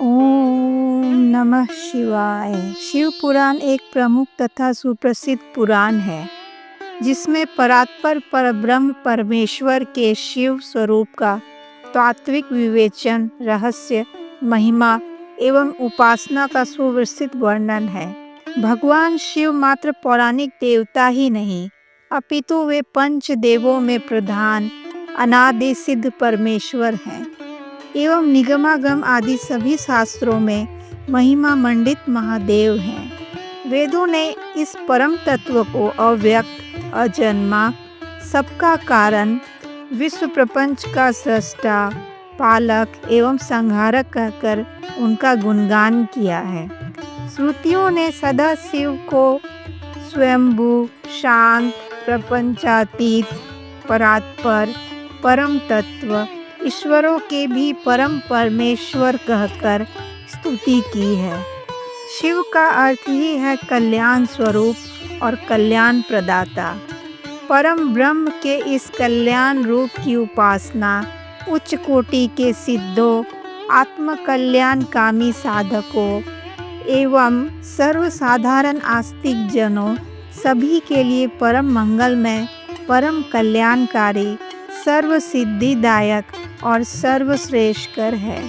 ओम नमः शिवाय। शिव पुराण एक प्रमुख तथा सुप्रसिद्ध पुराण है जिसमें परात्पर परब्रह्म परमेश्वर के शिव स्वरूप का तात्विक विवेचन, रहस्य, महिमा एवं उपासना का सुविस्तृत वर्णन है। भगवान शिव मात्र पौराणिक देवता ही नहीं, अपितु वे पंच देवों में प्रधान अनादि सिद्ध परमेश्वर हैं एवं निगमागम आदि सभी शास्त्रों में महिमा मंडित महादेव हैं। वेदों ने इस परम तत्व को अव्यक्त, अजन्मा, सबका कारण, विश्व प्रपंच का सृष्टा, पालक एवं संहारक कहकर उनका गुणगान किया है। श्रुतियों ने सदा शिव को स्वयंभू, शांत, प्रपंचातीत, परात्पर, परम तत्व, ईश्वरों के भी परम परमेश्वर कहकर स्तुति की है। शिव का अर्थ ही है कल्याण स्वरूप और कल्याण प्रदाता। परम ब्रह्म के इस कल्याण रूप की उपासना उच्च कोटि के सिद्धों, आत्म कल्याणकामी साधकों एवं सर्वसाधारण आस्तिक जनों सभी के लिए परम मंगलमय, परम कल्याणकारी, सर्व सिद्धिदायक और सर्वश्रेष्ठकर है।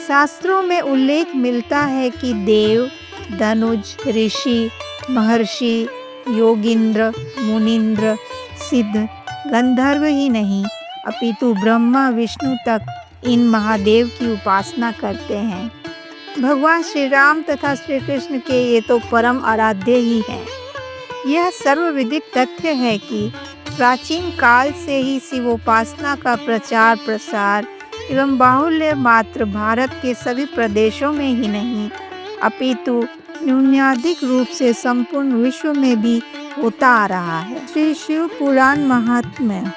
शास्त्रों में उल्लेख मिलता है कि देव, धनुज, ऋषि, महर्षि, योगिंद्र, मुनिंद्र, सिद्ध, गंधर्व ही नहीं अपितु ब्रह्मा विष्णु तक इन महादेव की उपासना करते हैं। भगवान श्री राम तथा श्री कृष्ण के ये तो परम आराध्य ही हैं। यह सर्वविदित तथ्य है कि प्राचीन काल से ही शिवोपासना का प्रचार प्रसार एवं बाहुल्य मात्र भारत के सभी प्रदेशों में ही नहीं अपितु न्यूनाधिक रूप से संपूर्ण विश्व में भी होता आ रहा है। श्री शिव पुराण महात्म्य।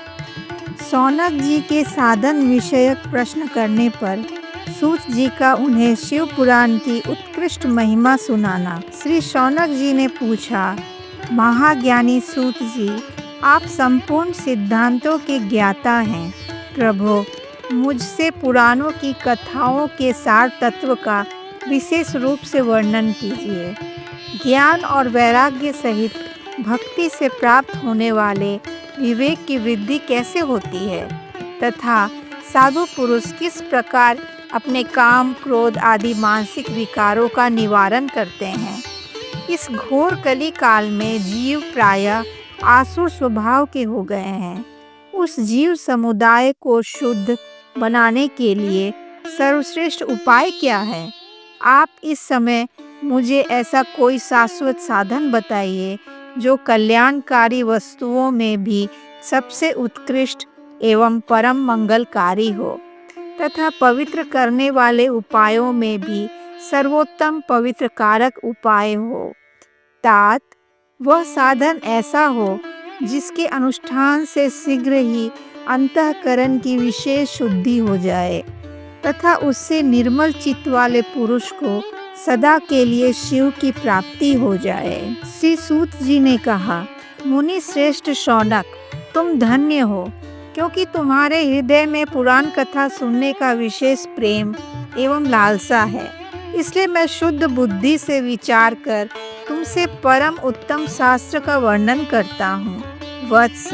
शौनक जी के साधन विषयक प्रश्न करने पर सूत जी का उन्हें शिव पुराण की उत्कृष्ट महिमा सुनाना। श्री शौनक जी ने पूछा, महाज्ञानी सूत जी, आप संपूर्ण सिद्धांतों के ज्ञाता हैं। प्रभो, मुझसे पुराणों की कथाओं के सार तत्व का विशेष रूप से वर्णन कीजिए। ज्ञान और वैराग्य सहित भक्ति से प्राप्त होने वाले विवेक की वृद्धि कैसे होती है तथा साधु पुरुष किस प्रकार अपने काम, क्रोध आदि मानसिक विकारों का निवारण करते हैं। इस घोर कली काल में जीव प्रायः आसुर स्वभाव के हो गए हैं। उस जीव समुदाय को शुद्ध बनाने के लिए सर्वश्रेष्ठ उपाय क्या है? आप इस समय मुझे ऐसा कोई शाश्वत साधन बताइए जो कल्याणकारी वस्तुओं में भी सबसे उत्कृष्ट एवं परम मंगलकारी हो तथा पवित्र करने वाले उपायों में भी सर्वोत्तम पवित्र कारक उपाय हो। तात वह साधन ऐसा हो जिसके अनुष्ठान से शीघ्र ही अंतःकरण की विशेष शुद्धि हो जाए तथा उससे निर्मल चित्त वाले पुरुष को सदा के लिए शिव की प्राप्ति हो जाए। श्री सूत जी ने कहा, मुनि श्रेष्ठ शौनक, तुम धन्य हो क्योंकि तुम्हारे हृदय में पुराण कथा सुनने का विशेष प्रेम एवं लालसा है। इसलिए मैं शुद्ध बुद्धि से विचार कर तुमसे परम उत्तम शास्त्र का वर्णन करता हूँ। वत्स,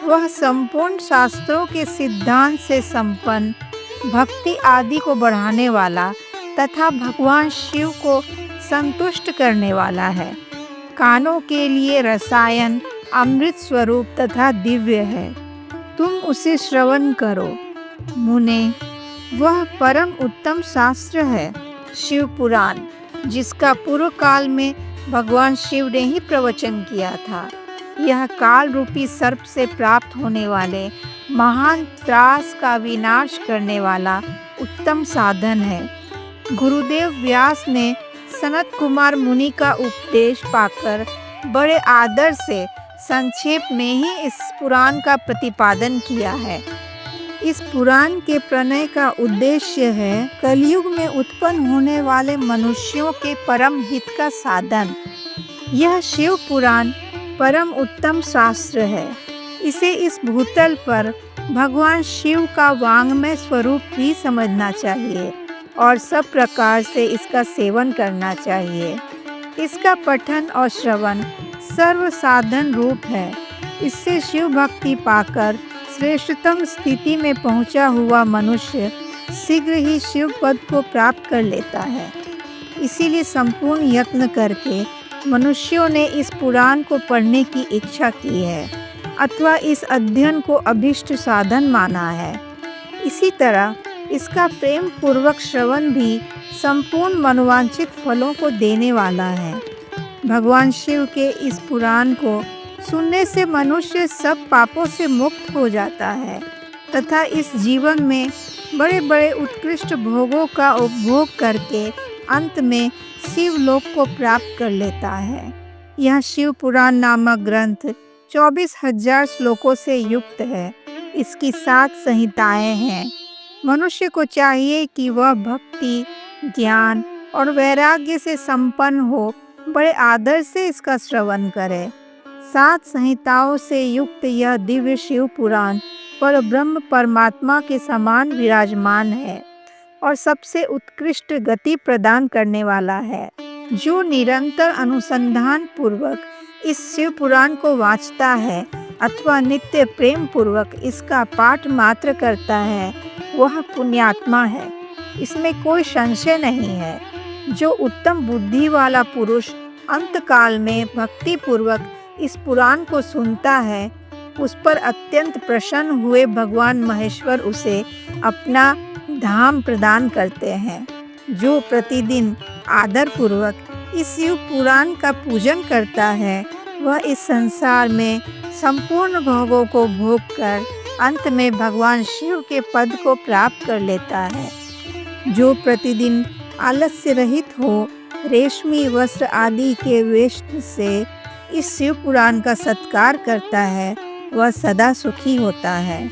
वह संपूर्ण शास्त्रों के सिद्धांत से संपन्न, भक्ति आदि को बढ़ाने वाला तथा भगवान शिव को संतुष्ट करने वाला है। कानों के लिए रसायन, अमृत स्वरूप तथा दिव्य है। तुम उसे श्रवण करो। मुने, वह परम उत्तम शास्त्र है शिव पुराण, जिसका पूर्व काल में भगवान शिव ने ही प्रवचन किया था। यह काल रूपी सर्प से प्राप्त होने वाले महान त्रास का विनाश करने वाला उत्तम साधन है। गुरुदेव व्यास ने सनत कुमार मुनि का उपदेश पाकर बड़े आदर से संक्षेप में ही इस पुराण का प्रतिपादन किया है। इस पुराण के प्रणय का उद्देश्य है कलयुग में उत्पन्न होने वाले मनुष्यों के परम हित का साधन। यह शिव पुराण परम उत्तम शास्त्र है। इसे इस भूतल पर भगवान शिव का वांग्मय स्वरूप भी समझना चाहिए। और सब प्रकार से इसका सेवन करना चाहिए। इसका पठन और श्रवण सर्व साधन रूप है। इससे शिव भक्ति पाकर श्रेष्ठतम स्थिति में पहुंचा हुआ मनुष्य शीघ्र ही शिव पद को प्राप्त कर लेता है। इसीलिए संपूर्ण यत्न करके मनुष्यों ने इस पुराण को पढ़ने की इच्छा की है अथवा इस अध्ययन को अभिष्ट साधन माना है। इसी तरह इसका प्रेम पूर्वक श्रवण भी संपूर्ण मनोवांछित फलों को देने वाला है। भगवान शिव के इस पुराण को सुनने से मनुष्य सब पापों से मुक्त हो जाता है तथा इस जीवन में बड़े बड़े उत्कृष्ट भोगों का उपभोग करके अंत में शिव लोक को प्राप्त कर लेता है। यह शिव पुराण नामक ग्रंथ 24,000 श्लोकों से युक्त है। इसकी 7 संहिताएं हैं। मनुष्य को चाहिए कि वह भक्ति, ज्ञान और वैराग्य से संपन्न हो बड़े आदर से इसका श्रवण करे। 7 संहिताओं से युक्त यह दिव्य शिव पुराण पर ब्रह्म परमात्मा के समान विराजमान है और सबसे उत्कृष्ट गति प्रदान करने वाला है। जो निरंतर अनुसंधान पूर्वक इस शिव पुराण को वांचता है अथवा नित्य प्रेम पूर्वक इसका पाठ मात्र करता है वह पुण्यात्मा है। इसमें कोई संशय नहीं है। जो उत्तम बुद्धि वाला पुरुष अंतकाल में भक्ति पूर्वक इस पुराण को सुनता है उस पर अत्यंत प्रसन्न हुए भगवान महेश्वर उसे अपना धाम प्रदान करते हैं। जो प्रतिदिन आदर पूर्वक इस शिव पुराण का पूजन करता है वह इस संसार में संपूर्ण भोगों को भोग कर अंत में भगवान शिव के पद को प्राप्त कर लेता है। जो प्रतिदिन आलस्य रहित हो रेशमी वस्त्र आदि के वेश से इस शिव पुराण का सत्कार करता है वह सदा सुखी होता है।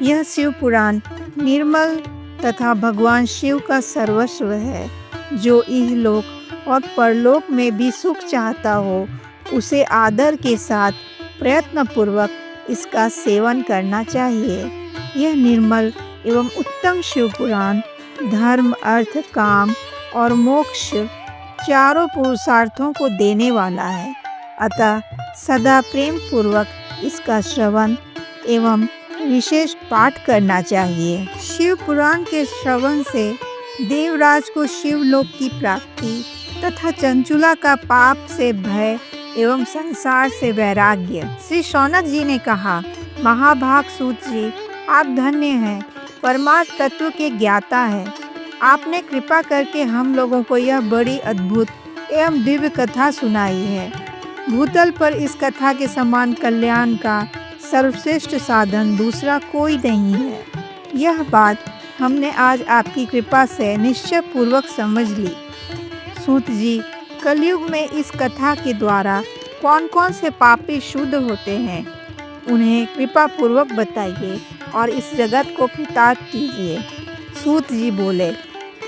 यह शिव पुराण निर्मल तथा भगवान शिव का सर्वस्व है। जो इहलोक और परलोक में भी सुख चाहता हो उसे आदर के साथ प्रयत्न पूर्वक इसका सेवन करना चाहिए। यह निर्मल एवं उत्तम शिव पुराण धर्म, अर्थ, काम और मोक्ष चारों पुरुषार्थों को देने वाला है। अतः सदा प्रेम पूर्वक इसका श्रवण एवं विशेष पाठ करना चाहिए। शिव पुराण के श्रवण से देवराज को शिवलोक की प्राप्ति तथा चंचुला का पाप से भय एवं संसार से वैराग्य। श्री शौनक जी ने कहा, महाभाग सूत जी, आप धन्य हैं, परमार्थ तत्व के ज्ञाता हैं। आपने कृपा करके हम लोगों को यह बड़ी अद्भुत एवं दिव्य कथा सुनाई है। भूतल पर इस कथा के समान कल्याण का सर्वश्रेष्ठ साधन दूसरा कोई नहीं है। यह बात हमने आज आपकी कृपा से निश्चय पूर्वक समझ ली। सूत जी, कलयुग में इस कथा के द्वारा कौन कौन से पापी शुद्ध होते हैं उन्हें कृपा पूर्वक बताइए और इस जगत को कृतार्थ कीजिए। सूत जी बोले,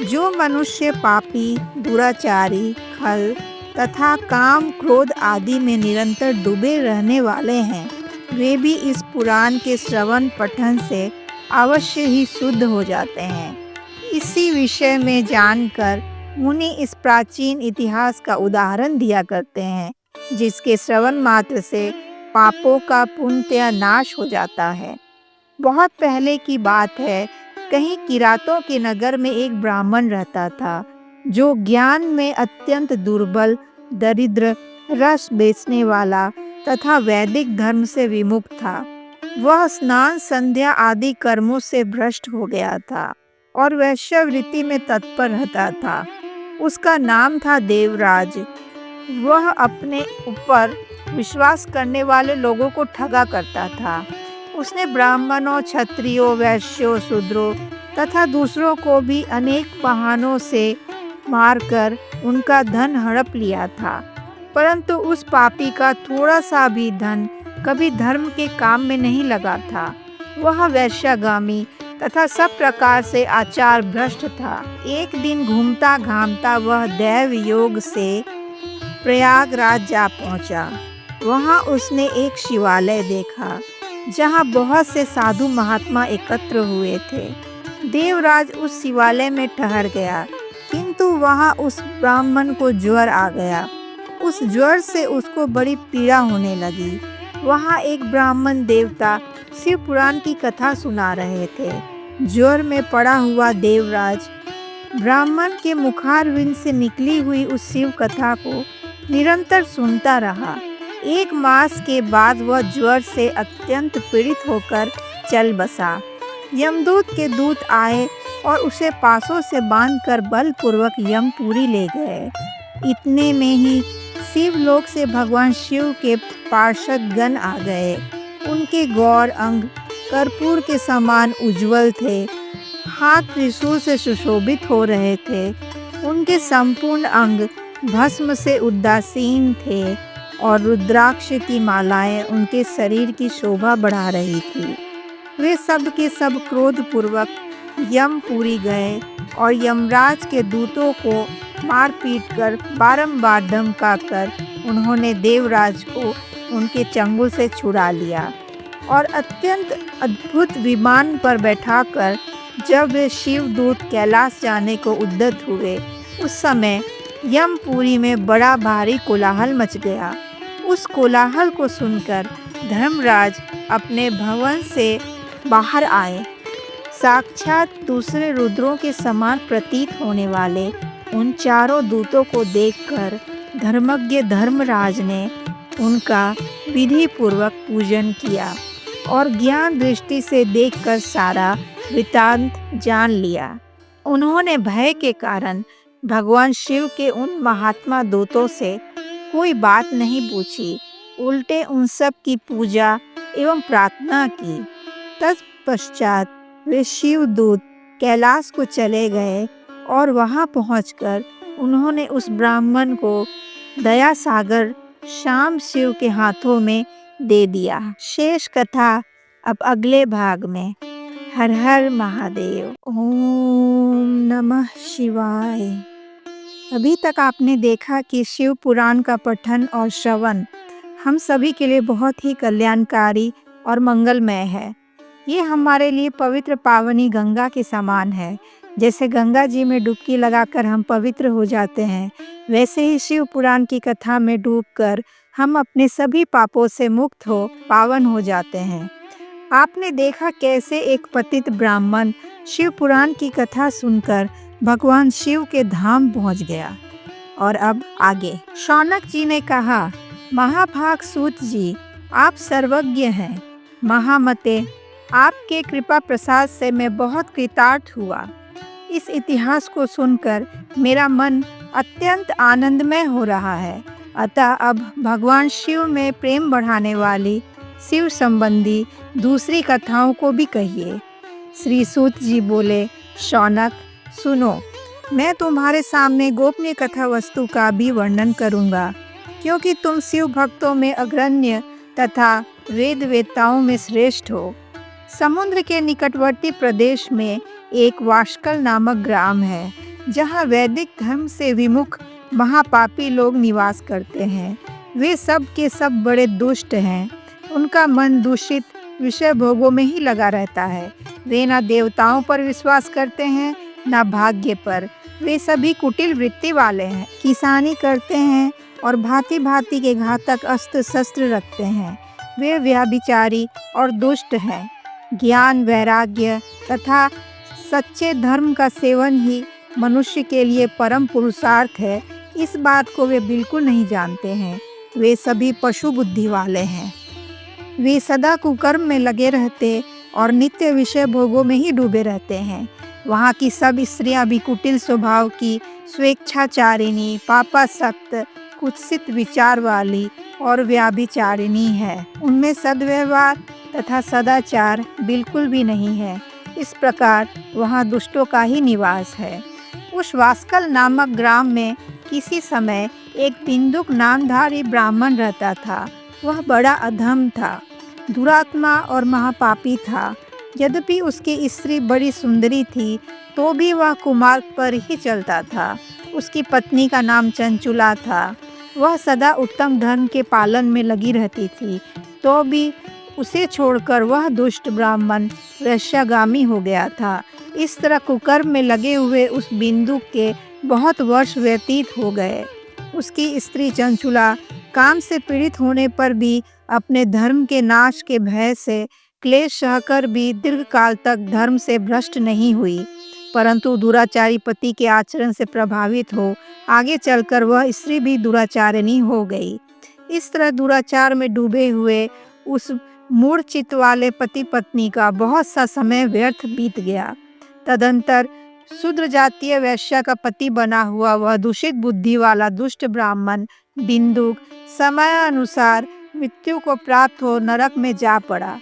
जो मनुष्य पापी, दुराचारी, खल तथा काम, क्रोध आदि में निरंतर डूबे रहने वाले हैं वे भी इस पुराण के श्रवण पठन से अवश्य ही शुद्ध हो जाते हैं। इसी विषय में जानकर मुनि इस प्राचीन इतिहास का उदाहरण दिया करते हैं जिसके श्रवण मात्र से पापों का पूर्णतया नाश हो जाता है। बहुत पहले की बात है, कहीं किरातों के नगर में एक ब्राह्मण रहता था जो ज्ञान में अत्यंत दुर्बल, दरिद्र, रस बेचने वाला तथा वैदिक धर्म से विमुख था। वह स्नान, संध्या आदि कर्मों से भ्रष्ट हो गया था और वैश्यवृत्ति में तत्पर रहता था। उसका नाम था देवराज। वह अपने ऊपर विश्वास करने वाले लोगों को ठगा करता था। उसने ब्राह्मणों, क्षत्रियों, वैश्यों, शूद्रों तथा दूसरों को भी अनेक बहानों से मारकर उनका धन हड़प लिया था, परंतु उस पापी का थोड़ा सा भी धन कभी धर्म के काम में नहीं लगा था। वह वैश्यागामी तथा सब प्रकार से आचार भ्रष्ट था। एक दिन घूमता घामता वह दैव योग से प्रयागराज जा पहुंचा। वहां उसने एक शिवालय देखा जहां बहुत से साधु महात्मा एकत्र हुए थे। देवराज उस शिवालय में ठहर गया, किंतु वहां उस ब्राह्मण को ज्वर आ गया। उस ज्वर से उसको बड़ी पीड़ा होने लगी। वहां एक ब्राह्मण देवता शिव पुराण की कथा सुना रहे थे। ज्वर में पड़ा हुआ देवराज ब्राह्मण के मुखारविंद से निकली हुई उस शिव कथा को निरंतर सुनता रहा। 1 मास के बाद वह ज्वर से अत्यंत पीड़ित होकर चल बसा। यमदूत के दूत आए और उसे पासों से बांधकर बलपूर्वक यमपुरी ले गए। इतने में ही शिवलोक से भगवान शिव के पार्षद गण आ गए। उनके गौर अंग कर्पूर के समान उज्जवल थे, हाथ त्रिशूल से सुशोभित हो रहे थे। उनके संपूर्ण अंग भस्म से उदासीन थे और रुद्राक्ष की मालाएं उनके शरीर की शोभा बढ़ा रही थी। वे सब के सब क्रोधपूर्वक यमपुरी गए और यमराज के दूतों को मार पीट कर बारंबार धमकाकर उन्होंने देवराज को उनके चंगुल से छुड़ा लिया और अत्यंत अद्भुत विमान पर बैठाकर जब वे शिवदूत कैलाश जाने को उद्यत हुए, उस समय यमपुरी में बड़ा भारी कोलाहल मच गया। उस कोलाहल को सुनकर धर्मराज अपने भवन से बाहर आए। साक्षात दूसरे रुद्रों के समान प्रतीत होने वाले उन चारों दूतों को देखकर धर्मज्ञ धर्मराज ने उनका विधि पूर्वक पूजन किया और ज्ञान दृष्टि से देखकर सारा वृतांत जान लिया। उन्होंने भय के कारण भगवान शिव के उन महात्मा दूतों से कोई बात नहीं पूछी, उल्टे उन सब की पूजा एवं प्रार्थना की। तत्पश्चात वे शिवदूत कैलाश को चले गए और वहां पहुंचकर उन्होंने उस ब्राह्मण को दया सागर शाम शिव के हाथों में दे दिया। शेष कथा अब अगले भाग में। हर हर महादेव। ओम नमः शिवाय। अभी तक आपने देखा कि शिव पुराण का पठन और श्रवण हम सभी के लिए बहुत ही कल्याणकारी और मंगलमय है। ये हमारे लिए पवित्र पावनी गंगा के समान है। जैसे गंगा जी में डुबकी लगाकर हम पवित्र हो जाते हैं, वैसे ही शिव पुराण की कथा में डूबकर हम अपने सभी पापों से मुक्त हो पावन हो जाते हैं। आपने देखा कैसे एक पतित ब्राह्मण शिव पुराण की कथा सुनकर भगवान शिव के धाम पहुंच गया। और अब आगे शौनक जी ने कहा, महाभाग सूत जी, आप सर्वज्ञ हैं। महामते, आपके कृपा प्रसाद से मैं बहुत कृतार्थ हुआ। इस इतिहास को सुनकर मेरा मन अत्यंत आनंदमय हो रहा है। अतः अब भगवान शिव में प्रेम बढ़ाने वाली शिव संबंधी दूसरी कथाओं को भी कहिए। श्री सूत जी बोले, शौनक सुनो, मैं तुम्हारे सामने गोपनीय कथा वस्तु का भी वर्णन करूंगा, क्योंकि तुम शिव भक्तों में अग्रण्य तथा वेद वेत्ताओं में श्रेष्ठ हो। समुद्र के निकटवर्ती प्रदेश में एक वाशकल नामक ग्राम है, जहाँ वैदिक धर्म से विमुख महापापी लोग निवास करते हैं। वे सब के सब बड़े दुष्ट हैं। उनका मन दूषित विषय भोगों में ही लगा रहता है। वे ना देवताओं पर विश्वास करते हैं, ना भाग्य पर। वे सभी कुटिल वृत्ति वाले हैं, किसानी करते हैं और भांति भांति के घातक अस्त्र शस्त्र रखते हैं। वे व्यभिचारी और दुष्ट हैं। ज्ञान, वैराग्य तथा सच्चे धर्म का सेवन ही मनुष्य के लिए परम पुरुषार्थ है, इस बात को वे बिल्कुल नहीं जानते हैं। वे सभी पशु बुद्धि वाले हैं। वे सदा कुकर्म में लगे रहते और नित्य विषय भोगों में ही डूबे रहते हैं। वहाँ की सब स्त्रियां भी कुटिल स्वभाव की, स्वेच्छाचारिणी, पापासक्त, कुत्सित विचार वाली और व्याभिचारिणी है। उनमें सद्व्यवहार तथा सदाचार बिल्कुल भी नहीं है। इस प्रकार वहाँ दुष्टों का ही निवास है। उस वास्कल नामक ग्राम में किसी समय एक बिंदुक नामधारी ब्राह्मण रहता था। वह बड़ा अधम था, दुरात्मा और महापापी था। यद्यपि उसकी स्त्री बड़ी सुंदरी थी, तो भी वह कुमार्ग पर ही चलता था। उसकी पत्नी का नाम चंचुला था। वह सदा उत्तम धर्म के पालन में लगी रहती थी, तो भी उसे छोड़कर वह दुष्ट ब्राह्मण वैश्यागामी हो गया था। इस तरह कुकर्म में लगे हुए उस बिंदु के बहुत वर्ष व्यतीत हो गए। उसकी स्त्री चंचुला काम से पीड़ित होने पर भी अपने धर्म के नाश के भय से क्लेश सहकर भी दीर्घ काल तक धर्म से भ्रष्ट नहीं हुई, परंतु दुराचारी पति के आचरण से प्रभावित हो आगे चलकर वह स्त्री भी दुराचारिणी हो गई। इस तरह दुराचार में डूबे हुए उस मूढ़ चित्त वाले पति पत्नी का बहुत सा समय व्यर्थ बीत गया। तदंतर शूद्र जातीय वैश्य का पति बना हुआ वह दूषित बुद्धि वाला दुष्ट ब्राह्मण बिंदुक समयानुसार मृत्यु को प्राप्त हो नरक में जा पड़ा।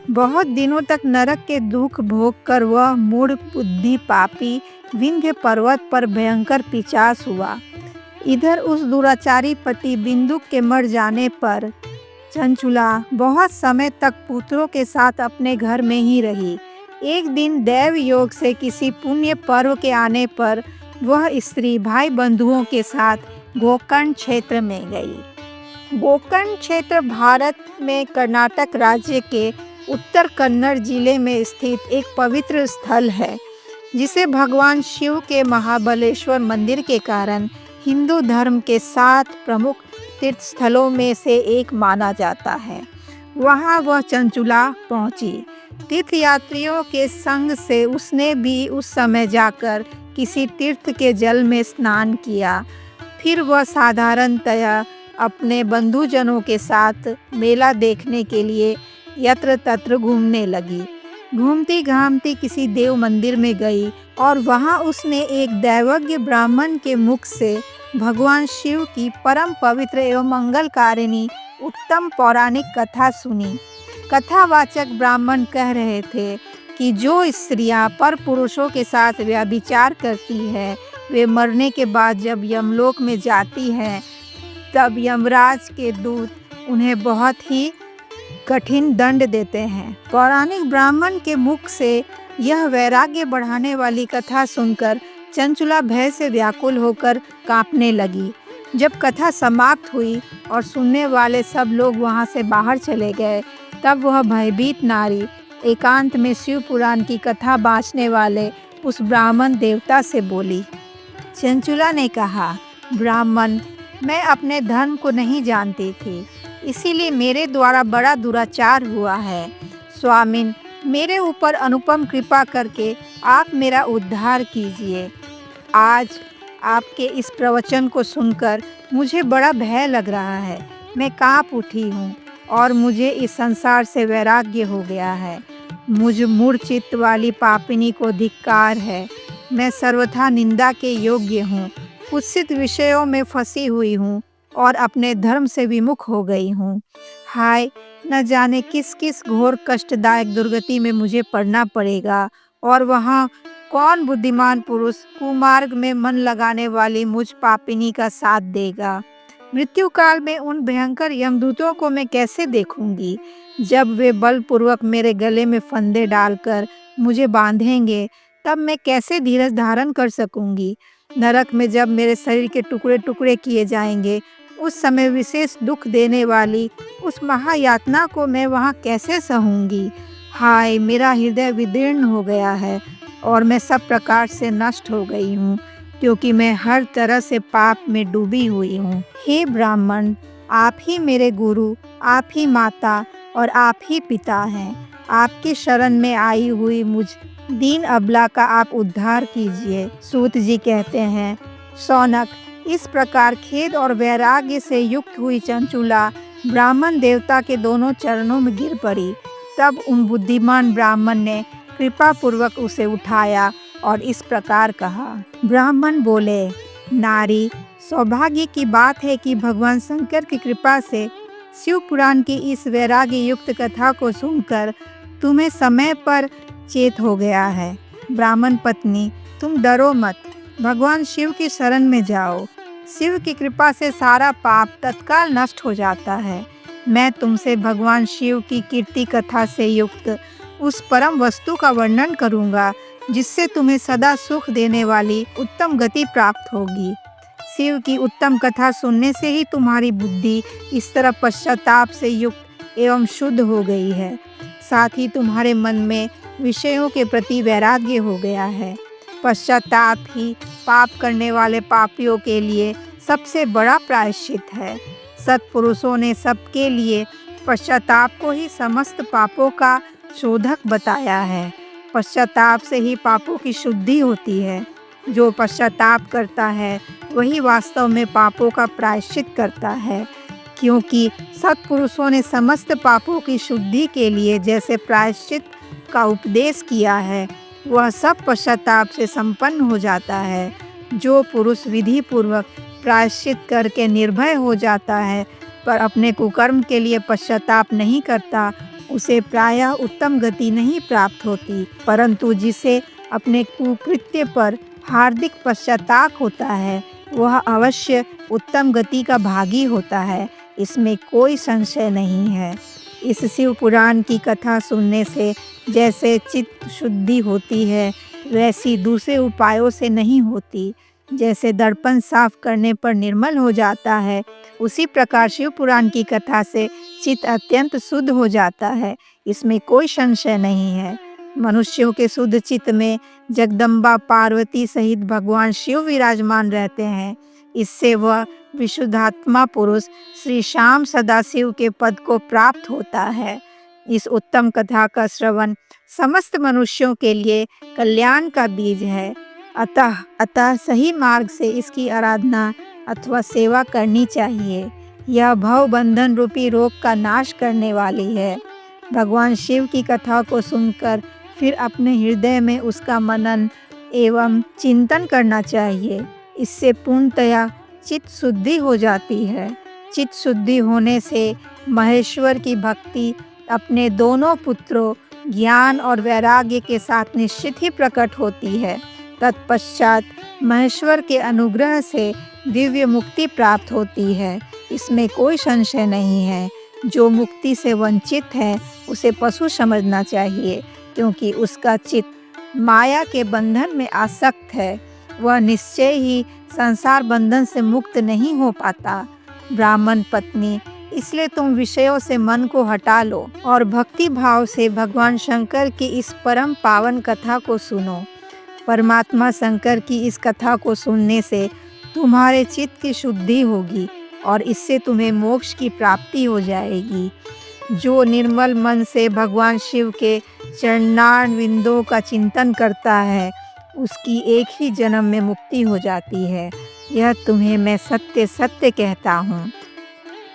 बहुत दिनों तक नरक के दुख भोग कर वह मूढ़ बुद्धि पापी विंध्य पर्वत पर भयंकर पिशाच हुआ। इधर उस दुराचारी पति बिंदुक के मर जाने पर चंचुला बहुत समय तक पुत्रों के साथ अपने घर में ही रही। एक दिन दैव योग से किसी पुण्य पर्व के आने पर वह स्त्री भाई बंधुओं के साथ गोकर्ण क्षेत्र में गई। गोकर्ण क्षेत्र भारत में कर्नाटक राज्य के उत्तर कन्नड़ जिले में स्थित एक पवित्र स्थल है, जिसे भगवान शिव के महाबलेश्वर मंदिर के कारण हिंदू धर्म के 7 प्रमुख तीर्थ स्थलों में से एक माना जाता है। वहाँ वह चंचुला पहुँची। तीर्थयात्रियों के संग से उसने भी उस समय जाकर किसी तीर्थ के जल में स्नान किया। फिर वह साधारणतया अपने बंधुजनों के साथ मेला देखने के लिए यत्र तत्र घूमने लगी। घूमती घामती किसी देव मंदिर में गई और वहां उसने एक दैवज्ञ ब्राह्मण के मुख से भगवान शिव की परम पवित्र एवं मंगलकारिणी उत्तम पौराणिक कथा सुनी। कथावाचक ब्राह्मण कह रहे थे कि जो स्त्रियां पर पुरुषों के साथ व्यभिचार करती है, वे मरने के बाद जब यमलोक में जाती हैं, तब यमराज के दूत उन्हें बहुत ही कठिन दंड देते हैं। पौराणिक ब्राह्मण के मुख से यह वैराग्य बढ़ाने वाली कथा सुनकर चंचुला भय से व्याकुल होकर कांपने लगी। जब कथा समाप्त हुई और सुनने वाले सब लोग वहां से बाहर चले गए, तब वह भयभीत नारी एकांत में शिव पुराण की कथा बाँचने वाले उस ब्राह्मण देवता से बोली। चंचुला ने कहा, ब्राह्मण, मैं अपने धर्म को नहीं जानती थी, इसीलिए मेरे द्वारा बड़ा दुराचार हुआ है। स्वामिन, मेरे ऊपर अनुपम कृपा करके आप मेरा उद्धार कीजिए। आज आपके इस प्रवचन को सुनकर मुझे बड़ा भय लग रहा है। मैं कांप उठी हूँ और मुझे इस संसार से वैराग्य हो गया है। मुझ मूढ़ चित्त वाली पापिनी को धिक्कार है। मैं सर्वथा निंदा के योग्य हूँ, कुत्सित विषयों में फंसी हुई हूँ और अपने धर्म से विमुख हो गई हूँ। हाय, न जाने किस किस घोर कष्टदायक दुर्गति में मुझे पड़ना पड़ेगा और वहाँ कौन बुद्धिमान पुरुष कुमार्ग में मन लगाने वाली मुझ पापिनी का साथ देगा। मृत्यु काल में उन भयंकर यमदूतों को मैं कैसे देखूंगी। जब वे बलपूर्वक मेरे गले में फंदे डालकर मुझे बांधेंगे, तब मैं कैसे धीरज धारण कर सकूंगी। नरक में जब मेरे शरीर के टुकड़े टुकड़े किए जाएंगे, उस समय विशेष दुख देने वाली उस महायातना को मैं वहाँ कैसे सहूंगी। हाय, मेरा हृदय विदीर्ण हो गया है और मैं सब प्रकार से नष्ट हो गई हूँ, क्योंकि मैं हर तरह से पाप में डूबी हुई हूँ। हे ब्राह्मण, आप ही मेरे गुरु, आप ही माता और आप ही पिता हैं। आपकी शरण में आई हुई मुझ दीन अबला का आप उद्धार कीजिए। सूत जी कहते हैं, शौनक, इस प्रकार खेद और वैराग्य से युक्त हुई चंचुला ब्राह्मण देवता के दोनों चरणों में गिर पड़ी। तब उन बुद्धिमान ब्राह्मण ने कृपा पूर्वक उसे उठाया और इस प्रकार कहा। ब्राह्मण बोले, नारी, सौभाग्य की बात है कि भगवान शंकर की कृपा से शिव पुराण की इस वैराग्य युक्त कथा को सुनकर तुम्हें समय पर चेत हो गया है। ब्राह्मण पत्नी, तुम डरो मत, भगवान शिव की शरण में जाओ। शिव की कृपा से सारा पाप तत्काल नष्ट हो जाता है। मैं तुमसे भगवान शिव की कीर्ति कथा से युक्त उस परम वस्तु का वर्णन करूंगा, जिससे तुम्हें सदा सुख देने वाली उत्तम गति प्राप्त होगी। शिव की उत्तम कथा सुनने से ही तुम्हारी बुद्धि इस तरह पश्चाताप से युक्त एवं शुद्ध हो गई है। साथ ही तुम्हारे मन में विषयों के प्रति वैराग्य हो गया है। पश्चाताप ही पाप करने वाले पापियों के लिए सबसे बड़ा प्रायश्चित है। सत्पुरुषों ने सबके लिए पश्चाताप को ही समस्त पापों का शोधक बताया है। पश्चाताप से ही पापों की शुद्धि होती है। जो पश्चाताप करता है वही वास्तव में पापों का प्रायश्चित करता है, क्योंकि सत्पुरुषों ने समस्त पापों की शुद्धि के लिए जैसे प्रायश्चित का उपदेश किया है, वह सब पश्चाताप से संपन्न हो जाता है। जो पुरुष विधि पूर्वक प्रायश्चित करके निर्भय हो जाता है पर अपने कुकर्म के लिए पश्चाताप नहीं करता, उसे प्रायः उत्तम गति नहीं प्राप्त होती, परंतु जिसे अपने कुकृत्य पर हार्दिक पश्चाताप होता है वह अवश्य उत्तम गति का भागी होता है, इसमें कोई संशय नहीं है। इस शिव पुराण की कथा सुनने से जैसे चित्त शुद्धि होती है वैसी दूसरे उपायों से नहीं होती। जैसे दर्पण साफ करने पर निर्मल हो जाता है, उसी प्रकार शिव पुराण की कथा से चित्त अत्यंत शुद्ध हो जाता है, इसमें कोई संशय नहीं है। मनुष्यों के शुद्ध चित्त में जगदम्बा पार्वती सहित भगवान शिव विराजमान रहते हैं। इससे वह विशुद्धात्मा पुरुष श्री श्याम सदाशिव के पद को प्राप्त होता है। इस उत्तम कथा का श्रवण समस्त मनुष्यों के लिए कल्याण का बीज है। अतः सही मार्ग से इसकी आराधना अथवा सेवा करनी चाहिए। यह भव बंधन रूपी रोग का नाश करने वाली है। भगवान शिव की कथा को सुनकर फिर अपने हृदय में उसका मनन एवं चिंतन करना चाहिए। इससे पूर्णतया चित्त शुद्धि हो जाती है। चित्त शुद्धि होने से महेश्वर की भक्ति अपने दोनों पुत्रों ज्ञान और वैराग्य के साथ निश्चित ही प्रकट होती है। तत्पश्चात महेश्वर के अनुग्रह से दिव्य मुक्ति प्राप्त होती है, इसमें कोई संशय नहीं है। जो मुक्ति से वंचित है उसे पशु समझना चाहिए, क्योंकि उसका चित्त माया के बंधन में आसक्त है। वह निश्चय ही संसार बंधन से मुक्त नहीं हो पाता। ब्राह्मण पत्नी, इसलिए तुम विषयों से मन को हटा लो और भक्ति भाव से भगवान शंकर की इस परम पावन कथा को सुनो। परमात्मा शंकर की इस कथा को सुनने से तुम्हारे चित्त की शुद्धि होगी और इससे तुम्हें मोक्ष की प्राप्ति हो जाएगी। जो निर्मल मन से भगवान शिव के चरणारविंदों का चिंतन करता है उसकी एक ही जन्म में मुक्ति हो जाती है। यह तुम्हें मैं सत्य सत्य कहता हूँ।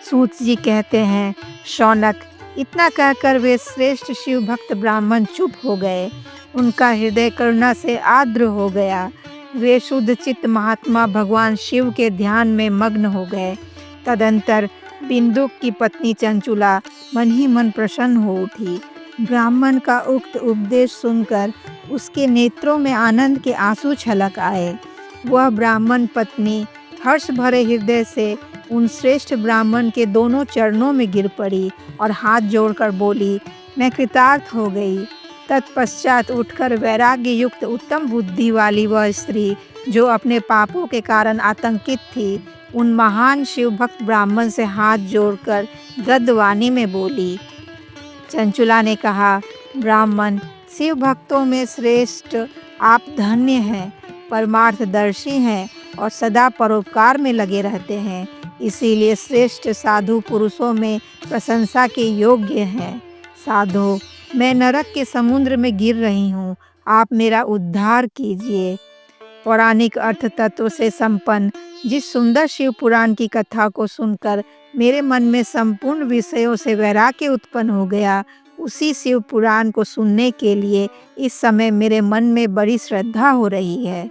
सूत जी कहते हैं, शौनक, इतना कहकर वे श्रेष्ठ शिव भक्त ब्राह्मण चुप हो गए। उनका हृदय करुणा से आर्द्र हो गया। वे शुद्ध चित्त महात्मा भगवान शिव के ध्यान में मग्न हो गए। तदंतर बिंदुक की पत्नी चंचुला मन ही मन प्रसन्न हो उठी। ब्राह्मण का उक्त उपदेश सुनकर उसके नेत्रों में आनंद के आंसू छलक आए। वह ब्राह्मण पत्नी हर्ष भरे हृदय से उन श्रेष्ठ ब्राह्मण के दोनों चरणों में गिर पड़ी और हाथ जोड़कर बोली, मैं कृतार्थ हो गई। तत्पश्चात उठकर वैराग्य युक्त उत्तम बुद्धि वाली वह स्त्री, जो अपने पापों के कारण आतंकित थी, उन महान शिव भक्त ब्राह्मण से हाथ जोड़कर गद्यवाणी में बोली। चंचुला ने कहा, ब्राह्मण, शिव भक्तों में श्रेष्ठ आप धन्य हैं, परमार्थदर्शी हैं और सदा परोपकार में लगे रहते हैं, इसीलिए श्रेष्ठ साधु पुरुषों में प्रशंसा के योग्य हैं। साधो, मैं नरक के समुद्र में गिर रही हूँ, आप मेरा उद्धार कीजिए। पौराणिक अर्थ तत्व से संपन्न जिस सुंदर शिव पुराण की कथा को सुनकर मेरे मन में संपूर्ण विषयों से वैराग्य उत्पन्न हो गया, उसी शिव पुराण को सुनने के लिए इस समय मेरे मन में बड़ी श्रद्धा हो रही है।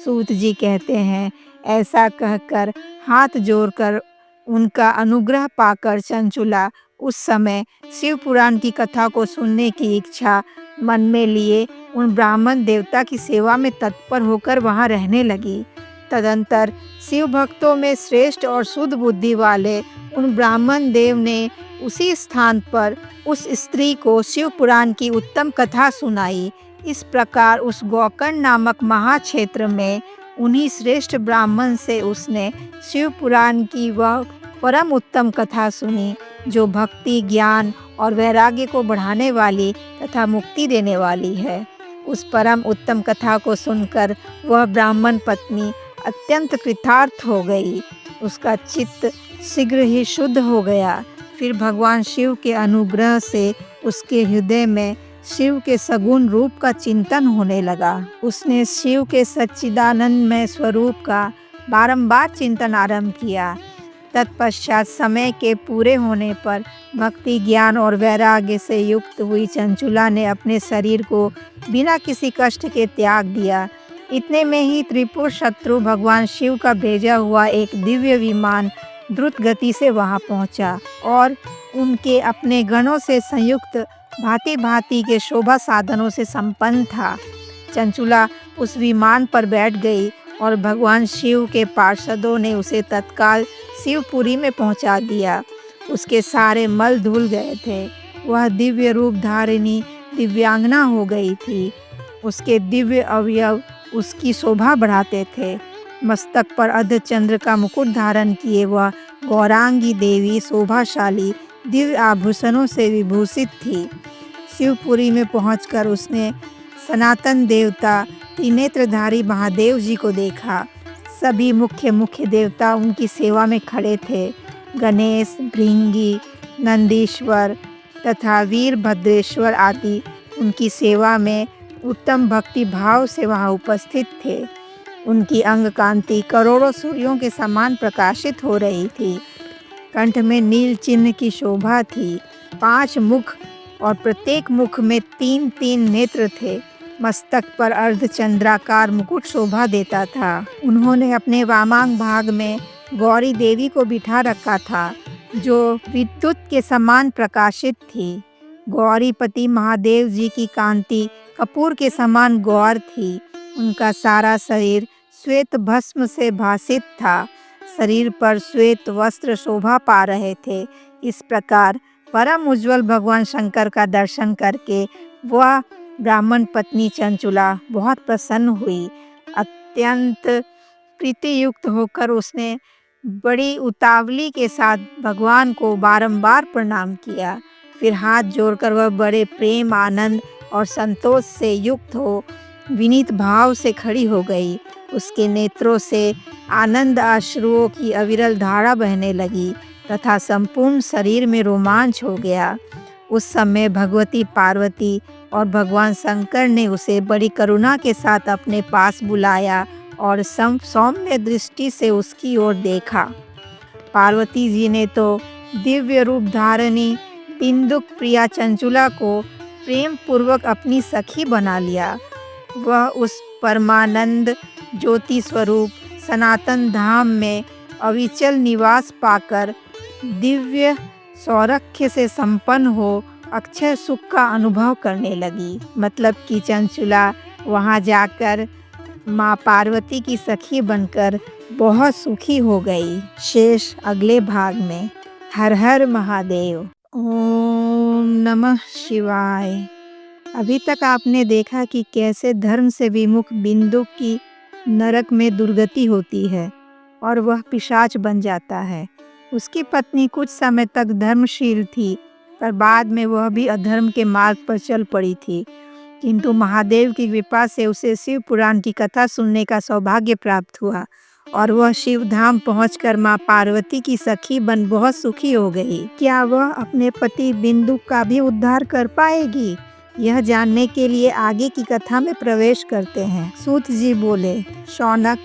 सूत जी कहते हैं, ऐसा कहकर हाथ जोड़कर उनका अनुग्रह पाकर चंचुला उस समय शिव पुराण की कथा को सुनने की इच्छा मन में लिए उन ब्राह्मण देवता की सेवा में तत्पर होकर वहां रहने लगी। तदंतर शिव भक्तों में श्रेष्ठ और शुद्ध बुद्धि वाले उन ब्राह्मण देव ने उसी स्थान पर उस स्त्री को शिव पुराण की उत्तम कथा सुनाई। इस प्रकार उस गोकर्ण नामक महाक्षेत्र में उन्हीं श्रेष्ठ ब्राह्मण से उसने शिव पुराण की वह परम उत्तम कथा सुनी, जो भक्ति, ज्ञान और वैराग्य को बढ़ाने वाली तथा मुक्ति देने वाली है। उस परम उत्तम कथा को सुनकर वह ब्राह्मण पत्नी अत्यंत कृतार्थ हो गई। उसका चित्त शीघ्र ही शुद्ध हो गया। फिर भगवान शिव के अनुग्रह से उसके हृदय में शिव के सगुण रूप का चिंतन होने लगा। उसने शिव के सच्चिदानंदमय स्वरूप का बारंबार चिंतन आरंभ किया। तत्पश्चात समय के पूरे होने पर भक्ति, ज्ञान और वैराग्य से युक्त हुई चंचुला ने अपने शरीर को बिना किसी कष्ट के त्याग दिया। इतने में ही त्रिपुर शत्रु भगवान शिव का भेजा हुआ एक दिव्य विमान द्रुत गति से वहां पहुंचा और उनके अपने गणों से संयुक्त भांति भांति के शोभा साधनों से संपन्न था। चंचुला उस विमान पर बैठ गई और भगवान शिव के पार्षदों ने उसे तत्काल शिवपुरी में पहुंचा दिया। उसके सारे मल धुल गए थे। वह दिव्य रूप धारिणी दिव्यांगना हो गई थी। उसके दिव्य अवयव उसकी शोभा बढ़ाते थे। मस्तक पर अर्धचंद्र का मुकुट धारण किए वह गौरांगी देवी शोभाशाली दिव्य आभूषणों से विभूषित थी। शिवपुरी में पहुंचकर उसने सनातन देवता त्रिनेत्रधारी महादेव जी को देखा। सभी मुख्य देवता उनकी सेवा में खड़े थे। गणेश, भृंगी, नंदीश्वर तथा वीरभद्रेश्वर आदि उनकी सेवा में उत्तम भक्ति भाव से वहाँ उपस्थित थे। उनकी अंग कांति करोड़ों सूर्यों के समान प्रकाशित हो रही थी। कंठ में नील चिन्ह की शोभा थी। 5 मुख और प्रत्येक मुख में 3-3 नेत्र थे। मस्तक पर अर्धचंद्राकार मुकुट शोभा देता था। उन्होंने अपने वामांग भाग में गौरी देवी को बिठा रखा था, जो विद्युत के समान प्रकाशित थी। गौरीपति महादेव जी की कांति कपूर के समान गौर थी। उनका सारा शरीर श्वेत भस्म से भासित था। शरीर पर श्वेत वस्त्र शोभा पा रहे थे। इस प्रकार परम उज्ज्वल भगवान शंकर का दर्शन करके वह ब्राह्मण पत्नी चंचुला बहुत प्रसन्न हुई। अत्यंत प्रीतियुक्त होकर उसने बड़ी उतावली के साथ भगवान को बारंबार प्रणाम किया। फिर हाथ जोड़कर वह बड़े प्रेम, आनंद और संतोष से युक्त हो विनीत भाव से खड़ी हो गई। उसके नेत्रों से आनंद अश्रुओं की अविरल धारा बहने लगी तथा संपूर्ण शरीर में रोमांच हो गया। उस समय भगवती पार्वती और भगवान शंकर ने उसे बड़ी करुणा के साथ अपने पास बुलाया और सौम्य दृष्टि से उसकी ओर देखा। पार्वती जी ने तो दिव्य रूप धारणी बिंदुक प्रिया चंचुला को प्रेम पूर्वक अपनी सखी बना लिया। वह उस परमानंद ज्योति स्वरूप सनातन धाम में अविचल निवास पाकर दिव्य सौरख्य से संपन्न हो अक्षय सुख का अनुभव करने लगी। मतलब कि चंचुला वहाँ जाकर माँ पार्वती की सखी बनकर बहुत सुखी हो गई। शेष अगले भाग में। हर हर महादेव। ओम नमः शिवाय। अभी तक आपने देखा कि कैसे धर्म से विमुख बिंदु की नरक में दुर्गति होती है और वह पिशाच बन जाता है। उसकी पत्नी कुछ समय तक धर्मशील थी, पर बाद में वह भी अधर्म के मार्ग पर चल पड़ी थी। किंतु महादेव की कृपा से उसे शिव पुराण की कथा सुनने का सौभाग्य प्राप्त हुआ और वह शिव धाम पहुंचकर माँ पार्वती की सखी बन बहुत सुखी हो गई। क्या वह अपने पति बिंदु का भी उद्धार कर पाएगी? यह जानने के लिए आगे की कथा में प्रवेश करते हैं। सूत जी बोले, शौनक,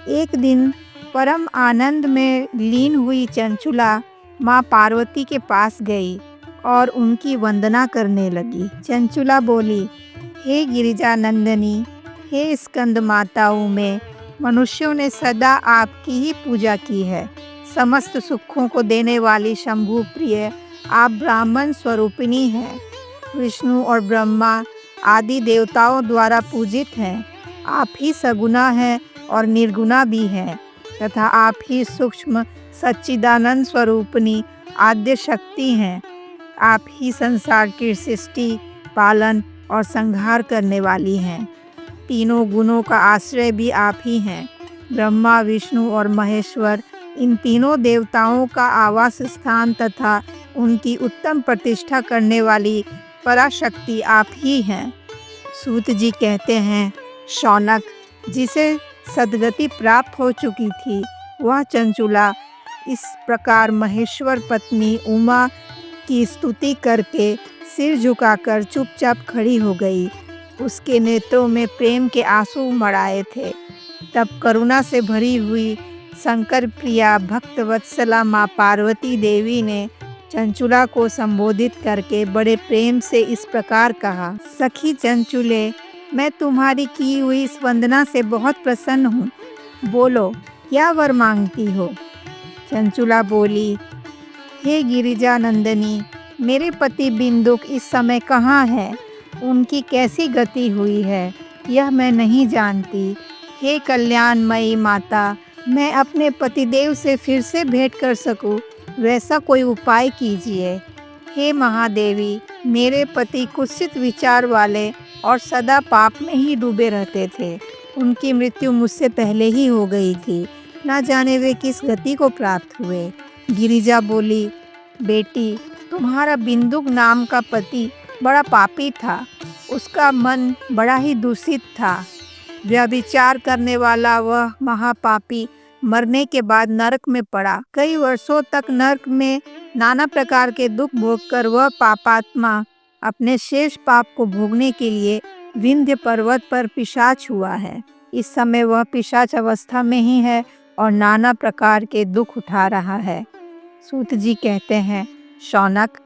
एक दिन परम आनंद में लीन हुई चंचुला माँ पार्वती के पास गई और उनकी वंदना करने लगी। चंचुला बोली, हे गिरिजा नंदनी, हे स्कंद माताओं में मनुष्यों ने सदा आपकी ही पूजा की है। समस्त सुखों को देने वाली शंभु प्रिय आप ब्राह्मण स्वरूपिणी हैं। विष्णु और ब्रह्मा आदि देवताओं द्वारा पूजित हैं। आप ही सगुना हैं और निर्गुणा भी हैं तथा आप ही सूक्ष्म सच्चिदानंद स्वरूपिणी आद्य शक्ति हैं। आप ही संसार की सृष्टि, पालन और संहार करने वाली हैं। तीनों गुणों का आश्रय भी आप ही हैं। ब्रह्मा, विष्णु और महेश्वर इन तीनों देवताओं का आवास स्थान तथा उनकी उत्तम प्रतिष्ठा करने वाली पराशक्ति आप ही हैं। सूत जी कहते हैं, शौनक, जिसे सद्गति प्राप्त हो चुकी थी, वह चंचुला इस प्रकार महेश्वर पत्नी उमा की स्तुति करके सिर झुकाकर चुपचाप खड़ी हो गई। उसके नेत्रों में प्रेम के आंसू उमड़ाए थे। तब करुणा से भरी हुई शंकर प्रिया भक्तवत्सला माँ पार्वती देवी ने चंचुला को संबोधित करके बड़े प्रेम से इस प्रकार कहा, सखी चंचुले, मैं तुम्हारी की हुई इस वंदना से बहुत प्रसन्न हूँ। बोलो, क्या वर मांगती हो? चंचुला बोली, हे गिरिजा नंदिनी, मेरे पति बिंदुक इस समय कहाँ है? उनकी कैसी गति हुई है, यह मैं नहीं जानती। हे कल्याणमयी माता, मैं अपने पतिदेव से फिर से भेंट कर सकूं, वैसा कोई उपाय कीजिए। हे महादेवी, मेरे पति कुत्सित विचार वाले और सदा पाप में ही डूबे रहते थे। उनकी मृत्यु मुझसे पहले ही हो गई थी। ना जाने वे किस गति को प्राप्त हुए। गिरिजा बोली, बेटी, तुम्हारा बिंदुक नाम का पति बड़ा पापी था। उसका मन बड़ा ही दूषित था। व्यभिचार करने वाला वह महापापी मरने के बाद नरक में पड़ा। कई वर्षों तक नरक में नाना प्रकार के दुख भोगकर वह पापात्मा अपने शेष पाप को भोगने के लिए विंध्य पर्वत पर पिशाच हुआ है। इस समय वह पिशाच अवस्था में ही है और नाना प्रकार के दुख उठा रहा है। सूत जी कहते हैं, शौनक,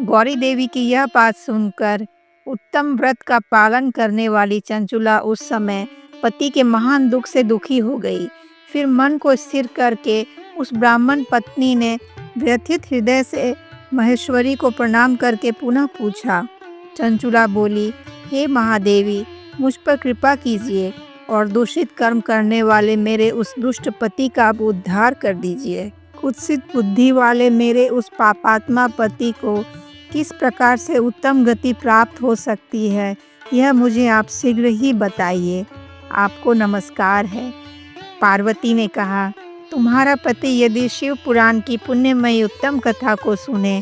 गौरी देवी की यह बात सुनकर उत्तम व्रत का पालन करने वाली चंचुला उस समय पति के महान दुख से दुखी हो गई। फिर मन को स्थिर करके उस ब्राह्मण पत्नी ने व्यथित हृदय से महेश्वरी को प्रणाम करके पुनः पूछा। चंचुला बोली, हे महादेवी, मुझ पर कृपा कीजिए और दूषित कर्म करने वाले मेरे उस दुष्ट पति का आप उद्धार कर दीजिए। कुत्सित बुद्धि वाले मेरे उस पापात्मा पति को किस प्रकार से उत्तम गति प्राप्त हो सकती है, यह मुझे आप शीघ्र ही बताइए। आपको नमस्कार है। पार्वती ने कहा, तुम्हारा पति यदि शिव पुराण की पुण्यमयी उत्तम कथा को सुने,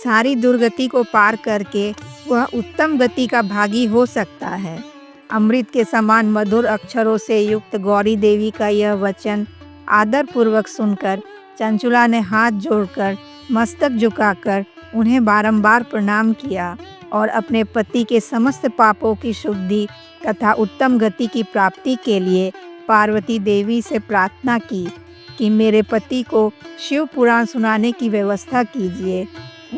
सारी दुर्गति को पार करके वह उत्तम गति का भागी हो सकता है। अमृत के समान मधुर अक्षरों से युक्त गौरी देवी का यह वचन आदर पूर्वक सुनकर चंचुला ने हाथ जोड़कर मस्तक झुकाकर उन्हें बारंबार प्रणाम किया और अपने पति के समस्त पापों की शुद्धि तथा उत्तम गति की प्राप्ति के लिए पार्वती देवी से प्रार्थना की कि मेरे पति को शिव पुराण सुनाने की व्यवस्था कीजिए।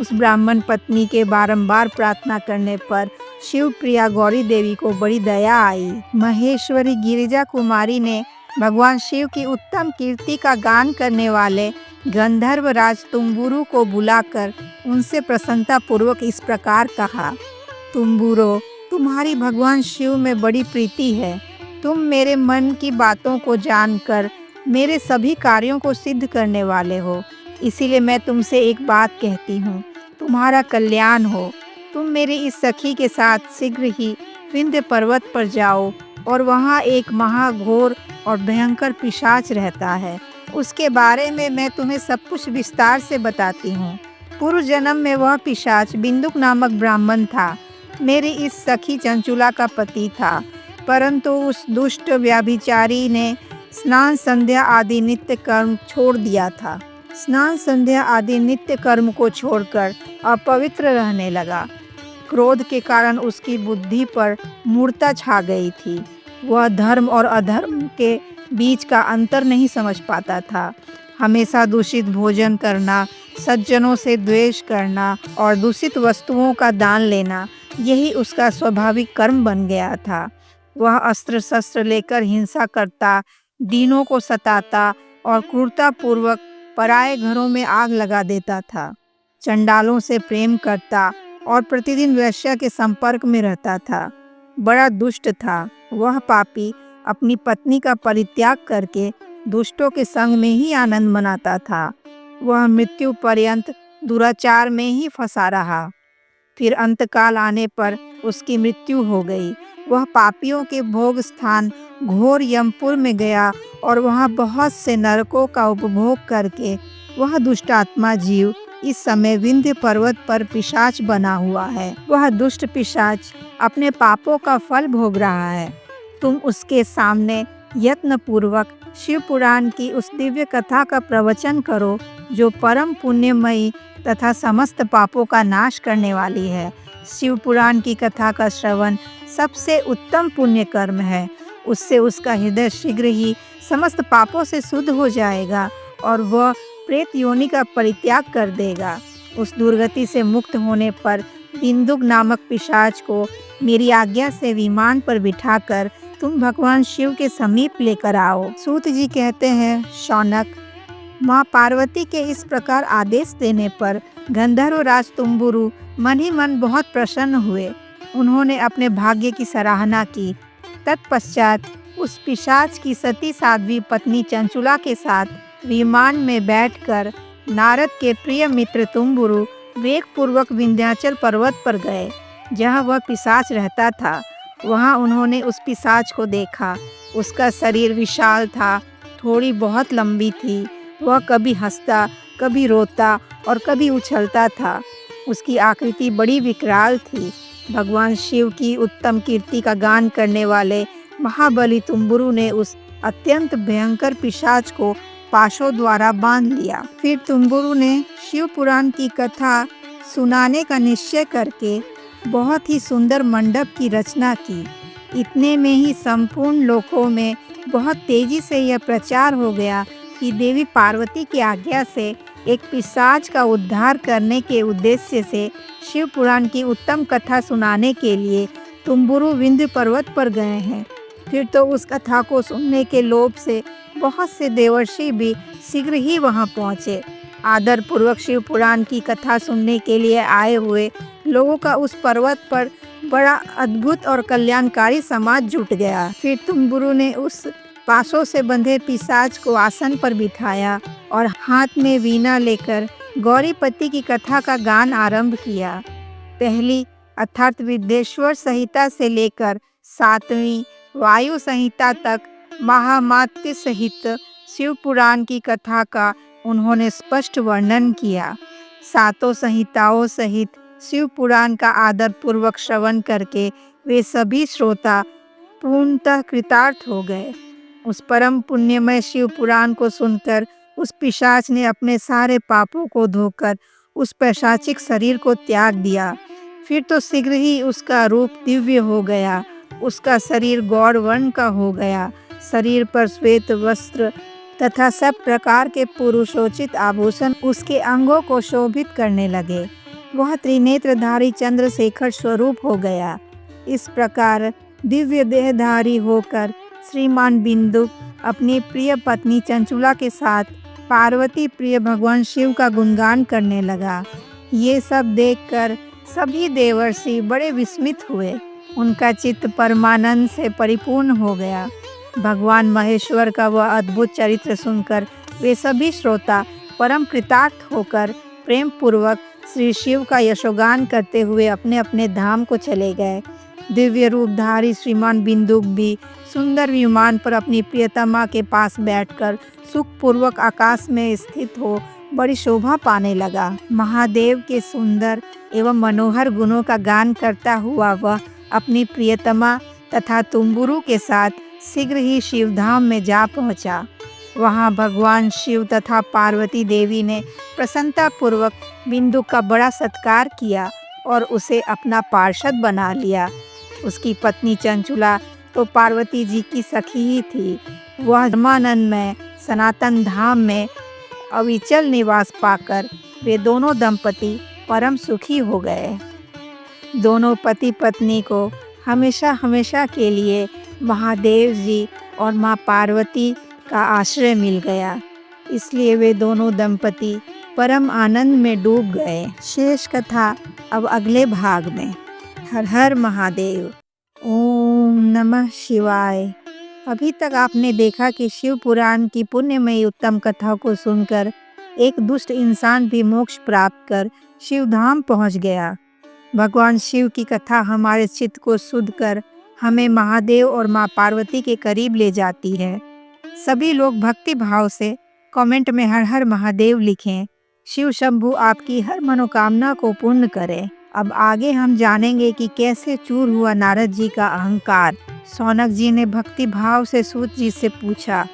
उस ब्राह्मण पत्नी के बारंबार प्रार्थना करने पर शिव प्रिया गौरी देवी को बड़ी दया आई। महेश्वरी गिरिजा कुमारी ने भगवान शिव की उत्तम कीर्ति का गान करने वाले गंधर्व राज तुम्बुरु को बुलाकर उनसे प्रसन्नता पूर्वक इस प्रकार कहा, तुम्बुरो, तुम्हारी भगवान शिव में बड़ी प्रीति है। तुम मेरे मन की बातों को जानकर मेरे सभी कार्यों को सिद्ध करने वाले हो। इसीलिए मैं तुमसे एक बात कहती हूँ, तुम्हारा कल्याण हो। तुम मेरी इस सखी के साथ शीघ्र ही विंध्य पर्वत पर जाओ और वहाँ एक महाघोर और भयंकर पिशाच रहता है। उसके बारे में मैं तुम्हें सब कुछ विस्तार से बताती हूँ। पूर्व जन्म में वह पिशाच बिंदुक नामक ब्राह्मण था। मेरी इस सखी चंचुला का पति था, परंतु उस दुष्ट व्याभिचारी ने स्नान संध्या आदि नित्य कर्म छोड़ दिया था। स्नान संध्या आदि नित्य कर्म को छोड़कर अपवित्र रहने लगा। क्रोध के कारण उसकी बुद्धि पर मूर्छा छा गई थी। वह धर्म और अधर्म के बीच का अंतर नहीं समझ पाता था। हमेशा दूषित भोजन करना, सज्जनों से द्वेष करना और दूषित वस्तुओं का दान लेना, यही उसका स्वाभाविक कर्म बन गया था। वह अस्त्र शस्त्र लेकर हिंसा करता, दीनों को सताता और क्रूरतापूर्वक पराये घरों में आग लगा देता था। चंडालों से प्रेम करता और प्रतिदिन वेश्या के संपर्क में रहता था। बड़ा दुष्ट था। वह पापी अपनी पत्नी का परित्याग करके दुष्टों के संग में ही आनंद मनाता था। वह मृत्यु पर्यंत दुराचार में ही फंसा रहा। फिर अंतकाल आने पर उसकी मृत्यु हो गई। वह पापियों के भोग स्थान घोर यमपुर में गया और वहाँ बहुत से नरकों का उपभोग करके वह दुष्टात्मा जीव इस समय विंध्य पर्वत पर पिशाच बना हुआ है। वह दुष्ट पिशाच अपने पापों का फल भोग रहा है। तुम उसके सामने यत्न पूर्वक शिव पुराण की उस दिव्य कथा का प्रवचन करो जो परम पुण्यमयी तथा समस्त पापों का नाश करने वाली है। शिव पुराण की कथा का श्रवण सबसे उत्तम पुण्य कर्म है। उससे उसका हृदय शीघ्र ही समस्त पापों से शुद्ध हो जाएगा और वह प्रेत योनि का परित्याग कर देगा। उस दुर्गति से मुक्त होने पर बिंदुक नामक पिशाच को मेरी आज्ञा से विमान पर बिठाकर तुम भगवान शिव के समीप लेकर आओ। सूत जी कहते हैं, शौनक, माँ पार्वती के इस प्रकार आदेश देने पर गंधर्व राज तुम्बुरु मन ही मन बहुत प्रसन्न हुए। उन्होंने अपने भाग्य की सराहना की। तत्पश्चात उस पिशाच की सती साध्वी पत्नी चंचुला के साथ विमान में बैठकर नारद के प्रिय मित्र तुम्बुरु वेग पूर्वक विंध्याचल पर्वत पर गए, जहाँ वह पिशाच रहता था। वहाँ उन्होंने उस पिशाच को देखा। उसका शरीर विशाल था, थोड़ी बहुत लंबी थी। वह कभी हंसता, कभी रोता और कभी उछलता था। उसकी आकृति बड़ी विकराल थी। भगवान शिव की उत्तम कीर्ति का गान करने वाले महाबली तुम्बुरु ने उस अत्यंत भयंकर पिशाच को पाशों द्वारा बांध लिया। फिर तुम्बुरु ने शिव पुराण की कथा सुनाने का निश्चय करके बहुत ही सुंदर मंडप की रचना की। इतने में ही संपूर्ण लोकों में बहुत तेजी से यह प्रचार हो गया कि देवी पार्वती की आज्ञा से एक पिशाच का उद्धार करने के उद्देश्य से शिव पुराण की उत्तम कथा सुनाने के लिए तुम्बुरु विंध्य पर्वत पर गए हैं। फिर तो उस कथा को सुनने के लोभ से बहुत से देवर्षि भी शीघ्र ही वहां पहुंचे। आदर पूर्वक शिव पुराण की कथा सुनने के लिए आए हुए लोगों का उस पर्वत पर बड़ा अद्भुत और कल्याणकारी समाज जुट गया। फिर तुम्बुरु ने उस पाशों से बंधे पिशाच को आसन पर बिठाया और हाथ में वीणा लेकर गौरीपति की कथा का गान आरंभ किया। पहली अर्थात विद्येश्वर संहिता से लेकर 7वीं वायु संहिता तक महामात्य सहित शिव पुराण की कथा का उन्होंने स्पष्ट वर्णन किया। 7 संहिताओं सहित शिव पुराण का आदर पूर्वक श्रवण करके वे सभी श्रोता पूर्णतः कृतार्थ हो गए। उस परम पुण्यमय शिव पुराण को सुनकर उस पिशाच ने अपने सारे पापों को धोकर उस पैशाचिक शरीर को त्याग दिया। फिर तो शीघ्र ही उसका रूप दिव्य हो गया। उसका शरीर गौर वर्ण का हो गया। शरीर पर श्वेत वस्त्र तथा सब प्रकार के पुरुषोचित आभूषण उसके अंगों को शोभित करने लगे। वह त्रिनेत्रधारी चंद्रशेखर स्वरूप हो गया। इस प्रकार दिव्य देहधारी होकर श्रीमान बिंदु अपनी प्रिय पत्नी चंचुला के साथ पार्वती प्रिय भगवान शिव का गुणगान करने लगा। ये सब देखकर सभी देवर्षि बड़े विस्मित हुए। उनका चित्त परमानंद से परिपूर्ण हो गया। भगवान महेश्वर का वह अद्भुत चरित्र सुनकर वे सभी श्रोता परम कृतार्थ होकर प्रेम पूर्वक श्री शिव का यशोगान करते हुए अपने अपने धाम को चले गए। दिव्य रूपधारी श्रीमान बिंदुक भी सुंदर विमान पर अपनी प्रियतमा के पास बैठकर सुखपूर्वक आकाश में स्थित हो बड़ी शोभा पाने लगा। महादेव के सुंदर एवं मनोहर गुणों का गान करता हुआ वह अपनी प्रियतमा तथा तुम्बुरु के साथ शीघ्र ही शिवधाम में जा पहुंचा। वहां भगवान शिव तथा पार्वती देवी ने प्रसन्नता पूर्वक बिंदु का बड़ा सत्कार किया और उसे अपना पार्षद बना लिया। उसकी पत्नी चंचुला तो पार्वती जी की सखी ही थी। वह धर्मानंद में सनातन धाम में अविचल निवास पाकर वे दोनों दंपति परम सुखी हो गए। दोनों पति पत्नी को हमेशा हमेशा के लिए महादेव जी और माँ पार्वती का आश्रय मिल गया। इसलिए वे दोनों दंपति परम आनंद में डूब गए। शेष कथा अब अगले भाग में। हर हर महादेव। ओम नमः शिवाय। अभी तक आपने देखा कि शिव पुराण की पुण्यमयी उत्तम कथा को सुनकर एक दुष्ट इंसान भी मोक्ष प्राप्त कर शिवधाम पहुंच गया। भगवान शिव की कथा हमारे चित्त को शुद्ध कर हमें महादेव और माँ पार्वती के करीब ले जाती है। सभी लोग भक्ति भाव से कमेंट में हर हर महादेव लिखें। शिव शंभु आपकी हर मनोकामना को पूर्ण करे। अब आगे हम जानेंगे कि कैसे चूर हुआ नारद जी का अहंकार। शौनक जी ने भक्ति भाव से सूत जी से पूछा,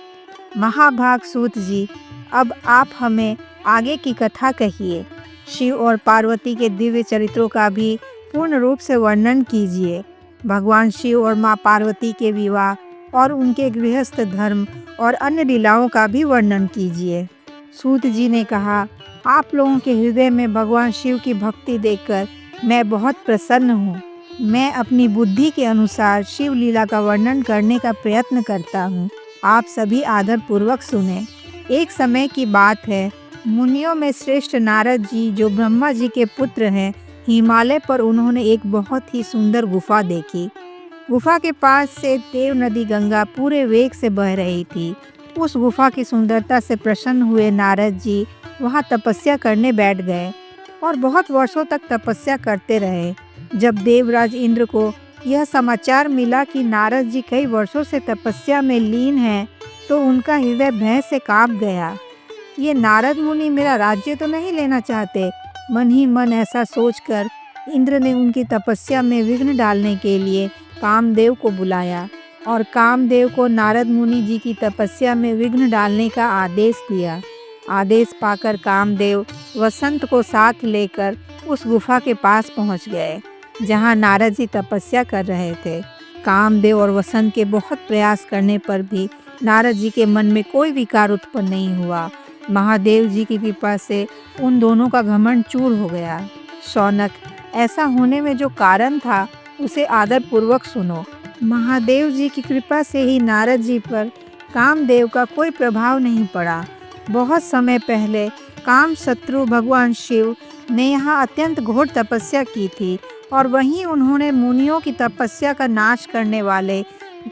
महाभाग सूत जी, अब आप हमें आगे की कथा कहिए। शिव और पार्वती के दिव्य चरित्रों का भी पूर्ण रूप से वर्णन कीजिए। भगवान शिव और माँ पार्वती के विवाह और उनके गृहस्थ धर्म और अन्य लीलाओं का भी वर्णन कीजिए। सूत जी ने कहा, आप लोगों के हृदय में भगवान शिव की भक्ति देखकर मैं बहुत प्रसन्न हूँ। मैं अपनी बुद्धि के अनुसार शिव लीला का वर्णन करने का प्रयत्न करता हूँ। आप सभी आदर पूर्वक सुने। एक समय की बात है, मुनियों में श्रेष्ठ नारद जी, जो ब्रह्मा जी के पुत्र हैं, हिमालय पर उन्होंने एक बहुत ही सुंदर गुफा देखी। गुफा के पास से देव नदी गंगा पूरे वेग से बह रही थी। उस गुफा की सुंदरता से प्रसन्न हुए नारद जी वहां तपस्या करने बैठ गए और बहुत वर्षों तक तपस्या करते रहे। जब देवराज इंद्र को यह समाचार मिला कि नारद जी कई वर्षों से तपस्या में लीन हैं, तो उनका हृदय भय से कांप गया। ये नारद मुनि मेरा राज्य तो नहीं लेना चाहते। मन ही मन ऐसा सोचकर इंद्र ने उनकी तपस्या में विघ्न डालने के लिए कामदेव को बुलाया और कामदेव को नारद मुनि जी की तपस्या में विघ्न डालने का आदेश दिया। आदेश पाकर कामदेव वसंत को साथ लेकर उस गुफा के पास पहुंच गए, जहां नारद जी तपस्या कर रहे थे। कामदेव और वसंत के बहुत प्रयास करने पर भी नारद जी के मन में कोई विकार उत्पन्न नहीं हुआ। महादेव जी की कृपा से उन दोनों का घमंड चूर हो गया। शौनक, ऐसा होने में जो कारण था उसे आदर पूर्वक सुनो। महादेव जी की कृपा से ही नारद जी पर कामदेव का कोई प्रभाव नहीं पड़ा। बहुत समय पहले काम शत्रु भगवान शिव ने यहाँ अत्यंत घोर तपस्या की थी और वहीं उन्होंने मुनियों की तपस्या का नाश करने वाले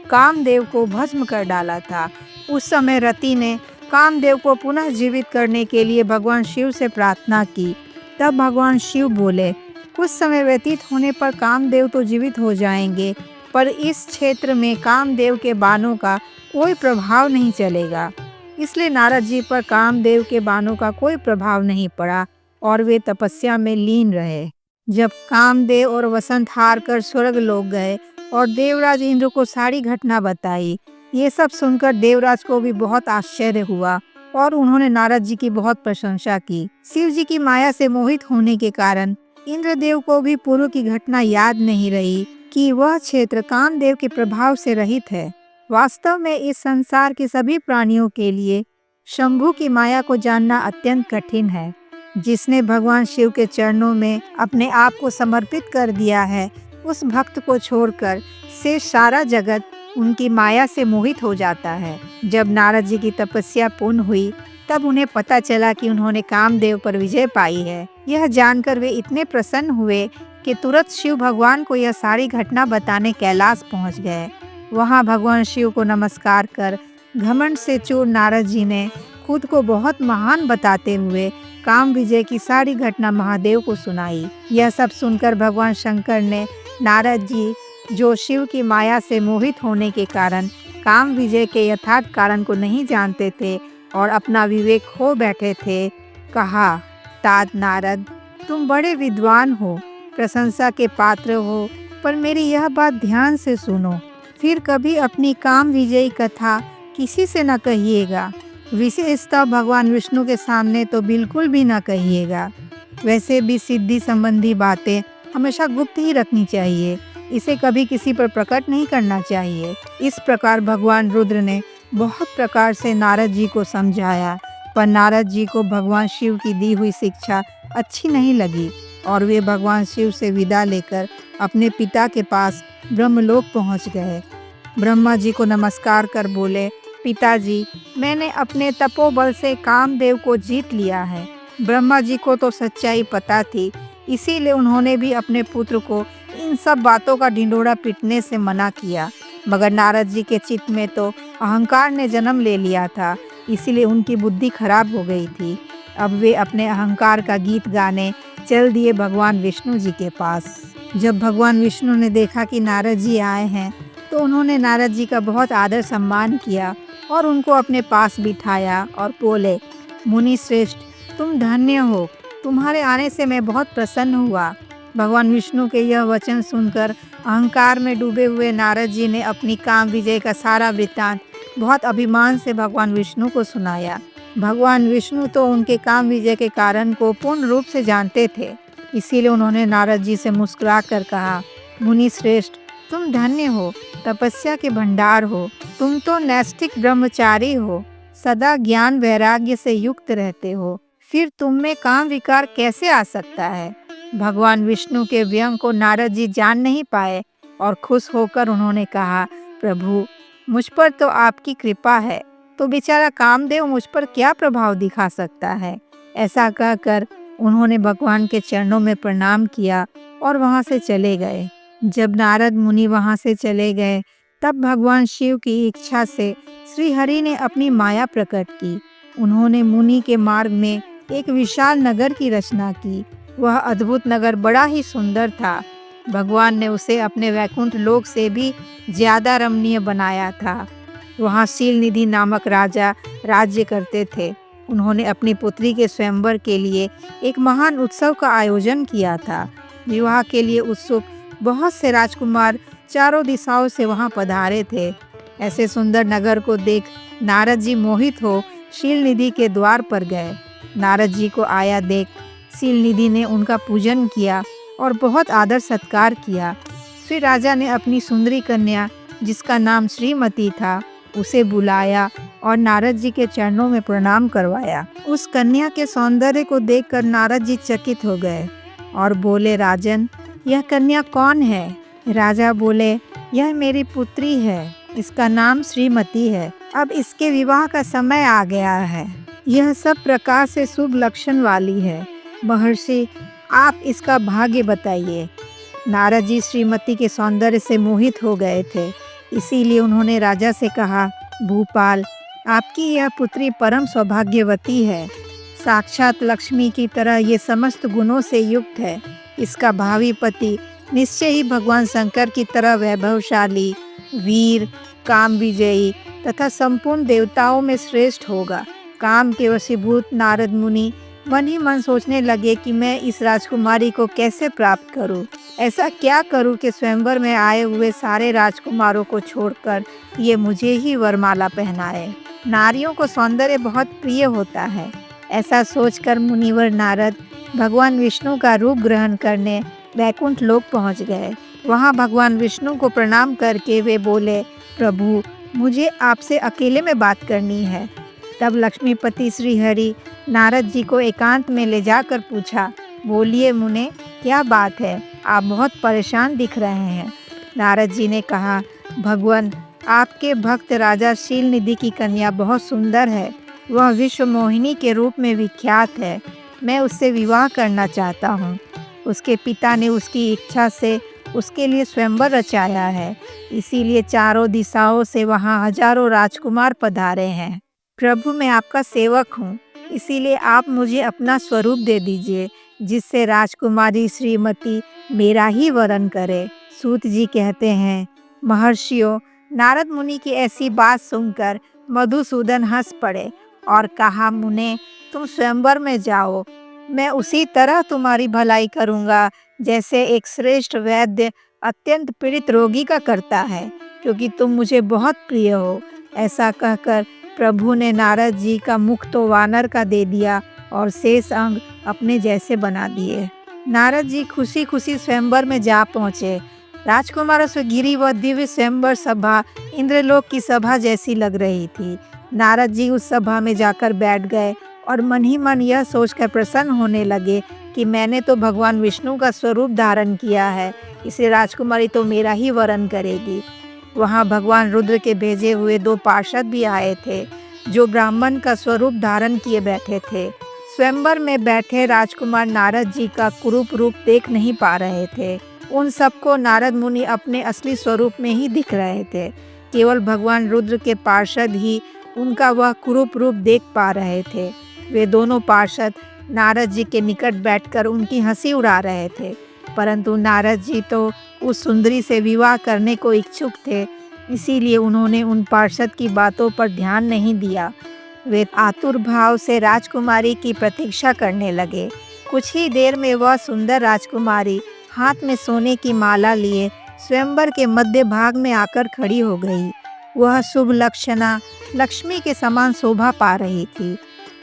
कामदेव को भस्म कर डाला था। उस समय रति ने कामदेव को पुनः जीवित करने के लिए भगवान शिव से प्रार्थना की। तब भगवान शिव बोले, कुछ समय व्यतीत होने पर कामदेव तो जीवित हो जाएंगे, पर इस क्षेत्र में कामदेव के बाणों का कोई प्रभाव नहीं चलेगा। इसलिए नारद जी पर कामदेव के बाणों का कोई प्रभाव नहीं पड़ा और वे तपस्या में लीन रहे। जब कामदेव और वसंत हार कर स्वर्ग लोक गए और देवराज इंद्र को सारी घटना बताई। ये सब सुनकर देवराज को भी बहुत आश्चर्य हुआ और उन्होंने नारद जी की बहुत प्रशंसा की। शिव जी की माया से मोहित होने के कारण इंद्रदेव को भी पूर्व की घटना याद नहीं रही कि वह क्षेत्र कामदेव के प्रभाव से रहित है। वास्तव में इस संसार के सभी प्राणियों के लिए शंभु की माया को जानना अत्यंत कठिन है। जिसने भगवान शिव के चरणों में अपने आप को समर्पित कर दिया है, उस भक्त को छोड़कर से सारा जगत उनकी माया से मोहित हो जाता है। जब नारद जी की तपस्या पूर्ण हुई, तब उन्हें पता चला कि उन्होंने कामदेव पर विजय पाई है। यह जानकर वे इतने प्रसन्न हुए कि तुरंत शिव भगवान को यह सारी घटना बताने कैलाश पहुंच गए। वहां भगवान शिव को नमस्कार कर घमंड से चूर नारद जी ने खुद को बहुत महान बताते हुए काम विजय की सारी घटना महादेव को सुनाई। यह सब सुनकर भगवान शंकर ने नारद जी, जो शिव की माया से मोहित होने के कारण काम विजय के यथार्थ कारण को नहीं जानते थे और अपना विवेक खो बैठे थे, कहा, तात नारद, तुम बड़े विद्वान हो, प्रशंसा के पात्र हो, पर मेरी यह बात ध्यान से सुनो। फिर कभी अपनी काम विजयी कथा किसी से न कहिएगा, विशेषतः भगवान विष्णु के सामने तो बिल्कुल भी न कहिएगा। वैसे भी सिद्धि संबंधी बातें हमेशा गुप्त ही रखनी चाहिए, इसे कभी किसी पर प्रकट नहीं करना चाहिए। इस प्रकार भगवान रुद्र ने बहुत प्रकार से नारद जी को समझाया, पर नारद जी को भगवान शिव की दी हुई शिक्षा अच्छी नहीं लगी और वे भगवान शिव से विदा लेकर अपने पिता के पास ब्रह्मलोक पहुंच गए। ब्रह्मा जी को नमस्कार कर बोले, पिताजी, मैंने अपने तपोबल से कामदेव को जीत लिया है। ब्रह्मा जी को तो सच्चाई पता थी, इसीलिए उन्होंने भी अपने पुत्र को इन सब बातों का ढिंढोरा पीटने से मना किया। मगर नारद जी के चित्त में तो अहंकार ने जन्म ले लिया था, इसीलिए उनकी बुद्धि खराब हो गई थी। अब वे अपने अहंकार का गीत गाने चल दिए भगवान विष्णु जी के पास। जब भगवान विष्णु ने देखा कि नारद जी आए हैं, तो उन्होंने नारद जी का बहुत आदर सम्मान किया और उनको अपने पास बिठाया और बोले, मुनि श्रेष्ठ, तुम धन्य हो, तुम्हारे आने से मैं बहुत प्रसन्न हुआ। भगवान विष्णु के यह वचन सुनकर अहंकार में डूबे हुए नारद जी ने अपनी काम विजय का सारा वृत्तांत बहुत अभिमान से भगवान विष्णु को सुनाया। भगवान विष्णु तो उनके काम विजय के कारण को पूर्ण रूप से जानते थे, इसीलिए उन्होंने नारद जी से मुस्कुरा कर कहा, मुनि श्रेष्ठ, तुम धन्य हो, तपस्या के भंडार हो, तुम तो नैष्ठिक ब्रह्मचारी हो, सदा ज्ञान वैराग्य से युक्त रहते हो, फिर तुम में काम विकार कैसे आ सकता है। भगवान विष्णु के व्यंग को नारद जी जान नहीं पाए और खुश होकर उन्होंने कहा, प्रभु, मुझ पर तो आपकी कृपा है, तो बेचारा कामदेव मुझ पर क्या प्रभाव दिखा सकता है। ऐसा कहकर उन्होंने भगवान के चरणों में प्रणाम किया और वहां से चले गए। जब नारद मुनि वहां से चले गए, तब भगवान शिव की इच्छा से श्री हरि ने अपनी माया प्रकट की। उन्होंने मुनि के मार्ग में एक विशाल नगर की रचना की। वह अद्भुत नगर बड़ा ही सुंदर था। भगवान ने उसे अपने वैकुंठ लोक से भी ज्यादा रमणीय बनाया था। वहाँ शील निधि नामक राजा राज्य करते थे। उन्होंने अपनी पुत्री के स्वयंवर के लिए एक महान उत्सव का आयोजन किया था। विवाह के लिए उत्सुक बहुत से राजकुमार चारों दिशाओं से वहां पधारे थे। ऐसे सुंदर नगर को देख नारद जी मोहित हो शील निधि के द्वार पर गए। नारद जी को आया देख शील निधि ने उनका पूजन किया और बहुत आदर सत्कार किया। फिर राजा ने अपनी सुंदरी कन्या, जिसका नाम श्रीमती था, उसे बुलाया और नारद जी के चरणों में प्रणाम करवाया। उस कन्या के सौंदर्य को देखकर नारद जी चकित हो गए और बोले, राजन, यह कन्या कौन है। राजा बोले, यह मेरी पुत्री है, इसका नाम श्रीमती है। अब इसके विवाह का समय आ गया है। यह सब प्रकार से शुभ लक्षण वाली है। महर्षि, आप इसका भाग्य बताइए। नारद जी श्रीमती के सौंदर्य से मोहित हो गए थे, इसीलिए उन्होंने राजा से कहा, भूपाल, आपकी यह पुत्री परम सौभाग्यवती है। साक्षात लक्ष्मी की तरह ये समस्त गुणों से युक्त है। इसका भावी पति निश्चय ही भगवान शंकर की तरह वैभवशाली, वीर, काम विजयी तथा संपूर्ण देवताओं में श्रेष्ठ होगा। काम के वशीभूत नारद मुनि मन ही मन सोचने लगे कि मैं इस राजकुमारी को कैसे प्राप्त करूं। ऐसा क्या करूं कि स्वयंवर में आए हुए सारे राजकुमारों को छोड़कर ये मुझे ही वरमाला पहनाए। नारियों को सौंदर्य बहुत प्रिय होता है। ऐसा सोचकर मुनिवर नारद भगवान विष्णु का रूप ग्रहण करने वैकुंठ लोक पहुंच गए। वहां भगवान विष्णु को प्रणाम करके वे बोले, प्रभु, मुझे आपसे अकेले में बात करनी है। तब लक्ष्मीपति श्री हरि नारद जी को एकांत में ले जाकर पूछा, बोलिए मुने, क्या बात है, आप बहुत परेशान दिख रहे हैं। नारद जी ने कहा, भगवान, आपके भक्त राजा शील निधि की कन्या बहुत सुंदर है। वह विश्व मोहिनी के रूप में विख्यात है। मैं उससे विवाह करना चाहता हूँ। उसके पिता ने उसकी इच्छा से उसके लिए स्वयंवर रचाया है, इसीलिए चारों दिशाओं से वहाँ हजारों राजकुमार पधारे हैं। प्रभु, मैं आपका सेवक हूँ, इसीलिए आप मुझे अपना स्वरूप दे दीजिए, जिससे राजकुमारी श्रीमती मेरा ही वरण करे। सूत जी कहते हैं, महर्षियों, नारद मुनि की ऐसी बात सुनकर मधुसूदन हंस पड़े और कहा, मुने, तुम स्वयंवर में जाओ, मैं उसी तरह तुम्हारी भलाई करूँगा जैसे एक श्रेष्ठ वैद्य अत्यंत पीड़ित रोगी का करता है, क्योंकि तुम मुझे बहुत प्रिय हो। ऐसा कहकर प्रभु ने नारद जी का मुख तो वानर का दे दिया और शेष अंग अपने जैसे बना दिए। नारद जी खुशी खुशी स्वयंवर में जा पहुँचे। राजकुमारों से घिरी वह दिव्य स्वयंवर सभा इंद्रलोक की सभा जैसी लग रही थी। नारद जी उस सभा में जाकर बैठ गए और मन ही मन यह सोचकर प्रसन्न होने लगे कि मैंने तो भगवान विष्णु का स्वरूप धारण किया है, इसे राजकुमारी तो मेरा ही वरण करेगी। वहाँ भगवान रुद्र के भेजे हुए 2 पार्षद भी आए थे, जो ब्राह्मण का स्वरूप धारण किए बैठे थे। स्वयंवर में बैठे राजकुमार नारद जी का कुरूप रूप देख नहीं पा रहे थे। उन सबको नारद मुनि अपने असली स्वरूप में ही दिख रहे थे। केवल भगवान रुद्र के पार्षद ही उनका वह कुरूप रूप देख पा रहे थे। वे दोनों पार्षद नारद जी के निकट बैठकर उनकी हंसी उड़ा रहे थे, परंतु नारद जी तो उस सुंदरी से विवाह करने को इच्छुक थे, इसीलिए उन्होंने उन पार्षद की बातों पर ध्यान नहीं दिया। वे आतुर भाव से राजकुमारी की प्रतीक्षा करने लगे। कुछ ही देर में वह सुंदर राजकुमारी हाथ में सोने की माला लिए स्वयंवर के मध्य भाग में आकर खड़ी हो गई। वह शुभ लक्षणा लक्ष्मी के समान शोभा पा रही थी।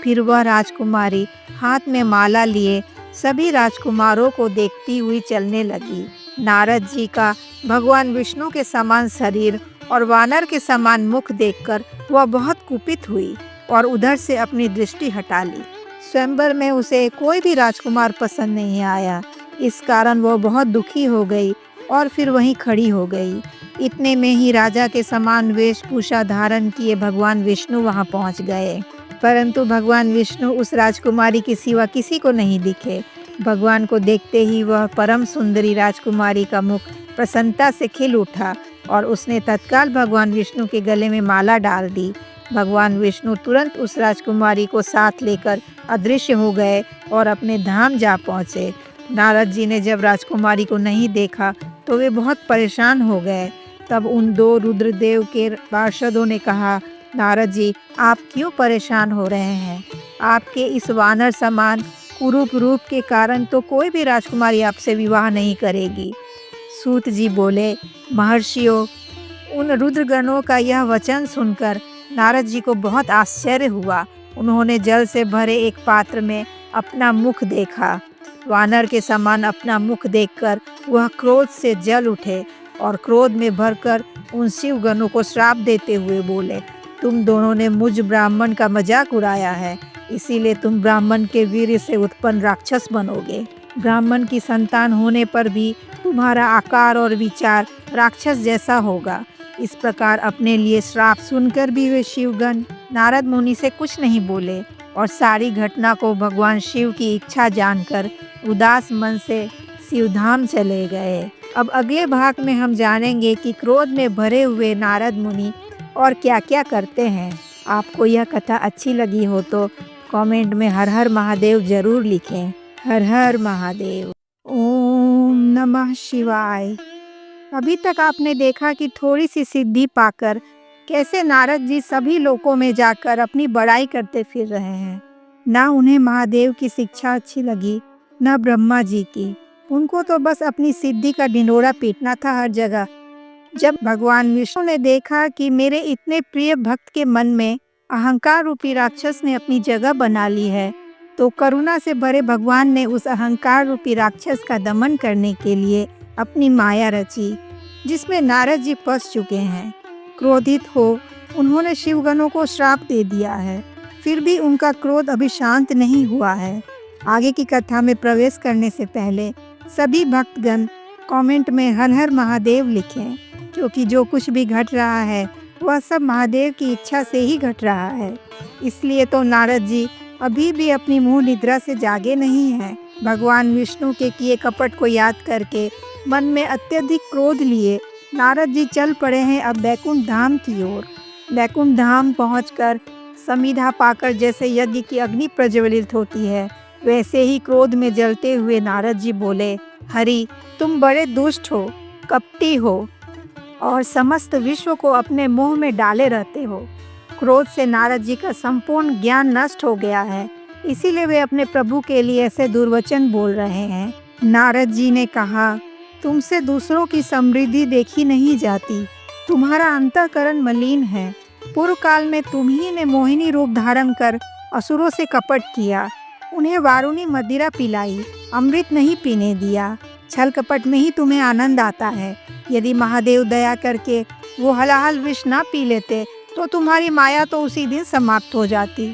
फिर वह राजकुमारी हाथ में माला लिए सभी राजकुमारों को देखती हुई चलने लगी। नारद जी का भगवान विष्णु के समान शरीर और वानर के समान मुख देखकर वह बहुत कुपित हुई और उधर से अपनी दृष्टि हटा ली। स्वयंवर में उसे कोई भी राजकुमार पसंद नहीं आया। इस कारण वह बहुत दुखी हो गई और फिर वहीं खड़ी हो गई। इतने में ही राजा के समान वेशभूषा धारण किए भगवान विष्णु वहां पहुंच गए, परंतु भगवान विष्णु उस राजकुमारी के सिवा किसी को नहीं दिखे। भगवान को देखते ही वह परम सुंदरी राजकुमारी का मुख प्रसन्नता से खिल उठा और उसने तत्काल भगवान विष्णु के गले में माला डाल दी। भगवान विष्णु तुरंत उस राजकुमारी को साथ लेकर अदृश्य हो गए और अपने धाम जा पहुँचे। नारद जी ने जब राजकुमारी को नहीं देखा तो वे बहुत परेशान हो गए। तब उन दो रुद्रदेव के पार्षदों ने कहा, नारद जी, आप क्यों परेशान हो रहे हैं? आपके इस वानर समान कुरूप रूप के कारण तो कोई भी राजकुमारी आपसे विवाह नहीं करेगी। सूत जी बोले, महर्षियों, उन रुद्रगणों का यह वचन सुनकर नारद जी को बहुत आश्चर्य हुआ। उन्होंने जल से भरे एक पात्र में अपना मुख देखा। वानर के समान अपना मुख देखकर वह क्रोध से जल उठे और क्रोध में भरकर उन शिवगणों को श्राप देते हुए बोले, तुम दोनों ने मुझ ब्राह्मण का मजाक उड़ाया है, इसीलिए तुम ब्राह्मण के वीर्य से उत्पन्न राक्षस बनोगे। ब्राह्मण की संतान होने पर भी तुम्हारा आकार और विचार राक्षस जैसा होगा। इस प्रकार अपने लिए श्राप सुनकर भी वे शिवगण नारद मुनि से कुछ नहीं बोले और सारी घटना को भगवान शिव की इच्छा जानकर उदास मन से शिवधाम चले गए। अब अगले भाग में हम जानेंगे कि क्रोध में भरे हुए नारद मुनि और क्या क्या करते हैं। आपको यह कथा अच्छी लगी हो तो कमेंट में हर हर महादेव जरूर लिखें। हर हर महादेव। ओम नमः शिवाय। अभी तक आपने देखा कि थोड़ी सी सिद्धि पाकर कैसे नारद जी सभी लोकों में जाकर अपनी बड़ाई करते फिर रहे हैं। ना उन्हें महादेव की शिक्षा अच्छी लगी, ना ब्रह्मा जी की। उनको तो बस अपनी सिद्धि का ढिंढोरा पीटना था हर जगह। जब भगवान विष्णु ने देखा कि मेरे इतने प्रिय भक्त के मन में अहंकार रूपी राक्षस ने अपनी जगह बना ली है, तो करुणा से भरे भगवान ने उस अहंकार रूपी राक्षस का दमन करने के लिए अपनी माया रची, जिसमें नारद जी फंस चुके हैं। क्रोधित हो उन्होंने शिवगणों को श्राप दे दिया है, फिर भी उनका क्रोध अभी शांत नहीं हुआ है। आगे की कथा में प्रवेश करने से पहले सभी भक्तगण कमेंट में हर हर महादेव लिखें, क्योंकि जो कुछ भी घट रहा है वह सब महादेव की इच्छा से ही घट रहा है। इसलिए तो नारद जी अभी भी अपनी मोह निद्रा से जागे नहीं हैं। भगवान विष्णु के किए कपट को याद करके मन में अत्यधिक क्रोध लिए नारद जी चल पड़े हैं अब बैकुंठ धाम की ओर। बैकुंठ धाम पहुंचकर समिधा पाकर जैसे यज्ञ की अग्नि प्रज्वलित होती है, वैसे ही क्रोध में जलते हुए नारद जी बोले, हरि, तुम बड़े दुष्ट हो, कपटी हो और समस्त विश्व को अपने मोह में डाले रहते हो। क्रोध से नारद जी का संपूर्ण ज्ञान नष्ट हो गया है, इसीलिए वे अपने प्रभु के लिए ऐसे दुर्वचन बोल रहे हैं। नारद जी ने कहा, तुमसे दूसरों की समृद्धि देखी नहीं जाती, तुम्हारा अंतःकरण मलिन है। पूर्व काल में तुम ही ने मोहिनी रूप धारण कर असुरों से कपट किया, उन्हें वारुणी मदिरा पिलाई, अमृत नहीं पीने दिया। छल कपट में ही तुम्हें आनंद आता है। यदि महादेव दया करके वो हलाहल विष ना पी लेते तो तुम्हारी माया तो उसी दिन समाप्त हो जाती।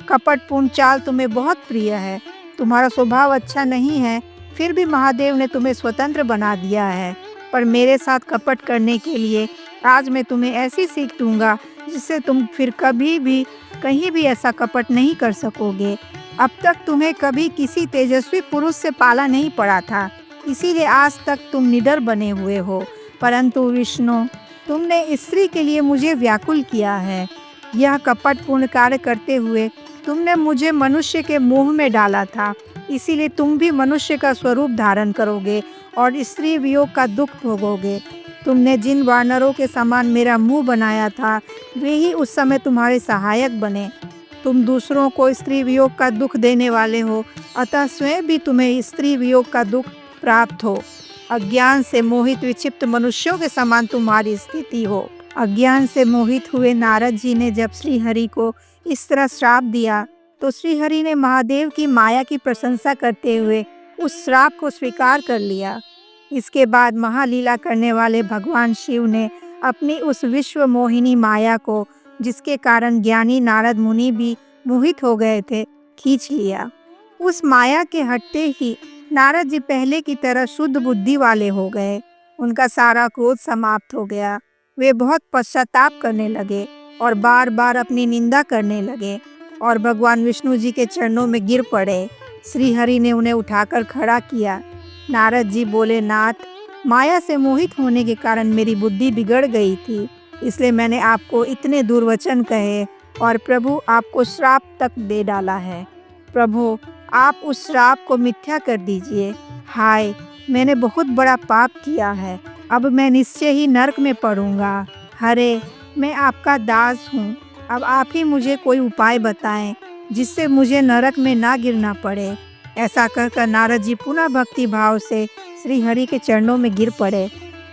कपटपूर्ण चाल तुम्हें बहुत प्रिय है, तुम्हारा स्वभाव अच्छा नहीं है, फिर भी महादेव ने तुम्हें स्वतंत्र बना दिया है। पर मेरे साथ कपट करने के लिए आज मैं तुम्हें ऐसी सीख दूंगा जिससे तुम फिर कभी भी कहीं भी ऐसा कपट नहीं कर सकोगे। अब तक तुम्हें कभी किसी तेजस्वी पुरुष से पाला नहीं पड़ा था, इसीलिए आज तक तुम निडर बने हुए हो। परंतु विष्णु, तुमने स्त्री के लिए मुझे व्याकुल किया है। यह कपटपूर्ण कार्य करते हुए तुमने मुझे मनुष्य के मोह में डाला था, इसीलिए तुम भी मनुष्य का स्वरूप धारण करोगे और स्त्री वियोग का दुख भोगोगे। तुमने जिन वानरों के समान मेरा मुंह बनाया था, वे ही उस समय तुम्हारे सहायक बने। तुम दूसरों को स्त्री वियोग का दुख देने वाले हो, अतः स्वयं भी तुम्हें स्त्री वियोग का दुख प्राप्त हो। अज्ञान से मोहित विक्षिप्त मनुष्यों के समान तुम्हारी स्थिति हो। अज्ञान से मोहित हुए नारद जी ने जब श्रीहरि को इस तरह श्राप दिया तो श्रीहरि ने महादेव की माया की प्रशंसा करते हुए उस श्राप को स्वीकार कर लिया। इसके बाद महालीला करने वाले भगवान शिव ने अपनी उस विश्व मोहिनी माया को, जिसके कारण ज्ञानी नारद मुनि भी मोहित हो गए थे, खींच लिया। उस माया के हटते ही नारद जी पहले की तरह शुद्ध बुद्धि वाले हो गए। उनका सारा क्रोध समाप्त हो गया। वे बहुत पश्चाताप करने लगे और बार बार अपनी निंदा करने लगे और भगवान विष्णु जी के चरणों में गिर पड़े। श्रीहरि ने उन्हें उठाकर खड़ा किया। नारद जी बोले, नाथ, माया से मोहित होने के कारण मेरी बुद्धि बिगड़ गई थी, इसलिए मैंने आपको इतने दुर्वचन कहे और प्रभु आपको श्राप तक दे डाला है। प्रभु, आप उस श्राप को मिथ्या कर दीजिए। हाय, मैंने बहुत बड़ा पाप किया है, अब मैं निश्चय ही नरक में पड़ूंगा। हरे, मैं आपका दास हूँ, अब आप ही मुझे कोई उपाय बताएं जिससे मुझे नरक में ना गिरना पड़े। ऐसा कहकर नारद जी पुनः भक्ति भाव से श्रीहरि के चरणों में गिर पड़े।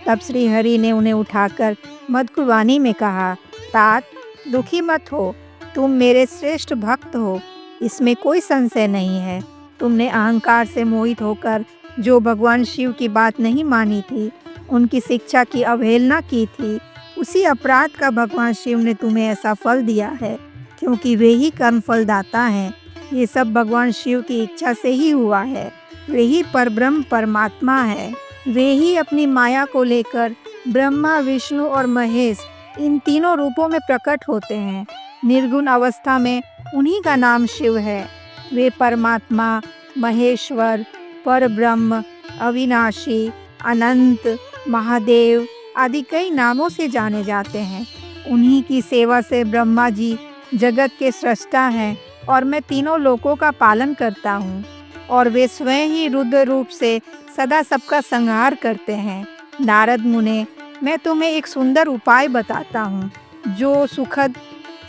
तब श्रीहरि ने उन्हें उठाकर मधुर वाणी में कहा, तात, दुखी मत हो, तुम मेरे श्रेष्ठ भक्त हो, इसमें कोई संशय नहीं है। तुमने अहंकार से मोहित होकर जो भगवान शिव की बात नहीं मानी थी, उनकी शिक्षा की अवहेलना की थी, उसी अपराध का भगवान शिव ने तुम्हें ऐसा फल दिया है, क्योंकि वे ही कर्म फलदाता हैं। ये सब भगवान शिव की इच्छा से ही हुआ है। वे ही परब्रह्म परमात्मा है। वे ही अपनी माया को लेकर ब्रह्मा, विष्णु और महेश, इन तीनों रूपों में प्रकट होते हैं। निर्गुण अवस्था में उन्हीं का नाम शिव है। वे परमात्मा, महेश्वर, परब्रह्म, अविनाशी, अनंत, महादेव आदि कई नामों से जाने जाते हैं। उन्हीं की सेवा से ब्रह्मा जी जगत के सृष्टा हैं और मैं तीनों लोकों का पालन करता हूँ, और वे स्वयं ही रुद्र रूप से सदा सबका संहार करते हैं। नारद मुने, मैं तुम्हें एक सुंदर उपाय बताता हूँ, जो सुखद,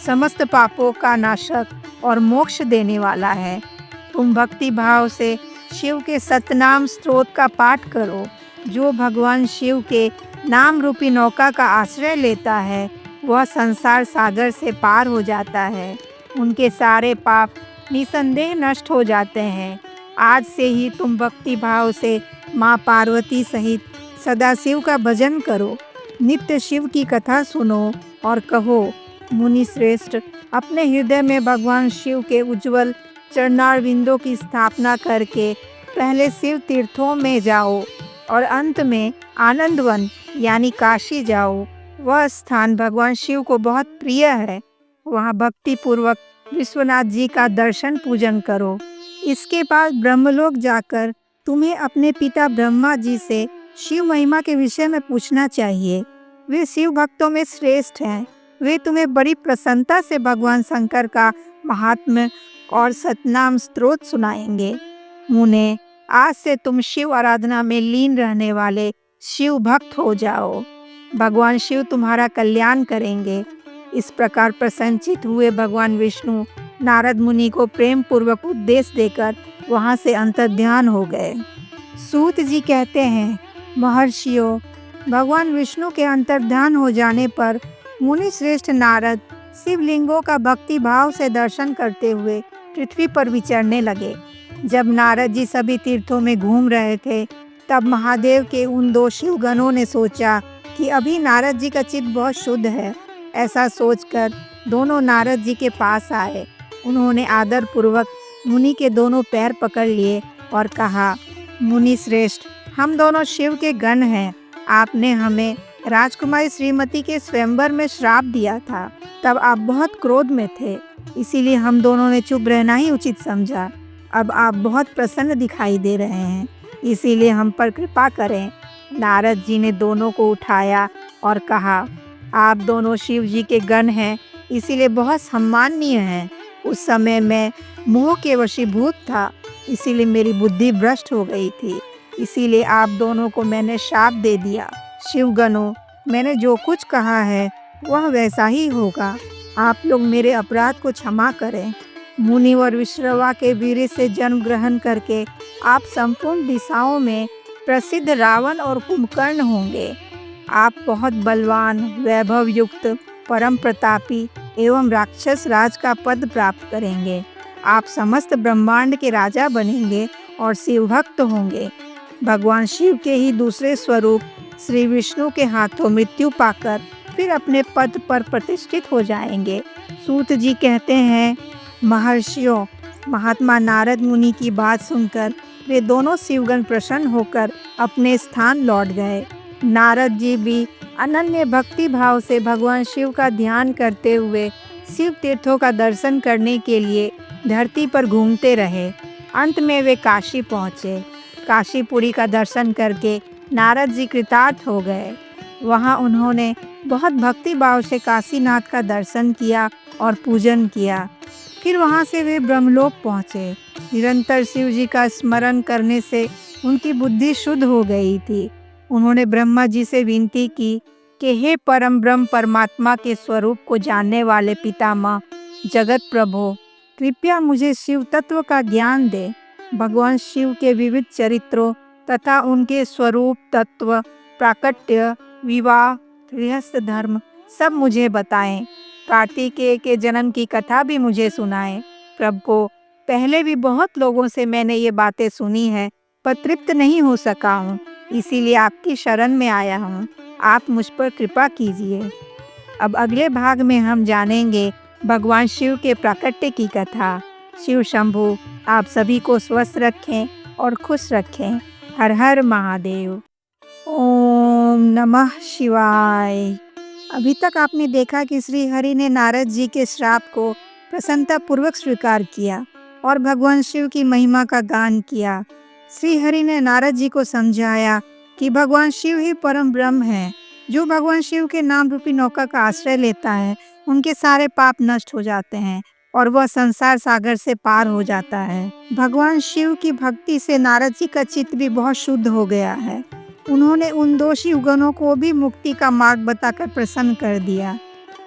समस्त पापों का नाशक और मोक्ष देने वाला है। तुम भक्ति भाव से शिव के सतनाम स्तोत्र का पाठ करो। जो भगवान शिव के नाम रूपी नौका का आश्रय लेता है, वह संसार सागर से पार हो जाता है। उनके सारे पाप निसंदेह नष्ट हो जाते हैं। आज से ही तुम भक्ति भाव से माँ पार्वती सहित सदा शिव का भजन करो, नित्य शिव की कथा सुनो और कहो, मुनि श्रेष्ठ, अपने हृदय में भगवान शिव के उज्जवल चरणारविंदों की स्थापना करके पहले शिव तीर्थों में जाओ और अंत में आनंदवन यानी काशी जाओ। वह स्थान भगवान शिव को बहुत प्रिय है। वहाँ भक्ति पूर्वक विश्वनाथ जी का दर्शन पूजन करो। इसके बाद ब्रह्मलोक जाकर तुम्हें अपने पिता ब्रह्मा जी से शिव महिमा के विषय में पूछना चाहिए। वे शिव भक्तों में श्रेष्ठ हैं। वे तुम्हें बड़ी प्रसन्नता से भगवान शंकर का महात्म्य और सतनाम स्तोत्र सुनाएंगे। मुने, आज से तुम शिव आराधना में लीन रहने वाले शिव भक्त हो जाओ। भगवान शिव तुम्हारा कल्याण करेंगे। इस प्रकार प्रसन्नचित हुए भगवान विष्णु नारद मुनि को प्रेम पूर्वक उपदेश देकर वहां से अंतर्ध्यान हो गए। सूत जी कहते हैं, महर्षियों, भगवान विष्णु के अंतर्ध्यान हो जाने पर मुनि श्रेष्ठ नारद शिवलिंगों का भक्ति भाव से दर्शन करते हुए पृथ्वी पर विचरने लगे। जब नारद जी सभी तीर्थों में घूम रहे थे, तब महादेव के उन दो शिवगणों ने सोचा कि अभी नारद जी का चित्त बहुत शुद्ध है। ऐसा सोचकर दोनों नारद जी के पास आए। उन्होंने आदर पूर्वक मुनि के दोनों पैर पकड़ लिए और कहा, मुनि श्रेष्ठ, हम दोनों शिव के गण हैं। आपने हमें राजकुमारी श्रीमती के स्वयंवर में श्राप दिया था। तब आप बहुत क्रोध में थे, इसीलिए हम दोनों ने चुप रहना ही उचित समझा। अब आप बहुत प्रसन्न दिखाई दे रहे हैं, इसीलिए हम पर कृपा करें। नारद जी ने दोनों को उठाया और कहा, आप दोनों शिव जी के गण हैं, इसीलिए बहुत सम्माननीय हैं। उस समय मैं मोह के वशीभूत था, इसीलिए मेरी बुद्धि भ्रष्ट हो गई थी, इसीलिए आप दोनों को मैंने शाप दे दिया। शिवगणों, मैंने जो कुछ कहा है वह वैसा ही होगा। आप लोग मेरे अपराध को क्षमा करें। मुनि और विश्रवा के वीर्य से जन्म ग्रहण करके आप संपूर्ण दिशाओं में प्रसिद्ध रावण और कुंभकर्ण होंगे। आप बहुत बलवान, वैभव युक्त, परम प्रतापी एवं राक्षस राज का पद प्राप्त करेंगे। आप समस्त ब्रह्मांड के राजा बनेंगे और शिव भक्त होंगे। भगवान शिव के ही दूसरे स्वरूप श्री विष्णु के हाथों मृत्यु पाकर फिर अपने पद पर प्रतिष्ठित हो जाएंगे। सूत जी कहते हैं, महर्षियों, महात्मा नारद मुनि की बात सुनकर वे दोनों शिवगण प्रसन्न होकर अपने स्थान लौट गए। नारद जी भी अनन्य भक्ति भाव से भगवान शिव का ध्यान करते हुए शिव तीर्थों का दर्शन करने के लिए धरती पर घूमते रहे। अंत में वे काशी पहुँचे। काशीपुरी का दर्शन करके नारद जी कृतार्थ हो गए। वहाँ उन्होंने बहुत भक्ति भाव से काशीनाथ का दर्शन किया और पूजन किया। फिर वहाँ से वे ब्रह्मलोक पहुँचे। निरंतर शिव जी का स्मरण करने से उनकी बुद्धि शुद्ध हो गई थी। उन्होंने ब्रह्मा जी से विनती की कि हे परम ब्रह्म परमात्मा के स्वरूप को जानने वाले पितामह जगत प्रभु, कृपया मुझे शिव तत्व का ज्ञान दे। भगवान शिव के विविध चरित्रों तथा उनके स्वरूप, तत्व, प्राकट्य, विवाह, गृहस्थ धर्म सब मुझे बताएं। कार्तिकेय के जन्म की कथा भी मुझे सुनाएं। प्रभु, पहले भी बहुत लोगों से मैंने ये बातें सुनी है, पर तृप्त नहीं हो सका हूँ, इसीलिए आपकी शरण में आया हूँ। आप मुझ पर कृपा कीजिए। अब अगले भाग में हम जानेंगे भगवान शिव के प्राकट्य की कथा। शिव शंभु आप सभी को स्वस्थ रखें और खुश रखें। हर हर महादेव। ओम नमः शिवाय। अभी तक आपने देखा कि श्री हरि ने नारद जी के श्राप को प्रसन्नतापूर्वक स्वीकार किया और भगवान शिव की महिमा का गान किया। श्री हरि ने नारद जी को समझाया कि भगवान शिव ही परम ब्रह्म है। जो भगवान शिव के नाम रूपी नौका का आश्रय लेता है, उनके सारे पाप नष्ट हो जाते हैं और वह संसार सागर से पार हो जाता है। भगवान शिव की भक्ति से नारद जी का चित्त भी बहुत शुद्ध हो गया है। उन्होंने उन दोषी युगनों को भी मुक्ति का मार्ग बताकर प्रसन्न कर दिया।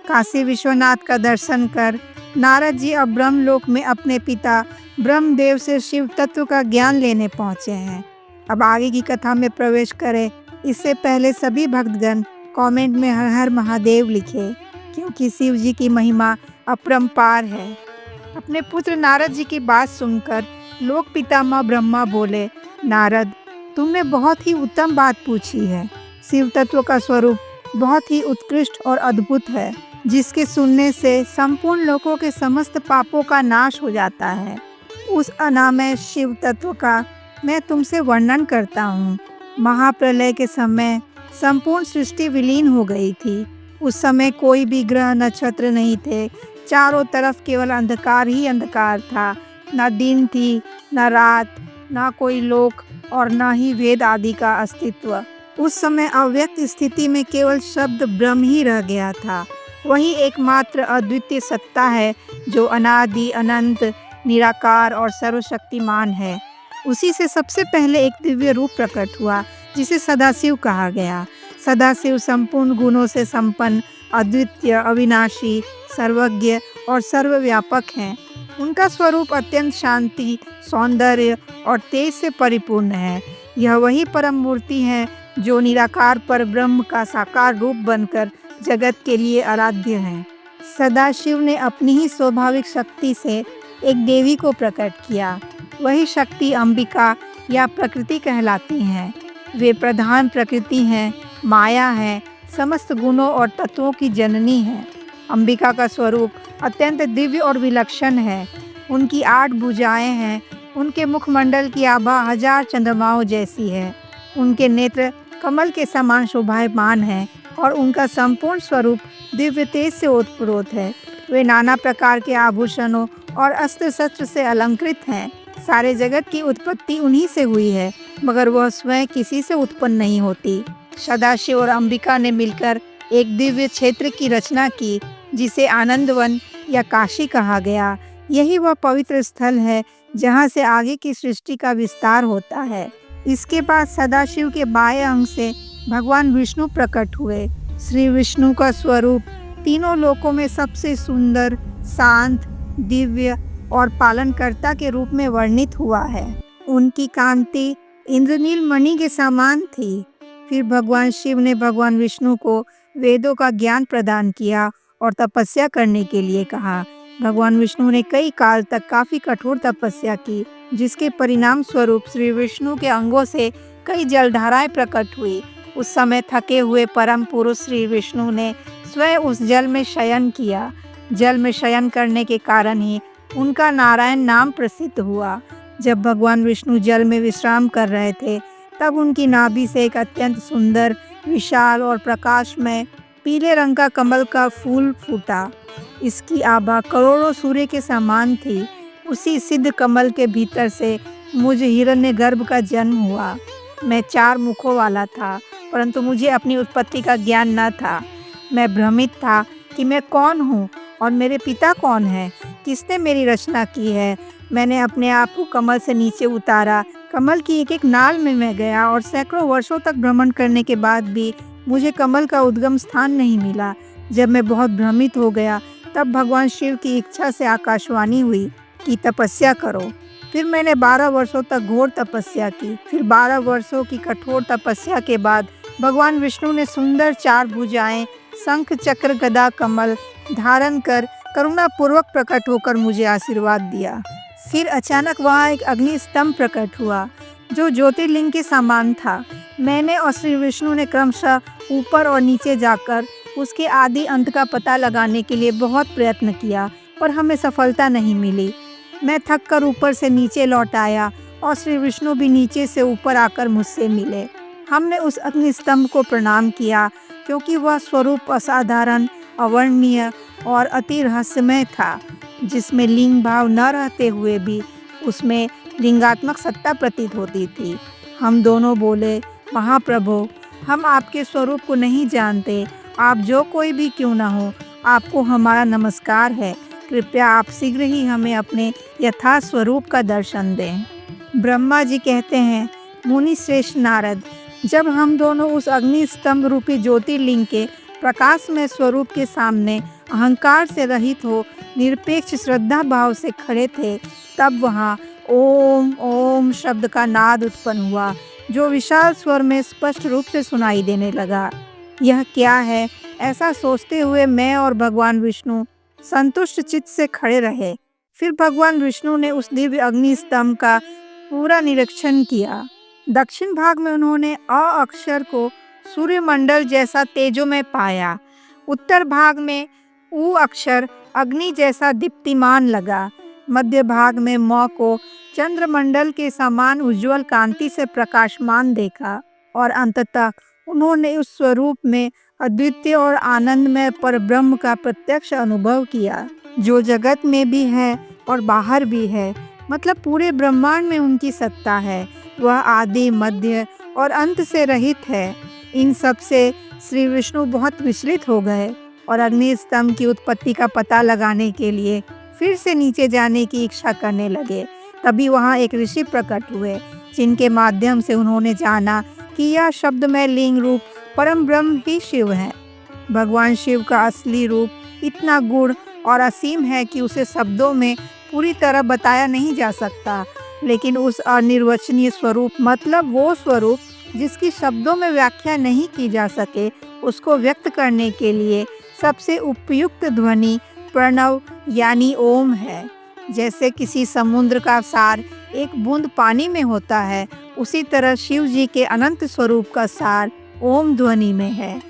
काशी विश्वनाथ का दर्शन कर नारद जी अब ब्रह्मलोक में अपने पिता ब्रह्मदेव से शिव तत्व का ज्ञान लेने पहुँचे हैं। अब आगे की कथा में प्रवेश करें, इससे पहले सभी भक्तगण कमेंट में हर हर महादेव लिखे, क्योंकि शिव जी की महिमा अपरंपार है। अपने पुत्र नारद जी की बात सुनकर लोक पितामह ब्रह्मा बोले, नारद, तुमने बहुत ही उत्तम बात पूछी है। शिव तत्व का स्वरूप बहुत ही उत्कृष्ट और अद्भुत है, जिसके सुनने से संपूर्ण लोकों के समस्त पापों का नाश हो जाता है। उस अनामय शिव तत्व का मैं तुमसे वर्णन करता हूँ। महाप्रलय के समय संपूर्ण सृष्टि विलीन हो गई थी। उस समय कोई भी ग्रह नक्षत्र नहीं थे। चारों तरफ केवल अंधकार ही अंधकार था। न दिन थी, न रात, न कोई लोक और न ही वेद आदि का अस्तित्व। उस समय अव्यक्त स्थिति में केवल शब्द ब्रह्म ही रह गया था। वही एकमात्र अद्वितीय सत्ता है जो अनादि, अनंत, निराकार और सर्वशक्तिमान है। उसी से सबसे पहले एक दिव्य रूप प्रकट हुआ, जिसे सदाशिव कहा गया। सदाशिव संपूर्ण गुणों से संपन्न, अद्वितीय, अविनाशी, सर्वज्ञ और सर्वव्यापक हैं। उनका स्वरूप अत्यंत शांति, सौंदर्य और तेज से परिपूर्ण है। यह वही परम मूर्ति है जो निराकार पर ब्रह्म का साकार रूप बनकर जगत के लिए आराध्य है। सदाशिव ने अपनी ही स्वाभाविक शक्ति से एक देवी को प्रकट किया। वही शक्ति अंबिका या प्रकृति कहलाती हैं। वे प्रधान प्रकृति हैं, माया है, समस्त गुणों और तत्वों की जननी है। अंबिका का स्वरूप अत्यंत दिव्य और विलक्षण है। उनकी 8 भुजाएं हैं। उनके मुखमंडल की आभा 1000 चंद्रमाओं जैसी है। उनके नेत्र कमल के समान शोभायमान हैं और उनका संपूर्ण स्वरूप दिव्य तेज से ओतप्रोत है। वे नाना प्रकार के आभूषणों और अस्त्र शस्त्र से अलंकृत हैं। सारे जगत की उत्पत्ति उन्हीं से हुई है, मगर वह स्वयं किसी से उत्पन्न नहीं होती। सदाशिव और अंबिका ने मिलकर एक दिव्य क्षेत्र की रचना की, जिसे आनंदवन या काशी कहा गया। यही वह पवित्र स्थल है जहाँ से आगे की सृष्टि का विस्तार होता है। इसके बाद सदाशिव के बाएं अंग से भगवान विष्णु प्रकट हुए। श्री विष्णु का स्वरूप तीनों लोकों में सबसे सुंदर, शांत, दिव्य और पालनकर्ता के रूप में वर्णित हुआ है। उनकी कांति इंद्रनील मणि के समान थी। फिर भगवान शिव ने भगवान विष्णु को वेदों का ज्ञान प्रदान किया और तपस्या करने के लिए कहा। भगवान विष्णु ने कई काल तक काफी कठोर तपस्या की, जिसके परिणाम स्वरूप श्री विष्णु के अंगों से कई जलधाराएं प्रकट हुई। उस समय थके हुए परम पुरुष श्री विष्णु ने स्वयं उस जल में शयन किया। जल में शयन करने के कारण ही उनका नारायण नाम प्रसिद्ध हुआ। जब भगवान विष्णु जल में विश्राम कर रहे थे, तब उनकी नाभि से एक अत्यंत सुंदर, विशाल और प्रकाशमय पीले रंग का कमल का फूल फूटा। इसकी आभा करोड़ों सूर्य के समान थी। उसी सिद्ध कमल के भीतर से मुझे हिरण्यगर्भ का जन्म हुआ। मैं 4 मुखों वाला था, परंतु मुझे अपनी उत्पत्ति का ज्ञान न था। मैं भ्रमित था कि मैं कौन हूँ और मेरे पिता कौन हैं, किसने मेरी रचना की है। मैंने अपने आप को कमल से नीचे उतारा। कमल की एक एक नाल में मैं गया और सैकड़ों वर्षों तक भ्रमण करने के बाद भी मुझे कमल का उद्गम स्थान नहीं मिला। जब मैं बहुत भ्रमित हो गया, तब भगवान शिव की इच्छा से आकाशवाणी हुई कि तपस्या करो। फिर मैंने 12 वर्षों तक घोर तपस्या की। फिर 12 वर्षों की कठोर तपस्या के बाद भगवान विष्णु ने सुंदर 4 भुजाएं, शंख, चक्र, गदा, कमल धारण कर करुणापूर्वक प्रकट होकर मुझे आशीर्वाद दिया। फिर अचानक वहाँ एक अग्नि स्तंभ प्रकट हुआ, जो ज्योतिर्लिंग के समान था। मैंने और श्री विष्णु ने क्रमशः ऊपर और नीचे जाकर उसके आदि अंत का पता लगाने के लिए बहुत प्रयत्न किया, पर हमें सफलता नहीं मिली। मैं थक कर ऊपर से नीचे लौट आया और श्री विष्णु भी नीचे से ऊपर आकर मुझसे मिले। हमने उस अग्नि स्तंभ को प्रणाम किया, क्योंकि वह स्वरूप असाधारण, अवर्णनीय और अति रहस्यमय था, जिसमें लिंग भाव न रहते हुए भी उसमें लिंगात्मक सत्ता प्रतीत होती थी। हम दोनों बोले, महाप्रभु, हम आपके स्वरूप को नहीं जानते। आप जो कोई भी क्यों न हो, आपको हमारा नमस्कार है। कृपया आप शीघ्र ही हमें अपने यथार्थ स्वरूप का दर्शन दें। ब्रह्मा जी कहते हैं, मुनि श्रेष्ठ नारद, जब हम दोनों उस अग्नि स्तंभ रूपी ज्योतिर्लिंग के प्रकाशमय स्वरूप के सामने अहंकार से रहित हो निरपेक्ष श्रद्धा भाव से खड़े थे, तब वहाँ ओम ओम शब्द का नाद उत्पन्न हुआ, जो विशाल स्वर में स्पष्ट रूप से सुनाई देने लगा। यह क्या है, ऐसा सोचते हुए मैं और भगवान विष्णु संतुष्ट चित्त से खड़े रहे। फिर भगवान विष्णु ने उस दिव्य अग्नि स्तंभ का पूरा निरीक्षण किया। दक्षिण भाग में उन्होंने अ अक्षर को सूर्यमंडल जैसा तेजोमय पाया। उत्तर भाग में उ अक्षर अग्नि जैसा दीप्तिमान लगा। मध्य भाग में म को चंद्रमंडल के समान उज्ज्वल कांति से प्रकाशमान देखा और अंततः उन्होंने उस स्वरूप में अद्वितीय और आनंदमय परब्रह्म का प्रत्यक्ष अनुभव किया, जो जगत में भी है और बाहर भी है। मतलब पूरे ब्रह्मांड में उनकी सत्ता है। वह आदि, मध्य और अंत से रहित है। इन सब से श्री विष्णु बहुत विचलित हो गए और अग्नि स्तंभ की उत्पत्ति का पता लगाने के लिए फिर से नीचे जाने की इच्छा करने लगे। तभी वहाँ एक ऋषि प्रकट हुए, जिनके माध्यम से उन्होंने जाना कि यह शब्दमय लिंग रूप परम ब्रह्म ही शिव है। भगवान शिव का असली रूप इतना गूढ़ और असीम है कि उसे शब्दों में पूरी तरह बताया नहीं जा सकता, लेकिन उस अनिर्वचनीय स्वरूप, मतलब वो स्वरूप जिसकी शब्दों में व्याख्या नहीं की जा सके, उसको व्यक्त करने के लिए सबसे उपयुक्त ध्वनि प्रणव यानी ओम है। जैसे किसी समुद्र का सार एक बूंद पानी में होता है, उसी तरह शिव जी के अनंत स्वरूप का सार ओम ध्वनि में है।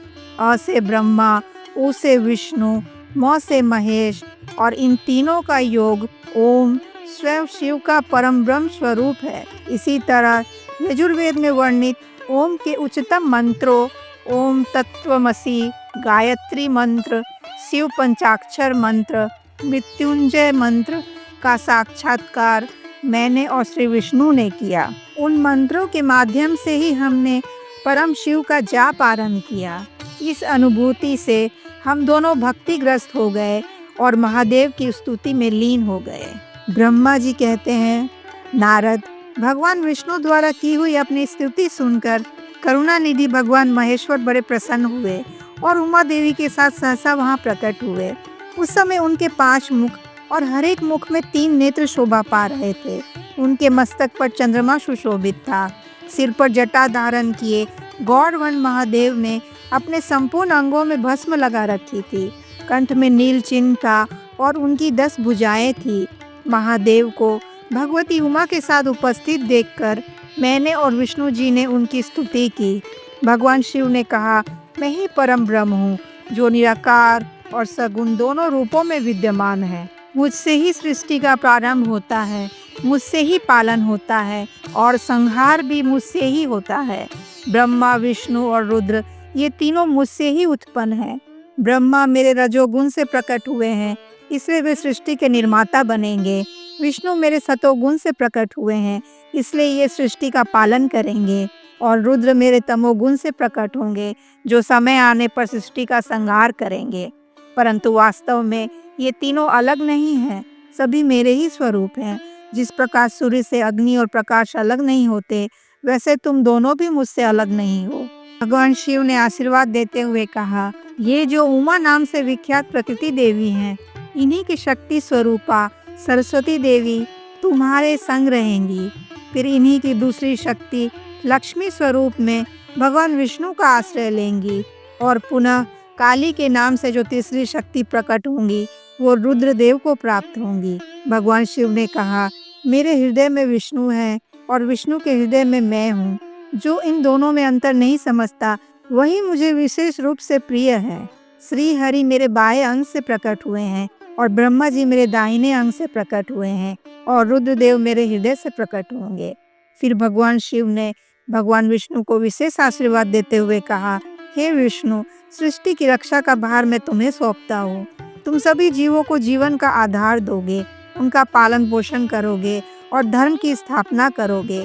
अ से ब्रह्मा, उ से विष्णु, म से महेश और इन तीनों का योग ओम स्वयं शिव का परम ब्रह्म स्वरूप है। इसी तरह यजुर्वेद में वर्णित ओम के उच्चतम मंत्रों ओम तत्वमसि, गायत्री मंत्र, शिव पंचाक्षर मंत्र, मृत्युंजय मंत्र का साक्षात्कार मैंने और श्री विष्णु ने किया। उन मंत्रों के माध्यम से ही हमने परम शिव का जाप आरंभ किया। इस अनुभूति से हम दोनों भक्तिग्रस्त हो गए और महादेव की स्तुति में लीन हो गए। ब्रह्मा जी कहते हैं, नारद, भगवान विष्णु द्वारा की हुई अपनी स्तुति सुनकर करुणानिधि भगवान महेश्वर बड़े प्रसन्न हुए और उमा देवी के साथ सहसा वहां प्रकट हुए। उस समय उनके 5 मुख और हर एक मुख में 3 नेत्र शोभा पा रहे थे। उनके मस्तक पर चंद्रमा सुशोभित था। सिर पर जटा धारण किए गौरवर्ण महादेव ने अपने संपूर्ण अंगों में भस्म लगा रखी थी। कंठ में नील चिन्ह था और उनकी 10 भुजाएं थी। महादेव को भगवती उमा के साथ उपस्थित देखकर मैंने और विष्णु जी ने उनकी स्तुति की। भगवान शिव ने कहा, मैं ही परम ब्रह्म हूँ, जो निराकार और सगुण दोनों रूपों में विद्यमान है। मुझसे ही सृष्टि का प्रारंभ होता है, मुझसे ही पालन होता है और संहार भी मुझसे ही होता है। ब्रह्मा, विष्णु और रुद्र ये तीनों मुझसे ही उत्पन्न हैं। ब्रह्मा मेरे रजोगुण से प्रकट हुए हैं, इसलिए वे सृष्टि के निर्माता बनेंगे। विष्णु मेरे सतोगुण से प्रकट हुए हैं, इसलिए ये सृष्टि का पालन करेंगे। और रुद्र मेरे तमोगुण से प्रकट होंगे, जो समय आने पर सृष्टि का संहार करेंगे। परंतु वास्तव में ये तीनों अलग नहीं हैं, सभी मेरे ही स्वरूप हैं। जिस प्रकार सूर्य से अग्नि और प्रकाश अलग नहीं होते, वैसे तुम दोनों भी मुझसे अलग नहीं हो। भगवान शिव ने आशीर्वाद देते हुए कहा, ये जो उमा नाम से विख्यात प्रकृति देवी हैं, इन्हीं की शक्ति स्वरूपा सरस्वती देवी तुम्हारे संग रहेंगी। फिर इन्हीं की दूसरी शक्ति लक्ष्मी स्वरूप में भगवान विष्णु का आश्रय लेंगी और पुनः काली के नाम से जो तीसरी शक्ति प्रकट होंगी, वो रुद्रदेव को प्राप्त होंगी। भगवान शिव ने कहा, मेरे हृदय में विष्णु है और विष्णु के हृदय में मैं हूँ। जो इन दोनों में अंतर नहीं समझता, वही मुझे विशेष रूप से प्रिय है। श्री हरि मेरे बाएं अंग से प्रकट हुए हैं और ब्रह्मा जी मेरे दाहिने अंग से प्रकट हुए हैं और रुद्रदेव मेरे हृदय से प्रकट होंगे। फिर भगवान शिव ने भगवान विष्णु को विशेष आशीर्वाद देते हुए कहा, हे विष्णु, सृष्टि की रक्षा का भार मैं तुम्हें सौंपता हूँ। तुम सभी जीवों को जीवन का आधार दोगे, उनका पालन पोषण करोगे और धर्म की स्थापना करोगे।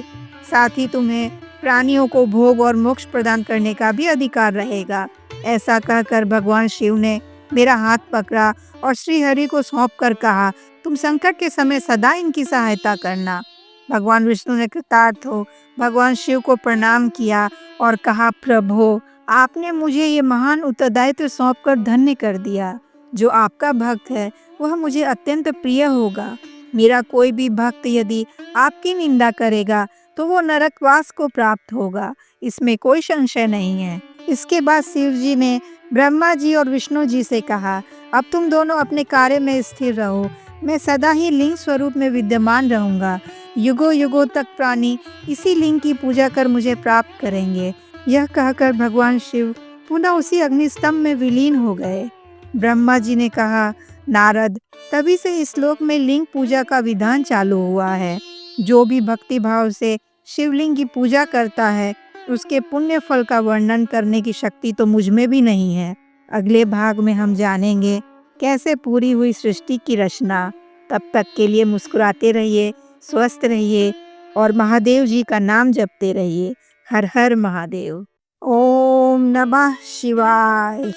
साथ ही तुम्हें प्राणियों को भोग और मोक्ष प्रदान करने का भी अधिकार रहेगा। ऐसा कहकर भगवान शिव ने मेरा हाथ पकड़ा और श्री हरि को सौंप कर कहा, तुम संकट के समय सदा इनकी सहायता करना। भगवान विष्णु ने कृतार्थ हो भगवान शिव को प्रणाम किया और कहा, प्रभु, आपने मुझे ये महान उत्तरदायित्व सौंपकर धन्य कर दिया। जो आपका भक्त है वह मुझे अत्यंत प्रिय होगा। मेरा कोई भी भक्त यदि आपकी निंदा करेगा तो वो नरकवास को प्राप्त होगा, इसमें कोई संशय नहीं है। इसके बाद शिव जी ने ब्रह्मा जी और विष्णु जी से कहा, अब तुम दोनों अपने कार्य में स्थिर रहो, मैं सदा ही लिंग स्वरूप में विद्यमान रहूंगा। युगों युगों तक प्राणी इसी लिंग की पूजा कर मुझे प्राप्त करेंगे। यह कहकर भगवान शिव पुनः उसी अग्निस्तंभ में विलीन हो गए। ब्रह्मा जी ने कहा, नारद, तभी से इस श्लोक में लिंग पूजा का विधान चालू हुआ है। जो भी भक्ति भाव से शिवलिंग की पूजा करता है, उसके पुण्य फल का वर्णन करने की शक्ति तो मुझ में भी नहीं है। अगले भाग में हम जानेंगे कैसे पूरी हुई सृष्टि की रचना। तब तक के लिए मुस्कुराते रहिए, स्वस्थ रहिए और महादेव जी का नाम जपते रहिए। हर हर महादेव। ओम नमः शिवाय।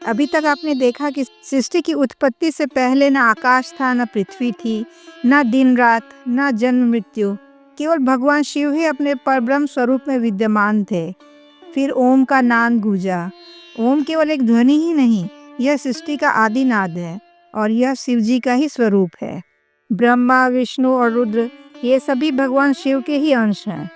अभी तक आपने देखा कि सृष्टि की उत्पत्ति से पहले न आकाश था, न पृथ्वी थी, न दिन रात, न जन्म मृत्यु। केवल भगवान शिव ही अपने परब्रह्म स्वरूप में विद्यमान थे। फिर ओम का नाद गूंजा। ओम केवल एक ध्वनि ही नहीं, यह सृष्टि का आदि नाद है और यह शिव जी का ही स्वरूप है। ब्रह्मा, विष्णु और रुद्र ये सभी भगवान शिव के ही अंश हैं।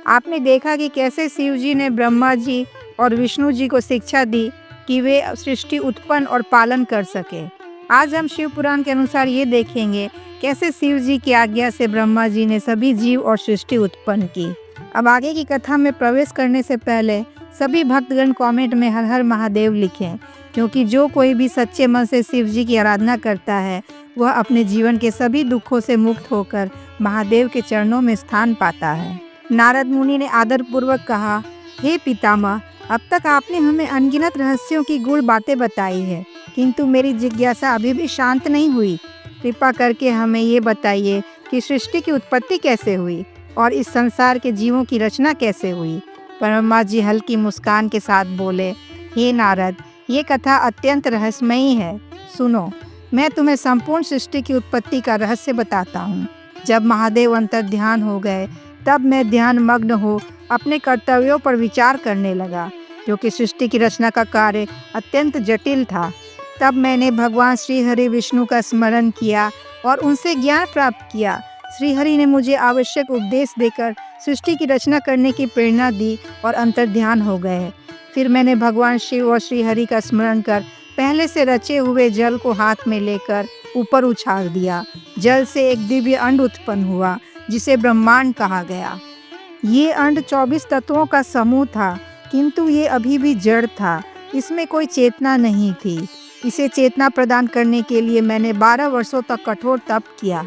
आपने देखा कि कैसे शिव जी ने ब्रह्मा जी और विष्णु जी को शिक्षा दी कि वे सृष्टि उत्पन्न और पालन कर सके। आज हम शिव पुराण के अनुसार ये देखेंगे कैसे शिव जी की आज्ञा से ब्रह्मा जी ने सभी जीव और सृष्टि उत्पन्न की। अब आगे की कथा में प्रवेश करने से पहले सभी भक्तगण कमेंट में हर हर महादेव लिखें, क्योंकि जो कोई भी सच्चे मन से शिव जी की आराधना करता है वह अपने जीवन के सभी दुखों से मुक्त होकर महादेव के चरणों में स्थान पाता है। नारद मुनि ने आदर पूर्वक कहा, हे पितामह, अब तक आपने हमें अनगिनत रहस्यों की गूढ़ बातें बताई है, किंतु मेरी जिज्ञासा अभी भी शांत नहीं हुई। कृपा करके हमें ये बताइए कि सृष्टि की उत्पत्ति कैसे हुई और इस संसार के जीवों की रचना कैसे हुई। ब्रह्मा जी हल्की मुस्कान के साथ बोले, हे नारद, ये कथा अत्यंत रहस्यमयी है। सुनो, मैं तुम्हें संपूर्ण सृष्टि की उत्पत्ति का रहस्य बताता हूँ। जब महादेव अंतर ध्यान हो गए, तब मैं ध्यान मग्न हो अपने कर्तव्यों पर विचार करने लगा। क्योंकि सृष्टि की रचना का कार्य अत्यंत जटिल था। तब मैंने भगवान श्री हरि विष्णु का स्मरण किया और उनसे ज्ञान प्राप्त किया। श्री हरि ने मुझे आवश्यक उपदेश देकर सृष्टि की रचना करने की प्रेरणा दी और अंतर्ध्यान हो गए। फिर मैंने भगवान शिव और श्री हरि का स्मरण कर पहले से रचे हुए जल को हाथ में लेकर ऊपर उछाल दिया। जल से एक दिव्य अंड उत्पन्न हुआ जिसे ब्रह्मांड कहा गया। ये अंड 24 तत्वों का समूह था, किंतु ये अभी भी जड़ था। इसमें कोई चेतना नहीं थी। इसे चेतना प्रदान करने के लिए मैंने 12 वर्षों तक कठोर तप किया।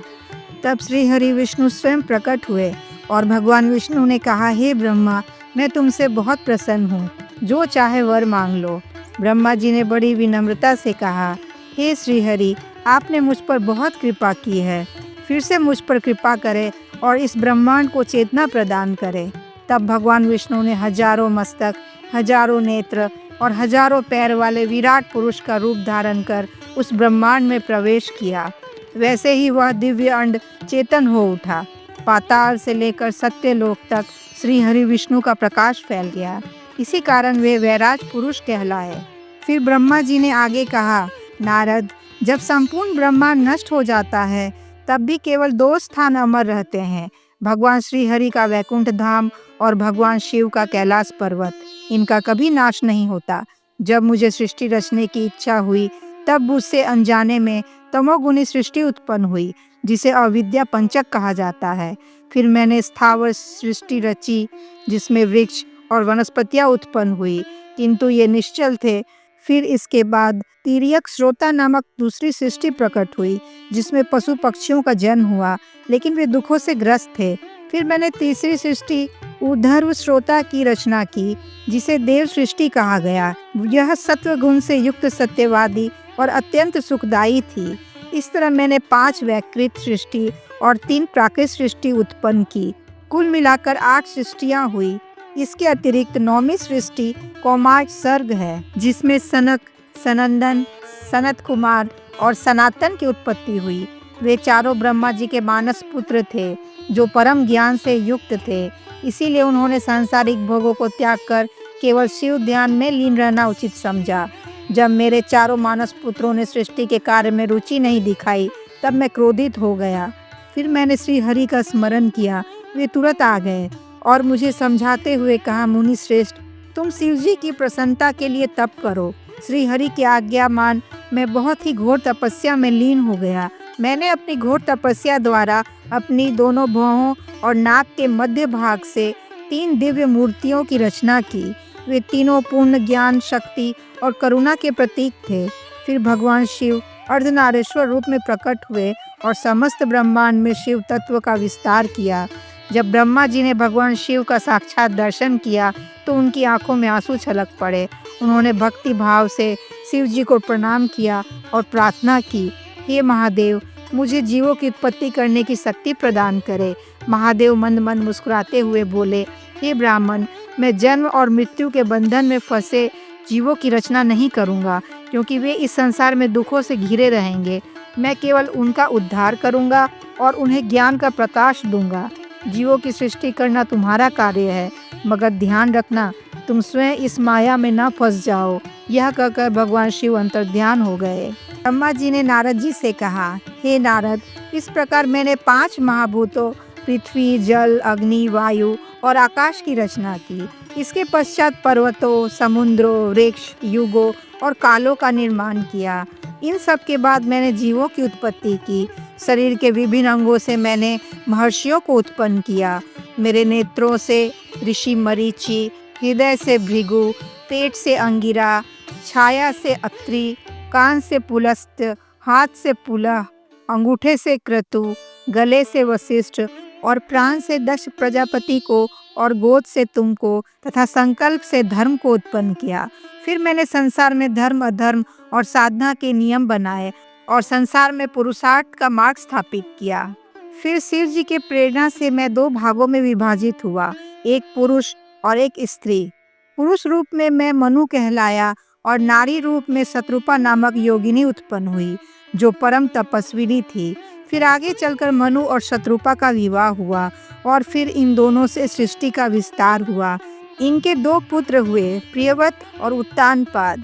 तब श्री हरि विष्णु स्वयं प्रकट हुए और भगवान विष्णु ने कहा, हे ब्रह्मा, मैं तुमसे बहुत प्रसन्न हूँ, जो चाहे वर मांग लो। ब्रह्मा जी ने बड़ी विनम्रता से कहा, हे श्री हरि, आपने मुझ पर बहुत कृपा की है, फिर से मुझ पर कृपा करें और इस ब्रह्मांड को चेतना प्रदान करें। तब भगवान विष्णु ने हजारों मस्तक, हजारों नेत्र और हजारों पैर वाले विराट पुरुष का रूप धारण कर उस ब्रह्मांड में प्रवेश किया। वैसे ही वह दिव्य अंड चेतन हो उठा। पाताल से लेकर सत्यलोक तक श्री हरि विष्णु का प्रकाश फैल गया। इसी कारण वे वैराज पुरुष कहलाए। फिर ब्रह्मा जी ने आगे कहा, नारद, जब संपूर्ण ब्रह्मांड नष्ट हो जाता है तब भी केवल 2 स्थान अमर रहते हैं, भगवान श्री हरि का वैकुंठ धाम और भगवान शिव का कैलाश पर्वत। इनका कभी नाश नहीं होता। जब मुझे सृष्टि रचने की इच्छा हुई तब मुझसे अनजाने में तमोगुनी सृष्टि उत्पन्न हुई, जिसे अविद्या पंचक कहा जाता है। फिर मैंने स्थावर सृष्टि रची, जिसमें वृक्ष और वनस्पतियां उत्पन्न हुई, किंतु ये निश्चल थे। फिर इसके बाद तिर्यक श्रोता नामक दूसरी सृष्टि प्रकट हुई, जिसमें पशु पक्षियों का जन्म हुआ, लेकिन वे दुखों से ग्रस्त थे। फिर मैंने तीसरी सृष्टि ऊर्ध्व श्रोता की रचना की, जिसे देव सृष्टि कहा गया। यह सत्व गुण से युक्त सत्यवादी और अत्यंत सुखदायी थी। इस तरह मैंने 5 वैकृत सृष्टि और 3 प्राकृत सृष्टि उत्पन्न की। कुल मिलाकर 8 सृष्टियां हुई। इसके अतिरिक्त 9वीं सृष्टि कौमार सर्ग है, जिसमें सनक, सनंदन, सनत कुमार और सनातन की उत्पत्ति हुई। वे चारों ब्रह्मा जी के मानस पुत्र थे, जो परम ज्ञान से युक्त थे। इसीलिए उन्होंने सांसारिक भोगों को त्याग कर केवल शिव ध्यान में लीन रहना उचित समझा। जब मेरे चारों मानस पुत्रों ने सृष्टि के कार्य में रुचि नहीं दिखाई, तब मैं क्रोधित हो गया। फिर मैंने श्री हरि का स्मरण किया। वे तुरंत आ गए और मुझे समझाते हुए कहा, मुनि श्रेष्ठ, तुम शिव जी की प्रसन्नता के लिए तप करो। श्री हरि की आज्ञा मान मैं बहुत ही घोर तपस्या में लीन हो गया। मैंने अपनी घोर तपस्या द्वारा अपनी दोनों भौहों और नाक के मध्य भाग से 3 दिव्य मूर्तियों की रचना की। वे तीनों पूर्ण ज्ञान, शक्ति और करुणा के प्रतीक थे। फिर भगवान शिव अर्धनारेश्वर रूप में प्रकट हुए और समस्त ब्रह्मांड में शिव तत्व का विस्तार किया। जब ब्रह्मा जी ने भगवान शिव का साक्षात दर्शन किया तो उनकी आंखों में आंसू छलक पड़े। उन्होंने भक्ति भाव से शिव जी को प्रणाम किया और प्रार्थना की, हे महादेव, मुझे जीवों की उत्पत्ति करने की शक्ति प्रदान करे। महादेव मंद मंद मुस्कुराते हुए बोले, हे ब्राह्मण, मैं जन्म और मृत्यु के बंधन में फंसे जीवों की रचना नहीं करूँगा, क्योंकि वे इस संसार में दुखों से घिरे रहेंगे। मैं केवल उनका उद्धार करूँगा और उन्हें ज्ञान का प्रकाश दूंगा। जीवों की सृष्टि करना तुम्हारा कार्य है, मगर ध्यान रखना तुम स्वयं इस माया में न फंस जाओ। यह कहकर भगवान शिव अंतर्ध्यान हो गए। ब्रह्मा जी ने नारद जी से कहा, हे नारद, इस प्रकार मैंने 5 महाभूतों पृथ्वी, जल, अग्नि, वायु और आकाश की रचना की। इसके पश्चात पर्वतों, समुद्रों, वृक्ष, युगों और कालों का निर्माण किया। इन सब के बाद मैंने जीवों की उत्पत्ति की। शरीर के विभिन्न अंगों से मैंने महर्षियों को उत्पन्न किया। मेरे नेत्रों से ऋषि मरीचि, हृदय से भृगु, पेट से अंगिरा, छाया से अत्रि, कान से पुलस्त्य, हाथ से पुलह, अंगूठे से क्रतु, गले से वशिष्ठ और प्राण से दक्ष प्रजापति को और गोद से तुमको तथा संकल्प से धर्म को उत्पन्न किया। फिर मैंने संसार में धर्म, अधर्म और साधना के नियम बनाए और संसार में पुरुषार्थ का मार्ग स्थापित किया। फिर शिव जी के प्रेरणा से मैं 2 भागों में विभाजित हुआ, एक पुरुष और एक स्त्री। पुरुष रूप में मैं मनु कहलाया और नारी रूप में शत्रुपा नामक योगिनी उत्पन्न हुई, जो परम तपस्विनी थी। फिर आगे चलकर मनु और शत्रुपा का विवाह हुआ और फिर इन दोनों से सृष्टि का विस्तार हुआ। इनके 2 पुत्र हुए, प्रियव्रत और उत्तानपाद,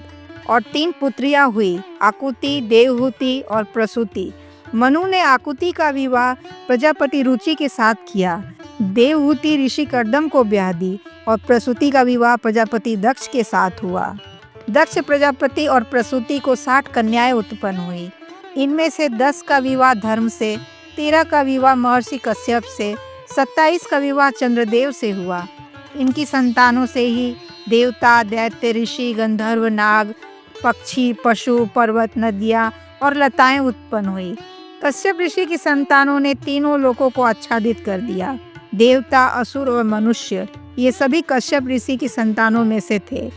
और 3 पुत्रियां हुई, आकुति, देवहूति और प्रसूति। मनु ने आकुति का विवाह प्रजापति रुचि के साथ किया। देवहूति ऋषि कर्दम को ब्याह दी और प्रसूति का विवाह प्रजापति दक्ष के साथ हुआ। दक्ष प्रजापति और प्रसूति को 60 कन्याएं उत्पन्न हुई। इनमें से 10 का विवाह धर्म से, 13 का विवाह महर्षि कश्यप से, 27 का विवाह चंद्रदेव से हुआ। इनकी संतानों से ही देवता, दैत्य, ऋषि, गंधर्व, नाग, पक्षी, पशु, पर्वत, नदियाँ और लताएं उत्पन्न हुई। कश्यप ऋषि की संतानों ने तीनों लोकों को आच्छादित कर दिया। देवता, असुर और मनुष्य ये सभी कश्यप ऋषि की संतानों में से थे।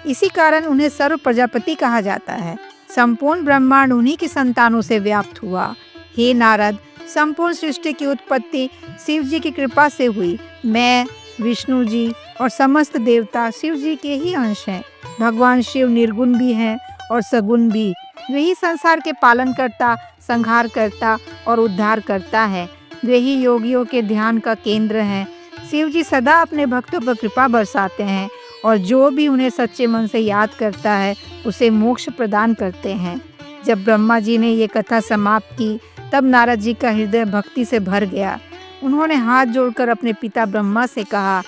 इसी कारण उन्हें सर्व प्रजापति कहा जाता है। संपूर्ण ब्रह्मांड उन्हीं की संतानों से व्याप्त हुआ। हे नारद, संपूर्ण सृष्टि की उत्पत्ति शिव जी की कृपा से हुई। मैं, विष्णु जी और समस्त देवता शिव जी के ही अंश हैं। भगवान शिव निर्गुण भी हैं और सगुण भी। वे ही संसार के पालन करता, संहार करता और उद्धार करता है। वे ही योगियों के ध्यान का केंद्र हैं। शिव जी सदा अपने भक्तों पर कृपा बरसाते हैं और जो भी उन्हें सच्चे मन से याद करता है उसे मोक्ष प्रदान करते हैं। जब ब्रह्मा जी ने ये कथा समाप्त की तब नारद जी का हृदय भक्ति से भर गया। उन्होंने हाथ जोड़कर अपने पिता ब्रह्मा से कहा,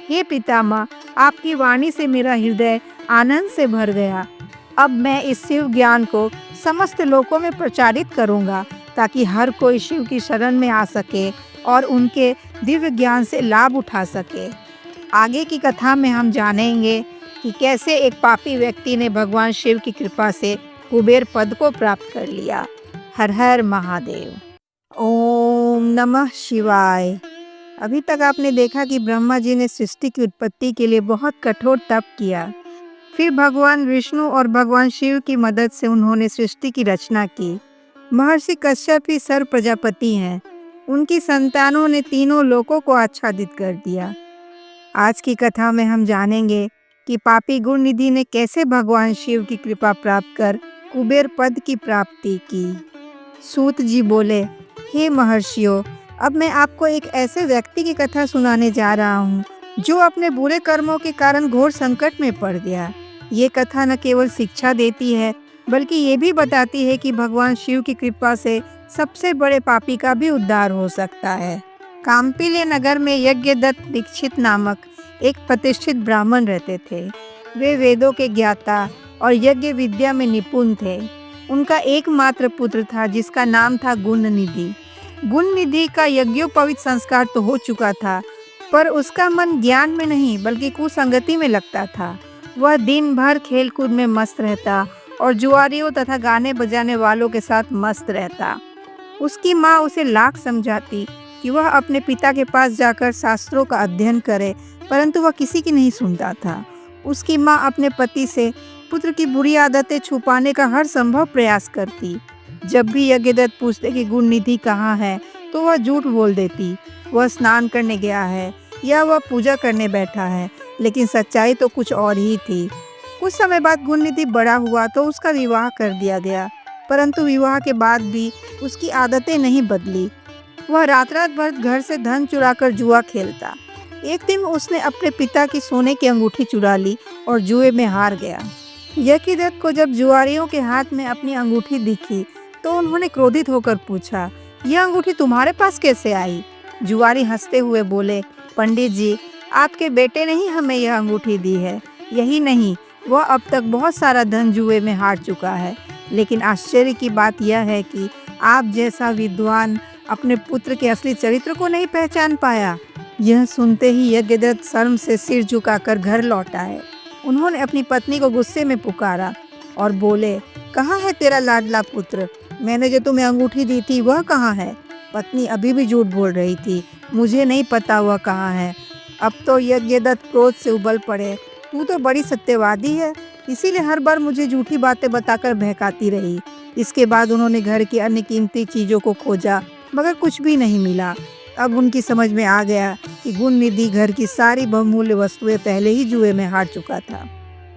हे पितामह, आपकी वाणी से मेरा हृदय आनंद से भर गया। अब मैं इस शिव ज्ञान को समस्त लोकों में प्रचारित करूंगा ताकि हर कोई शिव की शरण में आ सके और उनके दिव्य ज्ञान से लाभ उठा सके। आगे की कथा में हम जानेंगे कि कैसे एक पापी व्यक्ति ने भगवान शिव की कृपा से कुबेर पद को प्राप्त कर लिया। हर हर महादेव। ओम नमः शिवाय। अभी तक आपने देखा कि ब्रह्मा जी ने सृष्टि की उत्पत्ति के लिए बहुत कठोर तप किया। फिर भगवान विष्णु और भगवान शिव की मदद से उन्होंने सृष्टि की रचना की। महर्षि कश्यप ही सर्व प्रजापति हैं। उनकी संतानों ने तीनों लोकों को आच्छादित कर दिया। आज की कथा में हम जानेंगे कि पापी गुणनिधि ने कैसे भगवान शिव की कृपा प्राप्त कर कुबेर पद की प्राप्ति की। सूत जी बोले, हे महर्षियों, अब मैं आपको एक ऐसे व्यक्ति की कथा सुनाने जा रहा हूँ जो अपने बुरे कर्मों के कारण घोर संकट में पड़ गया। ये कथा न केवल शिक्षा देती है बल्कि ये भी बताती है कि भगवान शिव की कृपा से सबसे बड़े पापी का भी उद्धार हो सकता है। काम्पिल्य नगर में यज्ञदत्त दीक्षित नामक एक प्रतिष्ठित ब्राह्मण रहते थे। वे वेदों के ज्ञाता और यज्ञ विद्या में निपुण थे। उनका एकमात्र पुत्र था जिसका नाम था गुणनिधि। गुणनिधि का यज्ञोपवीत संस्कार तो हो चुका था, पर उसका मन ज्ञान में नहीं बल्कि कुसंगति में लगता था। वह दिन भर खेलकूद में मस्त रहता और जुआरियों तथा गाने बजाने वालों के साथ मस्त रहता। उसकी माँ उसे लाख समझाती कि वह अपने पिता के पास जाकर शास्त्रों का अध्ययन करे, परंतु वह किसी की नहीं सुनता था। उसकी माँ अपने पति से पुत्र की बुरी आदतें छुपाने का हर संभव प्रयास करती। जब भी यज्ञदत्त पूछते कि गुणनिधि कहाँ है तो वह झूठ बोल देती। वह स्नान करने गया है या वह पूजा करने बैठा है, लेकिन सच्चाई तो कुछ और ही थी। कुछ समय बाद गुणनिधि बड़ा हुआ तो उसका विवाह कर दिया गया, परंतु विवाह के बाद भी उसकी आदतें नहीं बदली। वह रात रात भर घर से धन चुराकर जुआ खेलता। एक दिन उसने अपने पिता की सोने की अंगूठी चुरा ली और जुए में हार गया। यज्ञदत्त को जब जुआरियों के हाथ में अपनी अंगूठी दिखी तो उन्होंने क्रोधित होकर पूछा, यह अंगूठी तुम्हारे पास कैसे आई? जुआरी हंसते हुए बोले, पंडित जी, आपके बेटे ने ही हमें यह अंगूठी दी है। यही नहीं, वह अब तक बहुत सारा धन जुए में हार चुका है। लेकिन आश्चर्य की बात यह है कि आप जैसा विद्वान अपने पुत्र के असली चरित्र को नहीं पहचान पाया। यह सुनते ही यज्ञदत्त शर्म से सिर झुकाकर घर लौट आए। उन्होंने अपनी पत्नी को गुस्से में पुकारा और बोले, कहाँ है तेरा लाडला पुत्र? मैंने जो तुम्हें अंगूठी दी थी वह कहाँ है? पत्नी अभी भी झूठ बोल रही थी, मुझे नहीं पता वह कहाँ है। अब तो यज्ञदत्त क्रोध से उबल पड़े, तू तो बड़ी सत्यवादी है, इसीलिए हर बार मुझे झूठी बातें बताकर बहकाती रही। इसके बाद उन्होंने घर की अन्य कीमती चीज़ों को खोजा मगर कुछ भी नहीं मिला। अब उनकी समझ में आ गया कि गुणनिधि घर की सारी बहुमूल्य वस्तुएं पहले ही जुए में हार चुका था।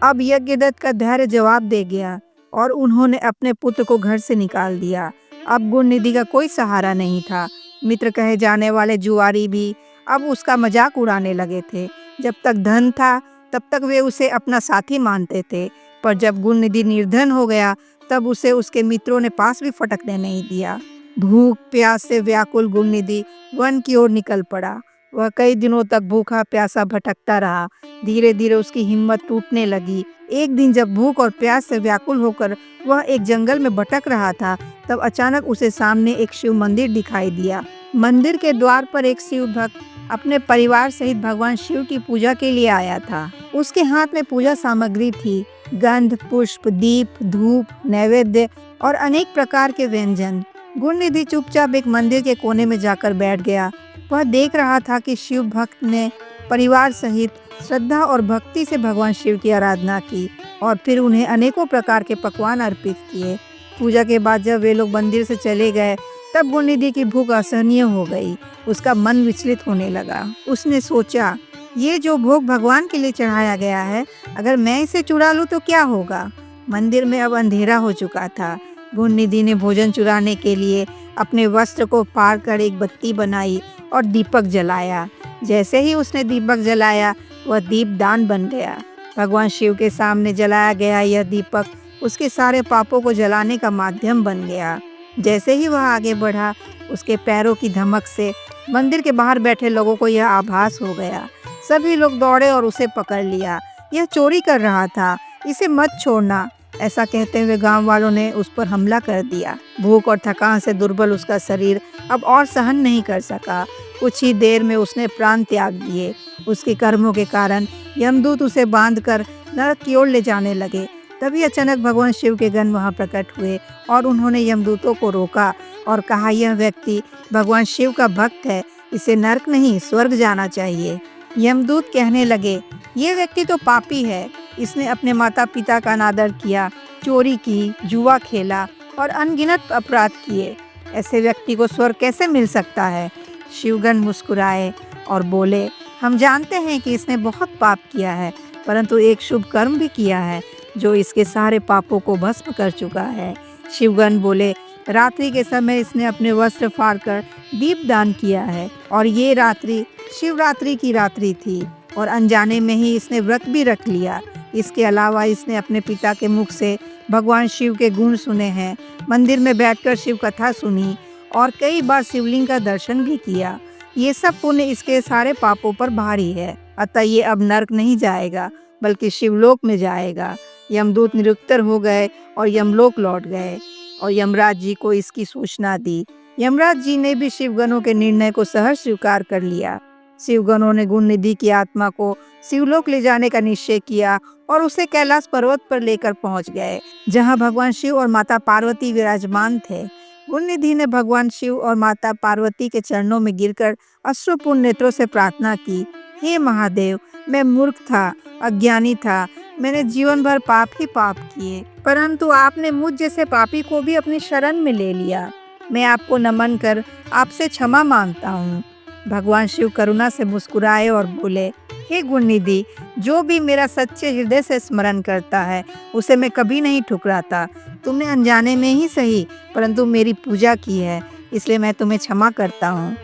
अब यज्ञदत्त का धैर्य जवाब दे गया और उन्होंने अपने पुत्र को घर से निकाल दिया। अब गुणनिधि का कोई सहारा नहीं था। मित्र कहे जाने वाले जुआरी भी अब उसका मजाक उड़ाने लगे थे। जब तक धन था तब तक वे उसे अपना साथी मानते थे, पर जब गुणनिधि निर्धन हो गया तब उसे उसके मित्रों ने पास भी फटकने नहीं दिया। भूख प्यास से व्याकुल गुणनिधि वन की ओर निकल पड़ा। वह कई दिनों तक भूखा प्यासा भटकता रहा। धीरे धीरे उसकी हिम्मत टूटने लगी। एक दिन जब भूख और प्यास से व्याकुल होकर वह एक जंगल में भटक रहा था, तब अचानक उसे सामने एक शिव मंदिर दिखाई दिया। मंदिर के द्वार पर एक शिव भक्त अपने परिवार सहित भगवान शिव की पूजा के लिए आया था। उसके हाथ में पूजा सामग्री थी, गंध, पुष्प, दीप, धूप, नैवेद्य और अनेक प्रकार के व्यंजन। गुणनिधि चुपचाप एक मंदिर के कोने में जाकर बैठ गया। वह देख रहा था कि शिव भक्त ने परिवार सहित श्रद्धा और भक्ति से भगवान शिव की आराधना की और फिर उन्हें अनेकों प्रकार के पकवान अर्पित किए। पूजा के बाद जब वे लोग मंदिर से चले गए तब गुणनिधि की भूख असहनीय हो गई। उसका मन विचलित होने लगा। उसने सोचा, ये जो भोग भगवान के लिए चढ़ाया गया है, अगर मैं इसे चुरा लूं तो क्या होगा। मंदिर में अब अंधेरा हो चुका था। गुणनिधि ने भोजन चुराने के लिए अपने वस्त्र को फाड़ कर एक बत्ती बनाई और दीपक जलाया। जैसे ही उसने दीपक जलाया, वह दीपदान बन गया। भगवान शिव के सामने जलाया गया यह दीपक उसके सारे पापों को जलाने का माध्यम बन गया। जैसे ही वह आगे बढ़ा, उसके पैरों की धमक से मंदिर के बाहर बैठे लोगों को यह आभास हो गया। सभी लोग दौड़े और उसे पकड़ लिया। यह चोरी कर रहा था, इसे मत छोड़ना। ऐसा कहते हुए गांव वालों ने उस पर हमला कर दिया। भूख और थकान से दुर्बल उसका शरीर अब और सहन नहीं कर सका। कुछ ही देर में उसने प्राण त्याग दिए। उसके कर्मों के कारण यमदूत उसे बांधकर नरक की ओर ले जाने लगे। तभी अचानक भगवान शिव के गण वहां प्रकट हुए और उन्होंने यमदूतों को रोका और कहा, यह व्यक्ति भगवान शिव का भक्त है, इसे नरक नहीं स्वर्ग जाना चाहिए। यमदूत कहने लगे, ये व्यक्ति तो पापी है। इसने अपने माता पिता का अनादर किया, चोरी की, जुआ खेला और अनगिनत अपराध किए। ऐसे व्यक्ति को स्वर्ग कैसे मिल सकता है। शिवगण मुस्कुराए और बोले, हम जानते हैं कि इसने बहुत पाप किया है, परंतु एक शुभ कर्म भी किया है जो इसके सारे पापों को भस्म कर चुका है। शिवगण बोले, रात्रि के समय इसने अपने वस्त्र फाड़कर दीपदान किया है और ये रात्रि शिवरात्रि की रात्रि थी और अनजाने में ही इसने व्रत भी रख लिया। इसके अलावा इसने अपने पिता के मुख से भगवान शिव के गुण सुने हैं, मंदिर में बैठकर शिव कथा सुनी और कई बार शिवलिंग का दर्शन भी किया। ये सब पुण्य इसके सारे पापों पर भारी है, अतः ये अब नरक नहीं जाएगा बल्कि शिवलोक में जाएगा। यमदूत निरुत्तर हो गए और यमलोक लौट गए और यमराज जी को इसकी सूचना दी। यमराज जी ने भी शिवगणों के निर्णय को सहर्ष स्वीकार कर लिया। शिवगणों ने गुणनिधि की आत्मा को शिवलोक ले जाने का निश्चय किया और उसे कैलाश पर्वत पर लेकर पहुंच गए, जहां भगवान शिव और माता पार्वती विराजमान थे। गुणनिधि ने भगवान शिव और माता पार्वती के चरणों में गिरकर अश्रुपूर्ण नेत्रों से प्रार्थना की, हे महादेव, मैं मूर्ख था, अज्ञानी था, मैंने जीवन भर पाप ही पाप किए, परंतु आपने मुझ जैसे पापी को भी अपनी शरण में ले लिया। मैं आपको नमन कर आपसे क्षमा मांगता हूँ। भगवान शिव करुणा से मुस्कुराए और बोले, हे गुणनिधि, जो भी मेरा सच्चे हृदय से स्मरण करता है उसे मैं कभी नहीं ठुकराता। तुमने अनजाने में ही सही परंतु मेरी पूजा की है, इसलिए मैं तुम्हें क्षमा करता हूँ।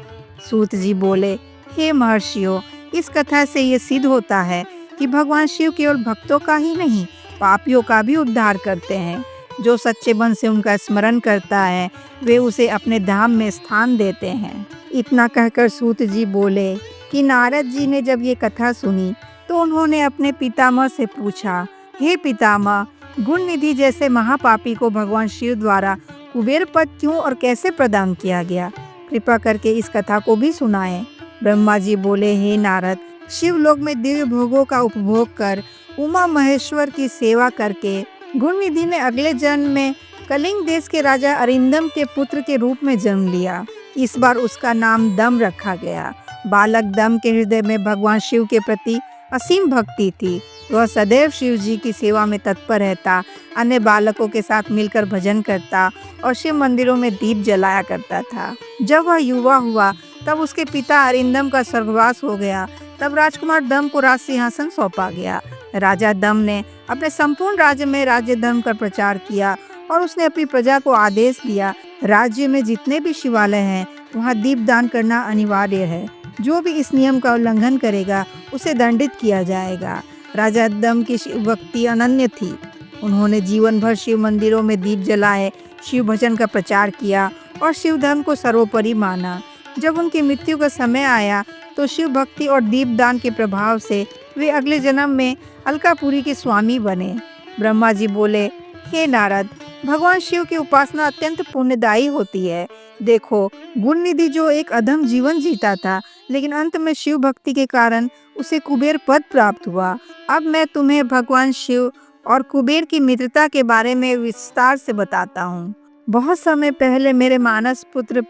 सूत जी बोले, हे महर्षियों, इस कथा से ये सिद्ध होता है कि भगवान शिव केवल भक्तों का ही नहीं पापियों का भी उद्धार करते हैं। जो सच्चे मन से उनका स्मरण करता है वे उसे अपने धाम में स्थान देते हैं। इतना कहकर सूत जी बोले कि नारद जी ने जब ये कथा सुनी तो उन्होंने अपने पितामह से पूछा, हे पितामह, गुणनिधि जैसे महापापी को भगवान शिव द्वारा कुबेर पद क्यों और कैसे प्रदान किया गया? कृपा करके इस कथा को भी सुनाएं। ब्रह्मा जी बोले, हे नारद, शिवलोक में दिव्य भोगों का उपभोग कर उमा महेश्वर की सेवा करके गुणनिधि ने अगले जन्म में कलिंग देश के राजा अरिंदम के पुत्र के रूप में जन्म लिया। इस बार उसका नाम दम रखा गया। बालक दम के हृदय में भगवान शिव के प्रति असीम भक्ति थी। वह सदैव शिव जी की सेवा में तत्पर रहता, अन्य बालकों के साथ मिलकर भजन करता और शिव मंदिरों में दीप जलाया करता था। जब वह युवा हुआ तब उसके पिता अरिंदम का स्वर्गवास हो गया। तब राजकुमार दम को राज सिंहासन सौंपा गया। राजा दम ने अपने संपूर्ण राज्य में राज्य धर्म का प्रचार किया और उसने अपनी प्रजा को आदेश दिया, राज्य में जितने भी शिवालय हैं वहाँ दीपदान करना अनिवार्य है। जो भी इस नियम का उल्लंघन करेगा उसे दंडित किया जाएगा। राजा दम्भ की शिव भक्ति अनन्य थी। उन्होंने जीवन भर शिव मंदिरों में दीप जलाए, शिव भजन का प्रचार किया और शिव धर्म को सर्वोपरि माना। जब उनकी मृत्यु का समय आया तो शिव भक्ति और दीपदान के प्रभाव से वे अगले जन्म में अलकापुरी के स्वामी बने। ब्रह्मा जी बोले, हे नारद, भगवान शिव की उपासना अत्यंत पुण्यदायी होती है। देखो, गुण निधि जो एक अधम जीवन जीता था, लेकिन अंत में शिव भक्ति के कारण उसे कुबेर पद प्राप्त हुआ। अब मैं तुम्हें भगवान शिव और कुबेर की मित्रता के बारे में विस्तार से बताता हूँ। बहुत समय पहले मेरे मानस पुत्र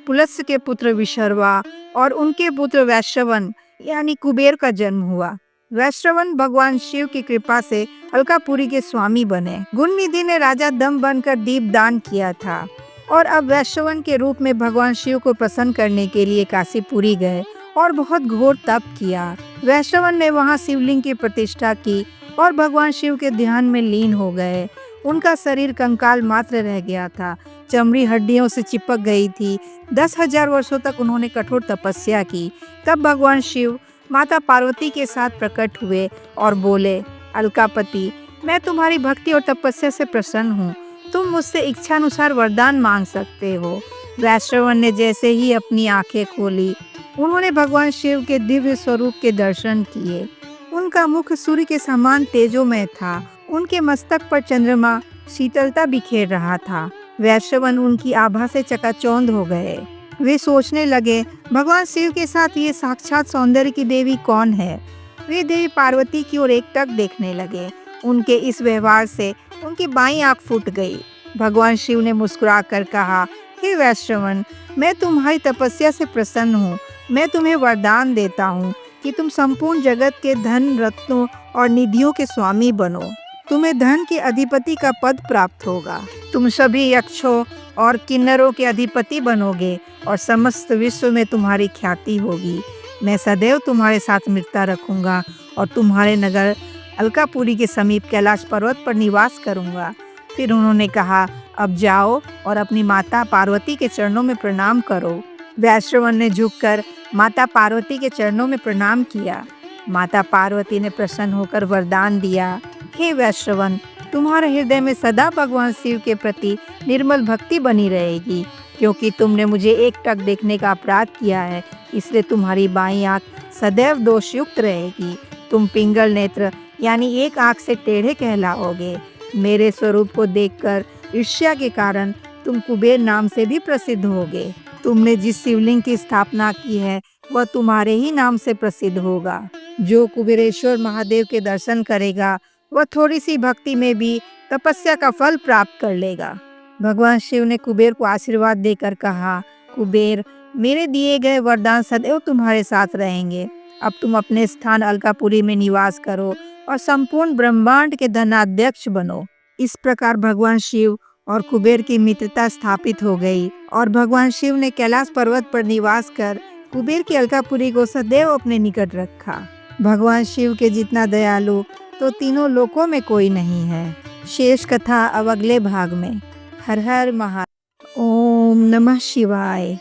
पुलत्स्य के पुत्र विशर्वा और उनके पुत्र वैश्रवन यानी कुबेर का जन्म हुआ। वैश्रवन भगवान शिव की कृपा से अलकापुरी के स्वामी बने। गुण निधि ने राजा दम्भ बनकर दीप दान किया था और अब वैश्रवन के रूप में भगवान शिव को प्रसन्न करने के लिए काशीपुरी गए और बहुत घोर तप किया। वैश्रवन ने वहां शिवलिंग की प्रतिष्ठा की और भगवान शिव के ध्यान में लीन हो गए। उनका शरीर कंकाल मात्र रह गया था, चमड़ी हड्डियों से चिपक गई थी। 10,000 वर्षों तक उन्होंने कठोर तपस्या की। तब भगवान शिव माता पार्वती के साथ प्रकट हुए और बोले, अलकापति, मैं तुम्हारी भक्ति और तपस्या से प्रसन्न हूँ। तुम मुझसे इच्छानुसार वरदान मांग सकते हो। वैश्रवन ने जैसे ही अपनी आंखें खोली, उन्होंने भगवान शिव के दिव्य स्वरूप के दर्शन किए। उनका मुख सूर्य के समान तेजोमय था। उनके मस्तक पर चंद्रमा शीतलता बिखेर रहा था। वैश्रवन उनकी आभा से चकाचौंध हो गए। वे सोचने लगे, भगवान शिव के साथ ये साक्षात सौंदर्य की देवी कौन है। वे देवी पार्वती की ओर एकटक देखने लगे। उनके इस व्यवहार से उनकी बाईं आंख फूट गई। भगवान शिव ने मुस्कुराकर कहा, हे वैश्रवन, मैं तुम्हारी तपस्या से प्रसन्न हूँ। मैं तुम्हें वरदान देता हूँ कि तुम संपूर्ण जगत के धन, रत्नों और निधियों के स्वामी बनो। तुम्हें धन के अधिपति का पद प्राप्त होगा। तुम सभी यक्षों और किन्नरों के अधिपति बनोगे और समस्त विश्व में तुम्हारी ख्याति होगी। मैं सदैव तुम्हारे साथ मित्रता रखूंगा और तुम्हारे नगर अलकापुरी के समीप कैलाश पर्वत पर निवास करूंगा। फिर उन्होंने कहा, अब जाओ और अपनी माता पार्वती के चरणों में प्रणाम करो। वैश्रवन ने झुककर माता पार्वती के चरणों में प्रणाम किया। माता पार्वती ने प्रसन्न होकर वरदान दिया, हे वैश्रवन, तुम्हारे हृदय में सदा भगवान शिव के प्रति निर्मल भक्ति बनी रहेगी। क्योंकि तुमने मुझे एकटक देखने का अपराध किया है, इसलिए तुम्हारी बाईं आंख सदैव दोषयुक्त रहेगी। तुम पिंगल नेत्र यानी एक आंख से टेढ़े कहलाओगे। मेरे स्वरूप को देखकर ईर्ष्या के कारण तुम कुबेर नाम से भी प्रसिद्ध होगे। तुमने जिस शिवलिंग की स्थापना की है वह तुम्हारे ही नाम से प्रसिद्ध होगा। जो कुबेरेश्वर महादेव के दर्शन करेगा वह थोड़ी सी भक्ति में भी तपस्या का फल प्राप्त कर लेगा। भगवान शिव ने कुबेर को आशीर्वाद देकर कहा, कुबेर, मेरे दिए गए वरदान सदैव तुम्हारे साथ रहेंगे। अब तुम अपने स्थान अलकापुरी में निवास करो और संपूर्ण ब्रह्मांड के धनाध्यक्ष बनो। इस प्रकार भगवान शिव और कुबेर की मित्रता स्थापित हो गई और भगवान शिव ने कैलाश पर्वत पर निवास कर कुबेर की अलकापुरी को सदैव अपने निकट रखा। भगवान शिव के जितना दयालु तो तीनों लोकों में कोई नहीं है। शेष कथा अब अगले भाग में। हर हर महादेव। ओम नमः शिवाय।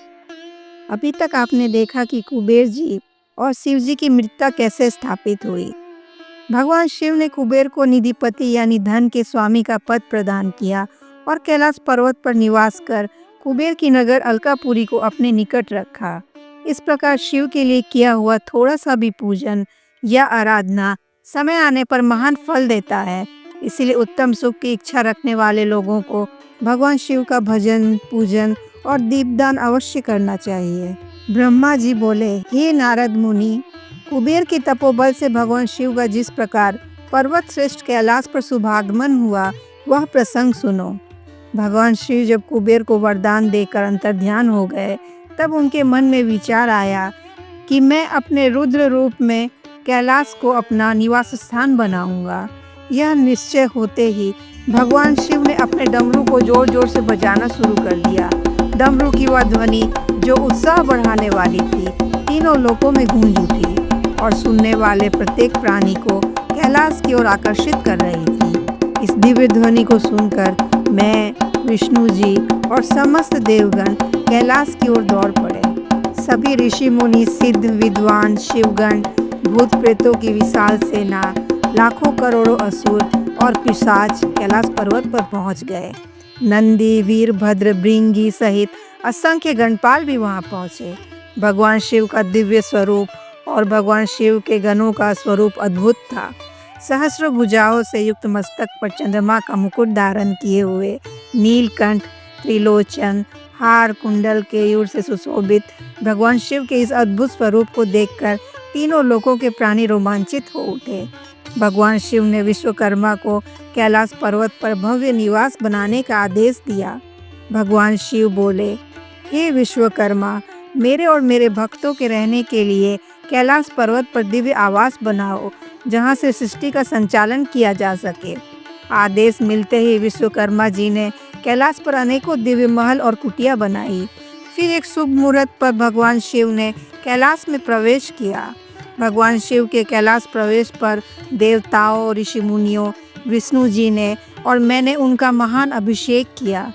अभी तक आपने देखा कि कुबेर जी और शिव जी की मित्रता कैसे स्थापित हुई। भगवान शिव ने कुबेर को निधिपति यानी धन के स्वामी का पद प्रदान किया और कैलाश पर्वत पर निवास कर कुबेर की नगर अलकापुरी को अपने निकट रखा। इस प्रकार शिव के लिए किया हुआ थोड़ा सा भी पूजन या आराधना समय आने पर महान फल देता है। इसलिए उत्तम सुख की इच्छा रखने वाले लोगों को भगवान शिव का भजन, पूजन और दीपदान अवश्य करना चाहिए। ब्रह्मा जी बोले, हे नारद मुनि, कुबेर के तपोबल से भगवान शिव का जिस प्रकार पर्वत श्रेष्ठ कैलाश पर शुभागमन हुआ वह प्रसंग सुनो। भगवान शिव जब कुबेर को वरदान देकर अंतर्ध्यान हो गए तब उनके मन में विचार आया कि मैं अपने रुद्र रूप में कैलाश को अपना निवास स्थान बनाऊंगा। यह निश्चय होते ही भगवान शिव ने अपने डमरू को जोर जोर से बजाना शुरू कर दिया। डमरू की वह ध्वनि जो उत्साह बढ़ाने वाली थी तीनों लोकों में गूंज उठी और सुनने वाले प्रत्येक प्राणी को कैलाश की ओर आकर्षित कर रही थी। इस दिव्य ध्वनि को सुनकर मैं, विष्णु जी और समस्त देवगण कैलाश की ओर दौड़ पड़े। सभी सभी ऋषि मुनि, सिद्ध, विद्वान, शिवगण, भूत प्रेतों की विशाल सेना, लाखों करोड़ों असुर और पिशाच कैलाश पर्वत पर पहुंच गए। नंदी, वीरभद्र, भृंगी सहित असंख्य गणपाल भी वहां पहुंचे। भगवान शिव का दिव्य स्वरूप और भगवान शिव के गणों का स्वरूप अद्भुत था। सहस्र भुजाओं से युक्त मस्तक पर चंद्रमा का मुकुट धारण किए हुए, नीलकंठ, त्रिलोचन, हार कुंडल, केयूर से सुशोभित भगवान शिव के इस अद्भुत स्वरूप को देखकर तीनों लोकों के प्राणी रोमांचित हो उठे। भगवान शिव ने विश्वकर्मा को कैलाश पर्वत पर भव्य निवास बनाने का आदेश दिया। भगवान शिव बोले, हे विश्वकर्मा, मेरे और मेरे भक्तों के रहने के लिए कैलाश पर्वत पर दिव्य आवास बनाओ, जहां से सृष्टि का संचालन किया जा सके। आदेश मिलते ही विश्वकर्मा जी ने कैलाश पर अनेकों दिव्य महल और कुटिया बनाई। फिर एक शुभ मुहूर्त पर भगवान शिव ने कैलाश में प्रवेश किया। भगवान शिव के कैलाश प्रवेश पर देवताओं, ऋषि मुनियों, विष्णु जी ने और मैंने उनका महान अभिषेक किया।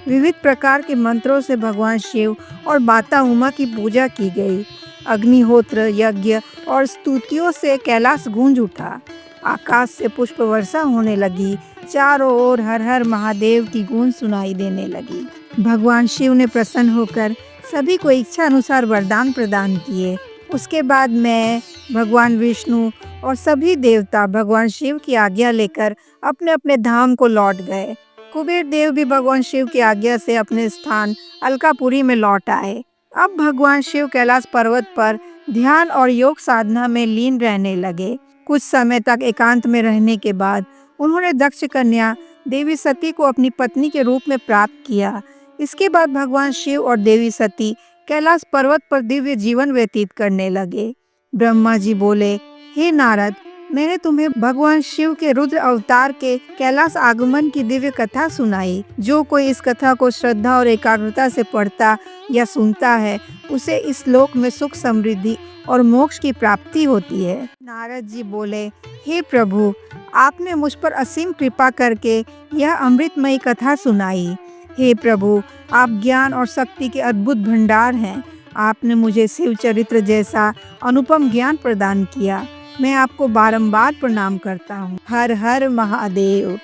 विविध प्रकार के मंत्रों से भगवान शिव और माता उमा की पूजा की गई। अग्निहोत्र, यज्ञ और स्तुतियों से कैलाश गूंज उठा। आकाश से पुष्प वर्षा होने लगी। चारों ओर हर हर महादेव की गूंज सुनाई देने लगी। भगवान शिव ने प्रसन्न होकर सभी को इच्छा अनुसार वरदान प्रदान किए। उसके बाद मैं, भगवान विष्णु और सभी देवता भगवान शिव की आज्ञा लेकर अपने अपने धाम को लौट गए। कुबेर देव भी भगवान शिव की आज्ञा से अपने स्थान अलकापुरी में लौट आए। अब भगवान शिव कैलाश पर्वत पर ध्यान और योग साधना में लीन रहने लगे। कुछ समय तक एकांत में रहने के बाद उन्होंने दक्ष कन्या देवी सती को अपनी पत्नी के रूप में प्राप्त किया। इसके बाद भगवान शिव और देवी सती कैलाश पर्वत पर दिव्य जीवन व्यतीत करने लगे। ब्रह्मा जी बोले, हे नारद, मैंने तुम्हें भगवान शिव के रुद्र अवतार के कैलाश आगमन की दिव्य कथा सुनाई। जो कोई इस कथा को श्रद्धा और एकाग्रता से पढ़ता या सुनता है, उसे इस लोक में सुख, समृद्धि और मोक्ष की प्राप्ति होती है। नारद जी बोले, हे प्रभु, आपने मुझ पर असीम कृपा करके यह अमृतमयी कथा सुनाई। हे प्रभु, आप ज्ञान और शक्ति के अद्भुत भंडार हैं। आपने मुझे शिव चरित्र जैसा अनुपम ज्ञान प्रदान किया। मैं आपको बारंबार प्रणाम करता हूँ। हर हर महादेव।